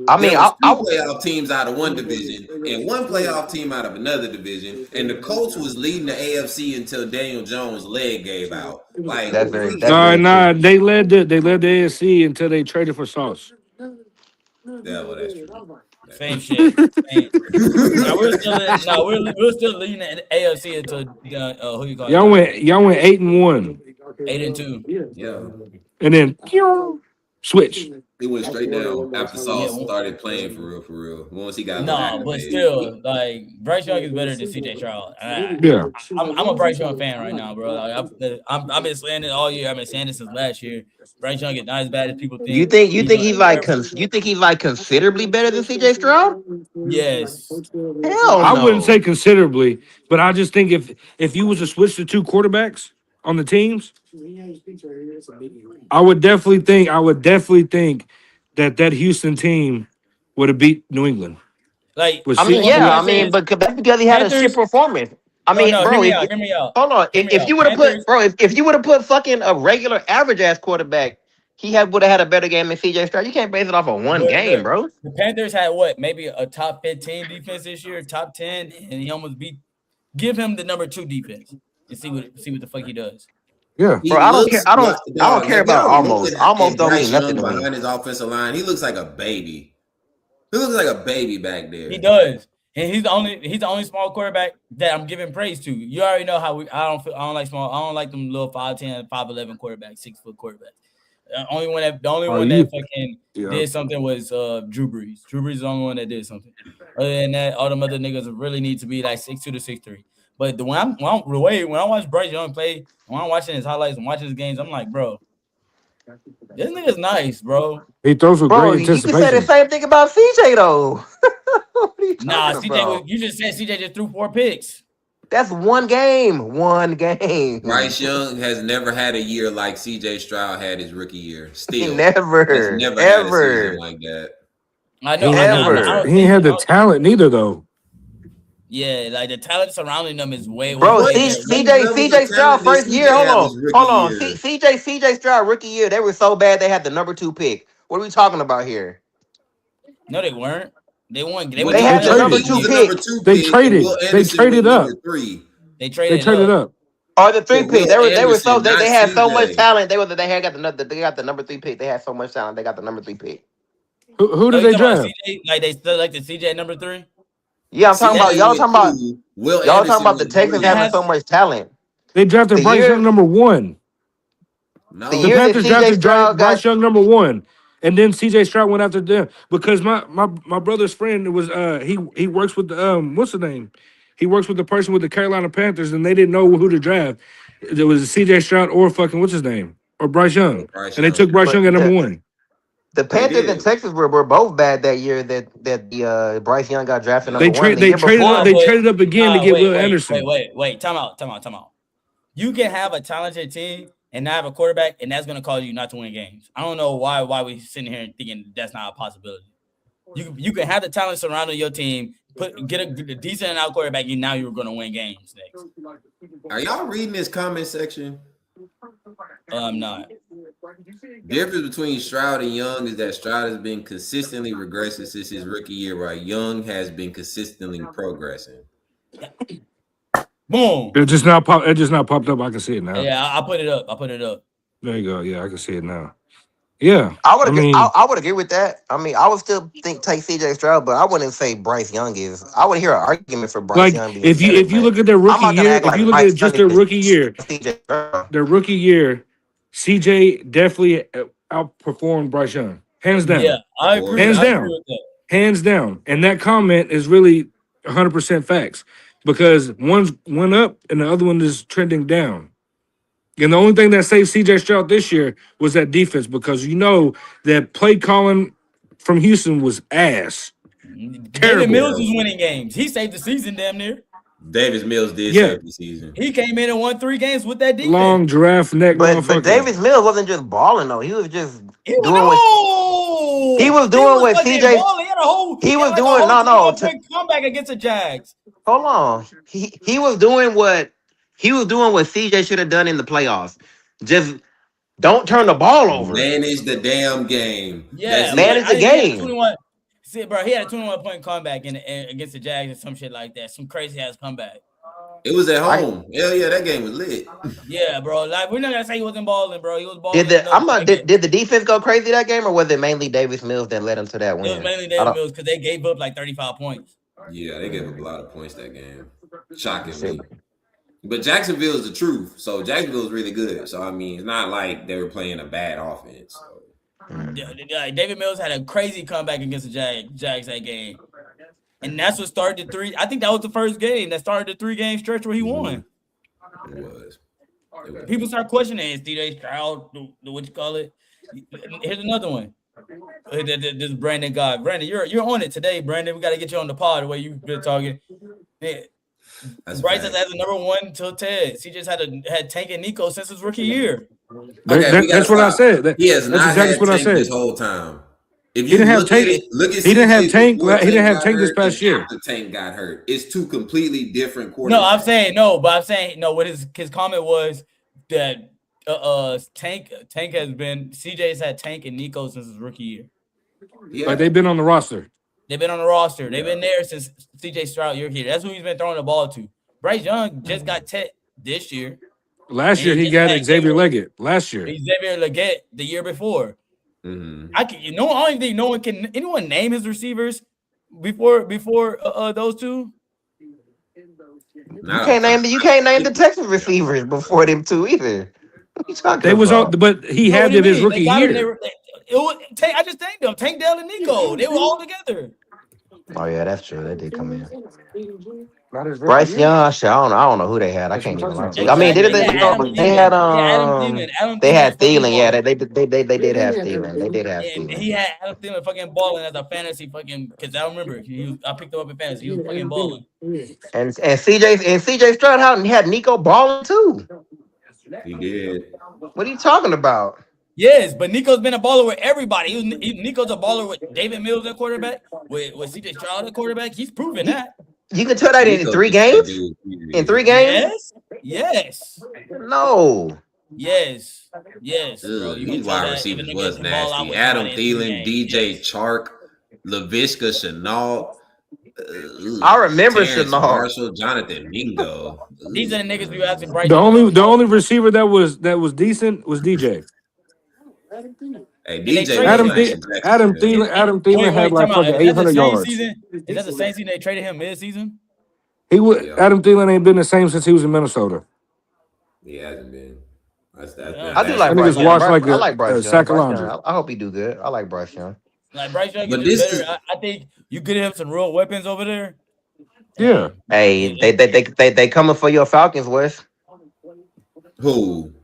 I mean, There was two playoff teams out of one division and one playoff team out of another division, and the Colts was leading the AFC until Daniel Jones' leg gave out. Like, that's very Nah, true. they led the AFC until they traded for Sauce. yeah, well, that's true. Same shit. Same. We're still leading the AFC until who you call Y'all went 8-1, 8-2. Yeah. and then switch. It went straight down after Sauce started playing for real. Once he got but still, like Bryce Young is better than CJ Stroud. Yeah, I'm a Bryce Young fan right now, bro. Like, I've been saying it all year. I've been saying it since last year. Bryce Young is not as bad as people think. You think he's like considerably better than CJ Stroud? Yes. Hell no. I wouldn't say considerably, but I just think if you was to switch the two quarterbacks on the teams, I would definitely think that Houston team would have beat New England. Like, but that's because he had a shit performance. Hear me out. Hold on. If you would have put fucking a regular average ass quarterback, he would have had a better game than CJ Stroud. You can't base it off of one game, bro. The Panthers had what? Maybe a top 15 defense this year, top 10, and he almost beat. Give him the number 2 defense and see what the fuck he does. Yeah, bro. I don't care about almost. Almost don't mean nothing to me. Behind his offensive line, he looks like a baby. He looks like a baby back there. He does, and he's the only small quarterback that I'm giving praise to. You already know how I don't like small. I don't like them little 5'10", 5'11" quarterbacks, 6-foot quarterbacks. The only one that fucking did something was Drew Brees. Drew Brees is the only one that did something. Other than that, all them other niggas really need to be like 6'2" to 6'3". But when I watch Bryce Young play, when I'm watching his highlights and watching his games, I'm like, bro, this nigga's nice, bro. He throws with great anticipation. You can say the same thing about CJ though. CJ, you just said CJ just threw 4 picks. That's one game. Bryce Young has never had a year like CJ Stroud had his rookie year. Still, never had a season like that. I know. He ain't had the talent neither, though. Yeah, like the talent surrounding them is way. Bro, CJ Stroud first year. Hold on. CJ Stroud rookie year. They were so bad they had the number 2 pick. What are we talking about here? No, they weren't. They won. They had the number 2 pick. They traded up. They traded up. Or the 3 pick. They had so much talent. They got the number 3 pick. They had so much talent. They got the number 3 pick. Who did they draft? Like they still like the CJ number 3. Yeah, I'm talking about y'all talking about the Texans having so much talent. They drafted Bryce Young number 1. No, the Panthers drafted Bryce Young number 1, and then CJ Stroud went after them because my brother's friend was he works with the what's the name? He works with the person with the Carolina Panthers, and they didn't know who to draft. It was CJ Stroud or fucking what's his name or Bryce Young, and they took Bryce Young at number 1. The Panthers and Texas were both bad that year that the Bryce Young got drafted number 1. They traded up again to get Will Anderson. Wait, time out. You can have a talented team and not have a quarterback, and that's gonna cause you not to win games. I don't know why we sitting here and thinking that's not a possibility. You can have the talent surrounding your team, get a decent enough quarterback, and now you're gonna win games next. Are y'all reading this comment section? I'm not. The difference between Stroud and Young is that Stroud has been consistently regressing since his rookie year, while Young has been consistently progressing. Boom! It just now popped up. I can see it now. Yeah, I put it up. There you go. Yeah, I can see it now. Yeah, I would agree with that. I mean, I would still take CJ Stroud, but I wouldn't say Bryce Young is. I would hear an argument for Bryce Young. If you look at their rookie year, if you look at just their rookie year, CJ definitely outperformed Bryce Young, hands down. Yeah, I agree. Hands down. And that comment is really 100% facts because one's one up and the other one is trending down. And the only thing that saved CJ Stroud this year was that defense because you know that play calling from Houston was ass. David Mills was winning games. He saved the season damn near. Davis Mills did save the season. He came in and won 3 games with that defense. Long giraffe neck. But Davis Mills wasn't just balling though. He was just doing what he was doing with CJ. He was doing comeback against the Jags. Hold on. He was doing what CJ should have done in the playoffs. Just Don't turn the ball over. Manage the damn game. Yeah, manage the game. See, bro, he had a 21-point comeback against the Jags or some shit like that. Some crazy ass comeback. It was at home. Hell yeah, that game was lit. Yeah, bro. Like we're not gonna say he wasn't balling, bro. He was balling. Did the defense go crazy that game, or was it mainly Davis Mills that led him to that win? It was mainly Davis Mills because they gave up like 35 points. Yeah, they gave up a lot of points that game. Shockingly. But Jacksonville is the truth. So Jacksonville is really good. So I mean, it's not like they were playing a bad offense. So. Yeah, David Mills had a crazy comeback against the Jags that game. And that's what started the three. I think that was the first game that started the 3-game stretch where he won. It was. People start questioning is DJ Stroud, what you call it. Here's another one. This Brandon guy. Brandon, you're on it today, Brandon. We got to get you on the pod the way you've been talking. Yeah. Bryce has a number 1 till Ted. He just had Tank and Nico since his rookie year. Okay, that's what I said. He has not had Tank this whole time. If you didn't have Tank, he didn't have Tank. He didn't have Tank this past year. The Tank got hurt. It's two completely different quarterbacks. No, I'm saying no, but I'm saying no. What his comment was that Tank has been CJ's had Tank and Nico since his rookie year. Yeah, but they've been on the roster. They've been on the roster. They've been there since CJ Stroud year here. That's who he's been throwing the ball to. Bryce Young just got Tet this year. Last year he got Xavier Leggett. Last year Xavier Leggett the year before. Mm-hmm. I don't even think no one can. Anyone name his receivers before those two? You can't name the Texas receivers before them two either. What are you talking they about? was all, but he had them his rookie year. I just thanked them. Tank Dell and Nico. They were all together. Oh yeah, that's true. They did come in. Bryce Young, I don't know who they had. I can't even lie. I mean, they had Thielen. Yeah, they did have Thielen. They did have Thielen. He had Adam Thielen fucking balling as a fantasy fucking because I remember I picked him up in fantasy. He was fucking balling. And CJ Stroud had Nico balling too. He did. What are you talking about? Yes, but Nico's been a baller with everybody. Nico's a baller with David Mills at quarterback, with CJ Stroud at quarterback. He's proven that. You can tell that in 3 games? In 3 games? Yes. No. Yes. Bro, these wide receivers was nasty. Adam Thielen, DJ Chark, Laviska Shenault. I remember Terrence Shenault. Marshall, Jonathan Mingo. These are the niggas we asking Bryce. The only receiver that was decent was DJ. Hey, DJ Adam Thielen had like fucking 800 yards. Is that the same season they traded him mid-season? Adam Thielen ain't been the same since he was in Minnesota. He hasn't been. I do like Bryce Young. I like Bryce Young. I hope he do good. I like Bryce Young. Like Bryce Young is better. I think you get him some real weapons over there. Yeah. Hey, they coming for your Falcons, Wes. Who?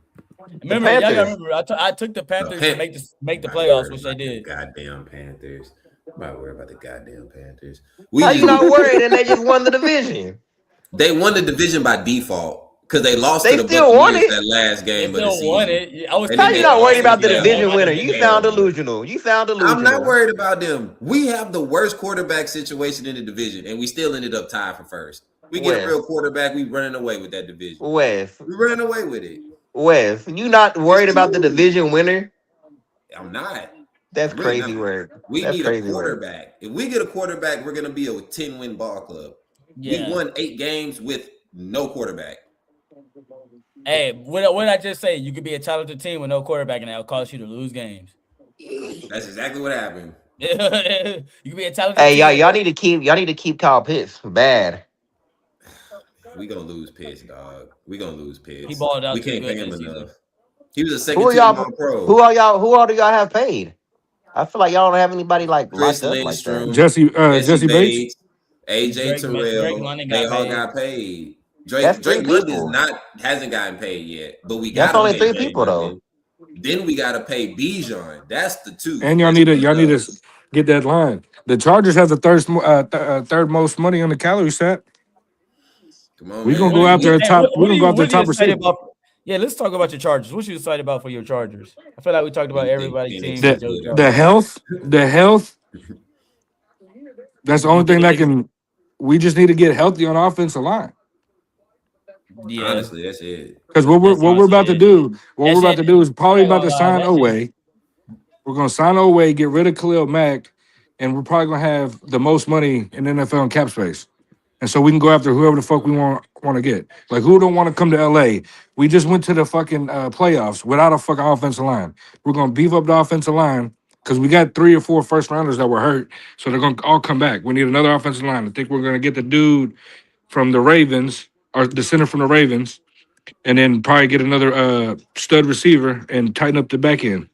Remember, y'all gotta remember. I took the Panthers to make the playoffs, which they did. Goddamn Panthers. I'm not worried about the goddamn Panthers. How you not worried? And they just won the division. They won the division by default because they lost to the Buccaneers that last game of the season. Won it. How you not worried about the division winner? You sound delusional. I'm not worried about them. We have the worst quarterback situation in the division, and we still ended up tied for first. We get a real quarterback, we running away with that division. Wes, we running away with it. Wes, you not worried about the division winner? I'm not. That's crazy word. We need a quarterback. If we get a quarterback, we're gonna be a 10-win ball club. Yeah. We won 8 games with no quarterback. Hey, what I just say? You could be a talented team with no quarterback, and that'll cause you to lose games. That's exactly what happened. You could be a talented. Hey, y'all need to keep Kyle Pitts bad. We gonna lose Pitts, dog. We gonna lose Pitts. He balled out. We can't pay him enough. He was a second team pro. Who all do y'all have paid? I feel like y'all don't have anybody like Chris locked up like that. Jesse Bates, AJ Terrell. They all got paid. Drake London hasn't gotten paid yet, but we got. That's only 3 people though. Then we gotta pay Bijan. That's the 2. And y'all need to get that line. The Chargers have the third most money on the calorie set. Come on, we're gonna go out there top. We're gonna go out there top receiver. Yeah, let's talk about your Chargers. What you excited about for your Chargers? I feel like we talked about everybody's team. The health. That's the only thing that can. We just need to get healthy on the offensive line. Yeah, Honestly, that's it. Because what we're about to do, is probably I ain't about gonna to lie, sign that shit. Oweh. We're gonna sign Oweh, get rid of Khalil Mack, and we're probably gonna have the most money in NFL in cap space. And so we can go after whoever the fuck we want to get. Like who don't want to come to LA? We just went to the fucking playoffs without a fucking offensive line. We're gonna beef up the offensive line because we got 3 or 4 first rounders that were hurt, so they're gonna all come back. We need another offensive line. I think we're gonna get the dude from the Ravens or the center from the Ravens, and then probably get another stud receiver and tighten up the back end.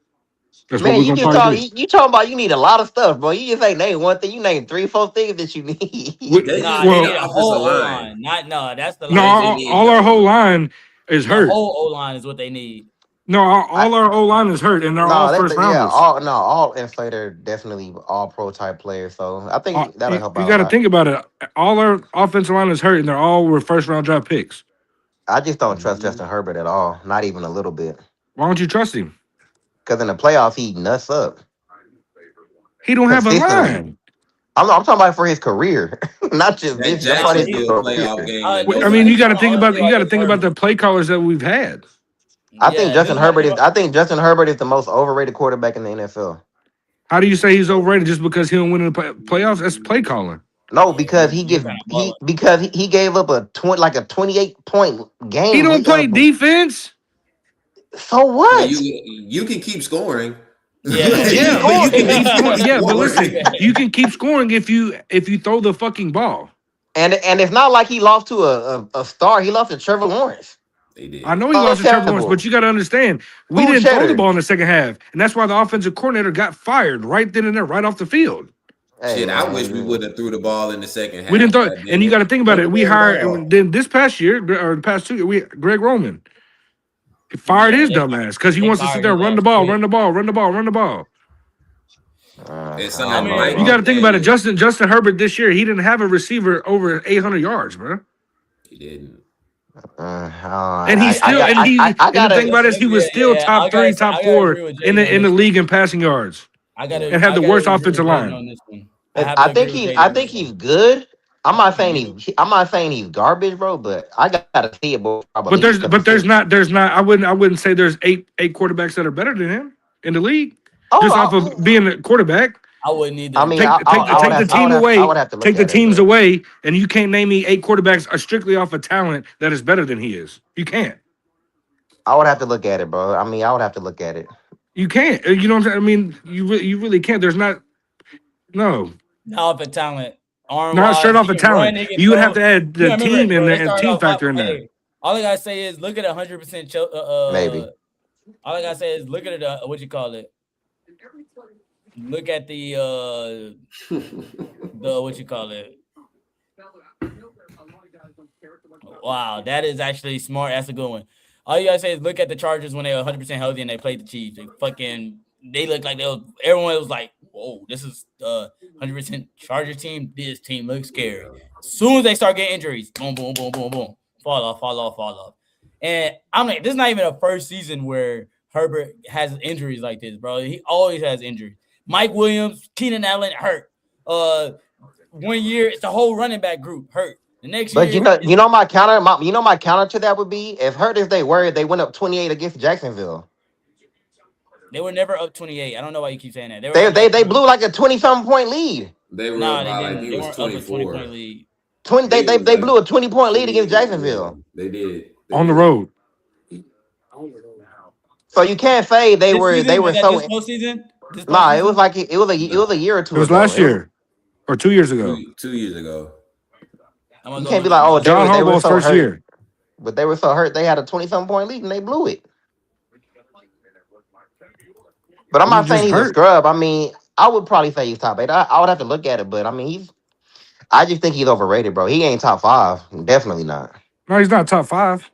That's what Man, we're you gonna just probably talk. do. You talking about you need a lot of stuff, bro. You just ain't name one thing. You name 3, 4 things that you need. They Nah, just they need need an a offensive whole O line. line. Not no, that's the No, They line. just need all our whole line is The hurt. whole O line is what they need. No, I, all our O line is hurt, and they're all no, first yeah, rounders. all inflator definitely all pro type players. So I think that'll help You out a got to lot. think about it. All our offensive line is hurt, and they're all were first round draft picks. I just don't trust Justin Herbert at all, not even a little bit. Why don't you trust him? Because in the playoffs, he nuts up He don't have a consistently. line. I'm talking about for his career, not just that this. I'm talking about his Jacksonville career. playoff game that they This I is mean, this you is got to my think only about thing about this the play callers that we've had. I think Yeah, this is my thing. I think Justin Herbert is the most overrated quarterback in the NFL. How do you say he's overrated just because he don't win in the playoffs? That's play calling. No, Yeah, because you're kind of balling. he gave up a 28-point He game. don't play defense. So Well, what? you can keep scoring. Yeah, Keep Yeah, but you scoring. can keep scoring. Keep Yeah, but scoring. listen, you can keep scoring if you throw the fucking ball. And it's not like he lost to a star. He lost to Trevor Lawrence. They I did. know he Oh, lost to Trevor Lawrence, terrible. but you got to understand, we Who didn't throw the cheddar? ball in the second half, and that's why the offensive coordinator got fired right then and there, right off the field. Hey Shit, I wish we man, would have threw the ball in the second We half. didn't throw, God and damn you got it. to think about Throw it. the We damn hired, ball. and then this past year or the past 2 years, Greg Roman he fired yeah, his dumb ass because he they wants to sit fired there his and run the ass ball, quick. run the ball, run the ball, run the ball. It sound I I like don't know, mean, Mike You got to bro. think about it. McDaniel. Justin Herbert this year, he didn't have a receiver over 800 yards, bro. He didn't. And he still, I and the thing gotta. about it is, he was still top 3, top I gotta 4 agree with in Jaden on the this one. league in passing yards, Yeah. and had I the gotta worst agree offensive with Jaden line. on this one. I have to agree with Jaden I on this think one. he's good. I'm not saying he's garbage, bro. But I gotta see it before I But believe it. Because there's not. I wouldn't say there's eight quarterbacks that are better than him in the league, just off of oh, being a quarterback. I wouldn't either. I mean, Take the team I away, would have to look take the at it, teams but away, and you can't name me 8 quarterbacks are strictly off of talent that is better than he is. You can't. I would have to look at it, bro. I mean, I would have to look at it. You can't. You know what I'm saying? I mean, you really can't. There's not. No, Not for talent. Arm not straight wise, he off of can run, talent. he can You would have throw. to add You the gotta remember, team in bro, there they and started team off hot. factor in there. Hey, all I gotta say is look at 100%. Maybe. All I gotta say is look at it. What you call it? Look at the what you call it? Wow, that is actually smart. That's a good one. All you gotta say is look at the Chargers when they were 100% healthy and they played the Chiefs. They looked like everyone was like, whoa, this is 100% Chargers team. This team looks scary. As soon as they start getting injuries, boom, boom, boom, boom, boom, fall off. And I'm like, this is not even a first season where Herbert has injuries like this, bro. He always has injuries. Mike Williams, Keenan Allen hurt. 1 year, it's the whole running back group hurt. The next But year, my counter to that would be if hurt as they were, they went up 28 against Jacksonville. they were never up 28. I don't know why you keep saying that. They blew like a 20-something point lead. They were No, up they by, I didn't. think They it was weren't up a 24. 20-point lead. They blew a 20-point lead against 28. Jacksonville. They did. On the road. So you can't say they This were season, was that so. this postseason? Nah, it was like it was a year or two It was ago. last year or 2 years ago. 2 years ago. You can't be like, oh, John they were Harbaugh's so first hurt. year. But they were so hurt they had a 20-something point lead and they blew it. But I'm not saying he's a scrub. I mean, I would probably say he's top 8. I would have to look at it, but I mean, I just think he's overrated, bro. He ain't top 5. Definitely not. No, he's not top 5.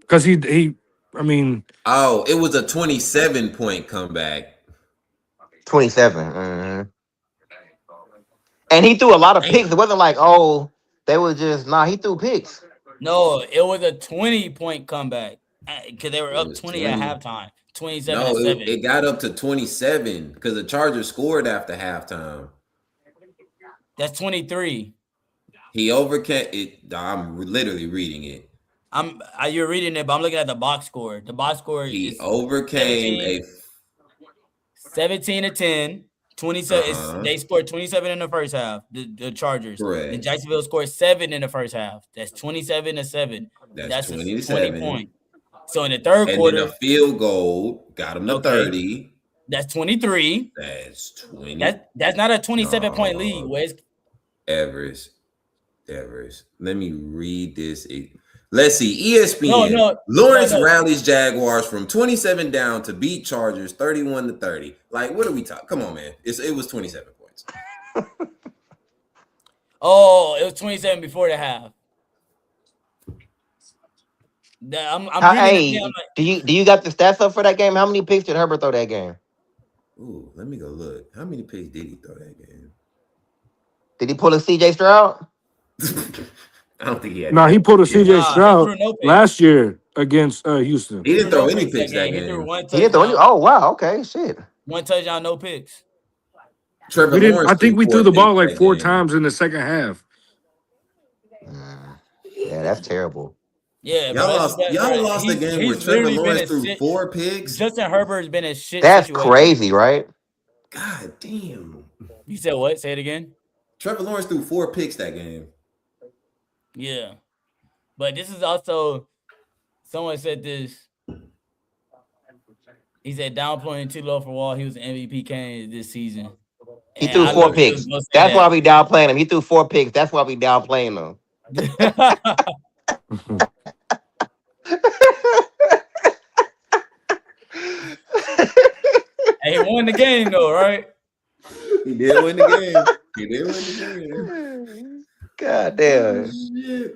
Because I mean, oh, it was a 27-point comeback. 27. Mm-hmm. And he threw a lot of picks. It wasn't like, oh, they was just he threw picks. No, it was a 20-point comeback because they were up 20 at halftime. 27-7. No, it got up to 27 because the Chargers scored after halftime. That's 23. He overcame it. I'm literally reading it. You're reading it, but I'm looking at the box score. The box score He is overcame 17-10. 27. They scored 27 in the first half. The Chargers. correct. And Jacksonville scored 7 in the first half. That's 27-7. That's 20 27. points. So in the third quarter, then a field goal got him to 30. That's 23. That's 20. That's not a 27-point lead, Wes. Everest. Let me read this. Let's see. ESPN. Lawrence rallies Jaguars from 27 down to beat Chargers 31-30. Like, what are we talking? Come on, man. It was 27 points. Oh, it was 27 before the half. Hey, do you got the stats up for that game? How many picks did Herbert throw that game? Ooh, let me go look. How many picks did he throw that game? Did he pull a CJ Stroud? I don't think he had. No, he pulled a CJ Stroud last year against Houston. He didn't throw any picks that game. He didn't throw any. Oh wow, okay, shit. One touchdown, no picks. Trevor Lawrence. I think we threw the ball like 4 times in the second half. Yeah, that's terrible. Yeah, y'all lost the game where Trevor Lawrence threw 4 picks. Justin Herbert's been a shit. That's crazy, right? God damn. You said what? Say it again. Trevor Lawrence threw 4 picks that game. Yeah, but this is also someone said this. He said downplaying too low for Wall. He was an MVP candidate this season. He threw 4 picks. That's why we downplaying him. He threw 4 picks. That's why we downplaying him. Hey, he won the game though, right? He did win the game. God damn.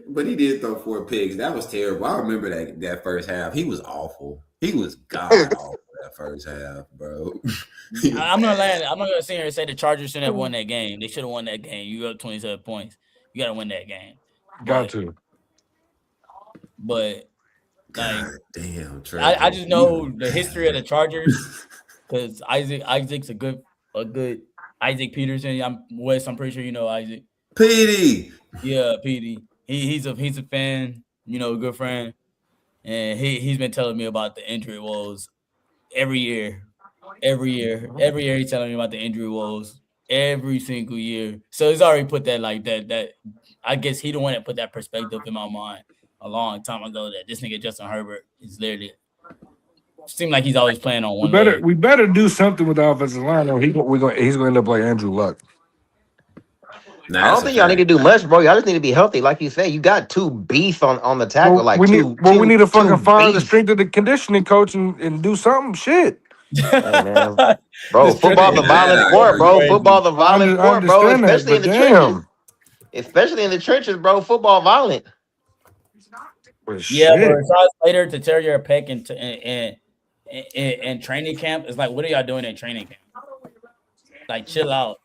But he did throw 4 picks. That was terrible. I remember that first half. He was awful. He was god awful that first half, bro. I'm not gonna sit here and say the Chargers shouldn't have won that game. They should have won that game. You got 27 points. You gotta win that game. Got to. But like, damn, I just know the history of the Chargers because Isaac's a good Isaac Peterson. I'm pretty sure you know Isaac. Petey. Yeah, Petey. He's a fan, a good friend. And he's been telling me about the injury woes every year. Every year he's telling me about the injury woes every single year. So he's already put that like that I guess he the one that put that perspective in my mind a long time ago that this nigga Justin Herbert is literally seemed like he's always playing on one leg. We better do something with the offensive line or he's going to end up like Andrew Luck. I don't think y'all need to do much, bro. Y'all just need to be healthy. Like you said, you got 2 beasts on the tackle. We need to fucking find the strength of the conditioning coach and do something. Shit. Hey, man. Bro, football's a violent sport, bro. Football's a violent sport, bro. Especially in the trenches. Especially in the trenches, bro. Football violent. Yeah, but it's always later to tear your pec and training camp. It's like, what are y'all doing in training camp? Like, chill out.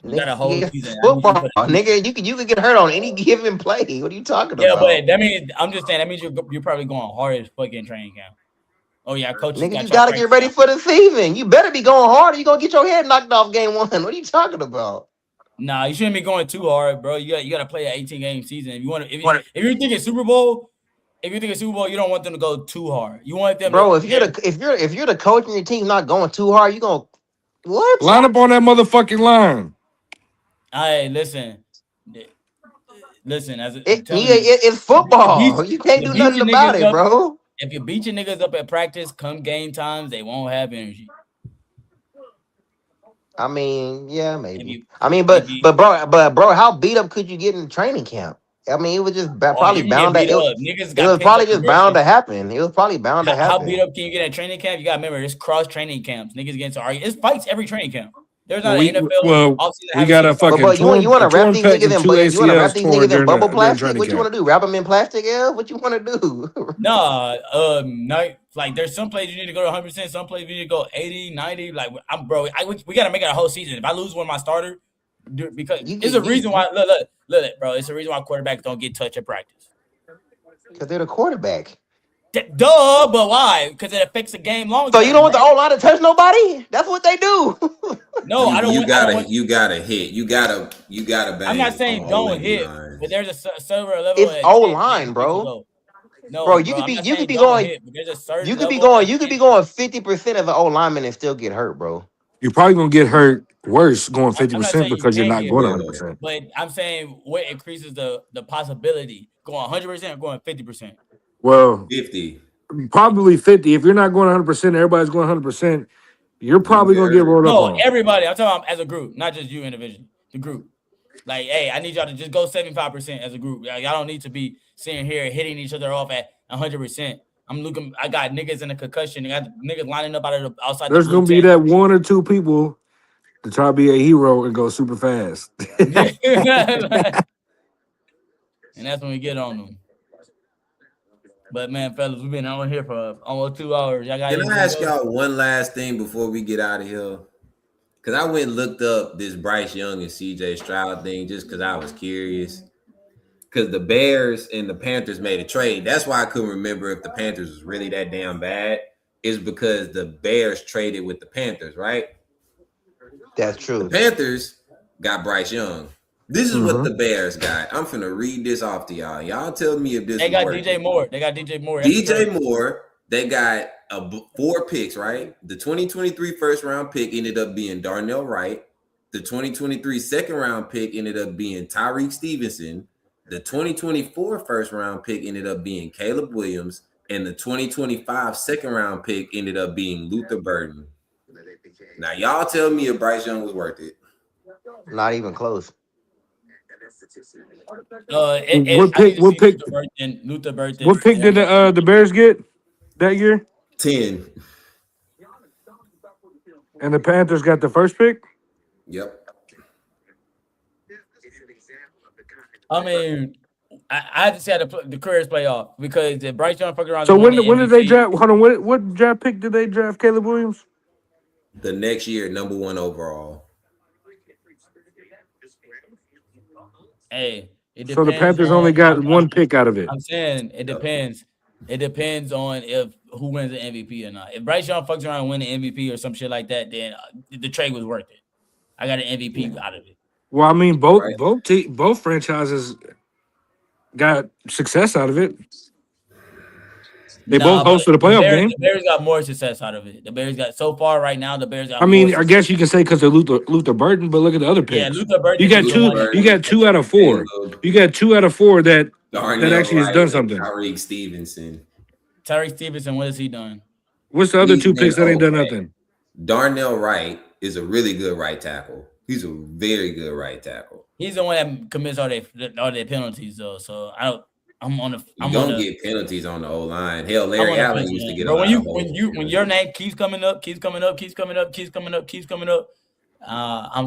You got a whole season. Football, nigga. You can get hurt on any given play. What are you talking about? Yeah, but that means I'm just saying that means you're probably going hard as fucking training camp. Oh yeah, coach. Nigga, you gotta get ready for the season. You better be going hard, or you gonna get your head knocked off game 1. What are you talking about? Nah, you shouldn't be going too hard, bro. You got to play an 18-game season. If you're thinking Super Bowl, you don't want them to go too hard. You want them, bro. If you're the coach and your team's not going too hard, you gonna what? Line up on that motherfucking line. Hey, listen. It's football. You can't do nothing about it, bro. If you beat your niggas up at practice, come game times, they won't have energy. I mean, yeah, maybe. But bro, how beat up could you get in training camp? I mean, it was just probably bound to. It was probably just bound to happen. It was probably bound to happen. How beat up can you get at training camp? You gotta remember, it's cross training camps. Niggas get into arguments. It's fights every training camp. There's not an NFL. Well, we got a fucking. But you want to wrap these niggas in bubble plastic? What you want to do? Wrap them in plastic? Yeah. What you want to do? Nah, like there's some plays you need to go to 100%. Some plays you need to go 80, 90. Like we gotta make it a whole season. If I lose one of my starter, because it's a reason why. Look, bro. It's a reason why quarterbacks don't get touch at practice. Because they're the quarterback. Duh, but why? Because it affects the game long. So you don't want the O-line to touch nobody? That's what they do. No, I don't. You want, gotta I don't want, you gotta hit. You gotta bang. I'm not saying don't hit, lines. but there's a certain level. It's O-line, bro. No, bro, you could be going. hit, but there's a certain You could be level going. You could be going 50% of an O-lineman and still get hurt, bro. You're probably gonna get hurt worse going I'm not 50% saying you because you're can't not get going hurt, 100%. but I'm saying what increases the possibility going 100% or going 50%. Well, 50. probably 50. If you're not going 100%, everybody's going 100%. You're probably gonna get rolled up No, on. everybody. I'm talking about as a group, not just you individually. The group. Like, hey, I need y'all to just go 75% as a group. Y'all don't need to be sitting here hitting each other off at 100%. I'm looking. I got niggas in a concussion. I got niggas lining up out of the outside. There's gonna be that one or two people to try to be a hero and go super fast. And that's when we get on them. But man, fellas, we've been on here for almost 2 hours. Y'all got Can I ask y'all one last thing before we get out of here? Because I went and looked up this Bryce Young and CJ Stroud thing just because I was curious. Because the Bears and the Panthers made a trade. That's why I couldn't remember if the Panthers was really that damn bad. Is because the Bears traded with the Panthers, right? That's true. The Panthers got Bryce Young. This is what the Bears got. I'm finna read this off to y'all. Y'all tell me if this. They got working. DJ Moore. They got DJ Moore. DJ Moore. They got 4 picks, right? The 2023 first round pick ended up being Darnell Wright. The 2023 second round pick ended up being Tyreek Stevenson. The 2024 first round pick ended up being Caleb Williams. And the 2025 second round pick ended up being Luther Burden. Now, y'all tell me if Bryce Young was worth it. Not even close. What pick did the Bears get that year? 10. And the Panthers got the first pick? Yep. I mean, I had to say the careers play off because the Bryce Young fucking around. So when did they draft? Hold on, what draft pick did they draft Caleb Williams? The next year, number 1 overall. Hey, it depends. So the Panthers only got 1 pick out of it. I'm saying it depends. It depends on who wins the MVP or not. If Bryce Young fucks around and win the MVP or some shit like that, then the trade was worth it. I got an MVP out of it. Well, I mean, both franchises got success out of it. They both hosted a playoff game. The Bears got more success out of it. The Bears got so far right now. The Bears got. I mean, I guess you can say because of Luther Burden, but look at the other picks. Yeah, Luther Burden. You got 2 out of 4. You got 2 out of 4 that actually has done something. Tyreek Stevenson. What has he done? What's the other 2 picks that ain't done nothing? Darnell Wright is a really good right tackle. He's a very good right tackle. He's the one that commits all their penalties though. So I'm gonna get penalties on the O line. Hell, Larry Allen used to get. But when your name keeps coming up, I'm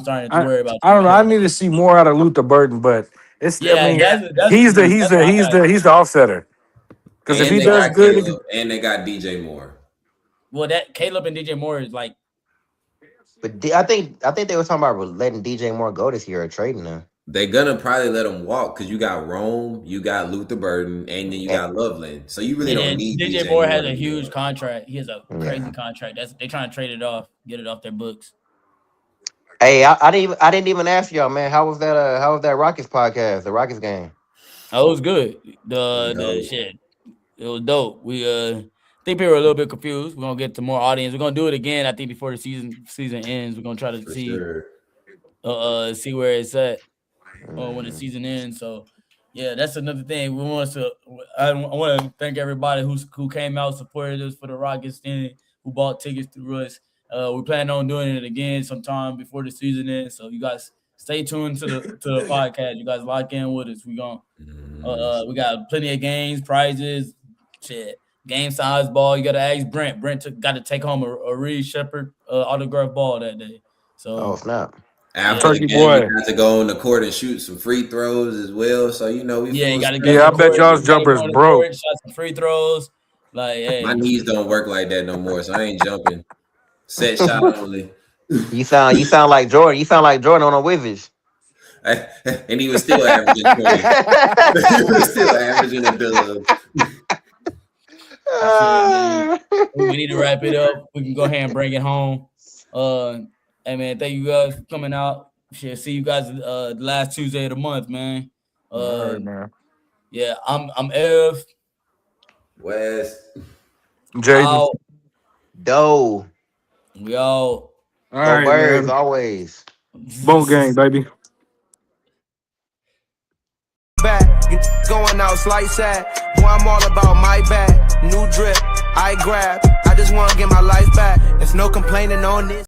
starting to worry about. I don't know. I need to see more out of Luther Burden, but it's. Yeah, I mean, he's the offsetter. Because if he does good, and they got DJ Moore. Well, that Caleb and DJ Moore is like. But I think they were talking about letting DJ Moore go this year or trading him. They're gonna probably let him walk because you got Rome, you got Luther Burden, and then you got Loveland. So you really don't need DJ Moore has a huge contract. He has a crazy contract. They're trying to trade it off, get it off their books. Hey, I didn't even ask y'all, man. How was that Rockets podcast? The Rockets game? Oh, it was good. The shit. It was dope. We think people were a little bit confused. We're gonna get to more audience. We're gonna do it again. I think before the season ends, we're gonna try to see where it's at when the season ends. So yeah, that's another thing. I want to thank everybody who came out, supported us for the Rockets thing, who bought tickets through us. We plan on doing it again sometime before the season ends. So you guys stay tuned to the podcast. You guys lock in with us. We got plenty of games, prizes, shit. Game size ball. You got to ask Brent. Brent got to take home a Reed Shepherd autograph ball that day. So snap! After the game, we got to go on the court and shoot some free throws as well. So you know you got to go. Yeah, I bet y'all's jumpers broke. Shot some free throws. Like, hey, my knees don't work like that no more, so I ain't jumping. Set shot only. You sound like Jordan. You sound like Jordan on a Wizards. And he was still averaging 20. He was still averaging a dub. That's it, man. We need to wrap it up. We can go ahead and bring it home. Hey man, thank you guys for coming out. Shit, see you guys the last Tuesday of the month, man. All right, man. Yeah, I'm Ev. West. Jaden. Out. Doe. We all. All Go right, Birds man. always. Boat gang, baby. Back, you going out slice at. Boy, I'm all about my bag. New drip, I grab. I just wanna get my life back. There's no complaining on this.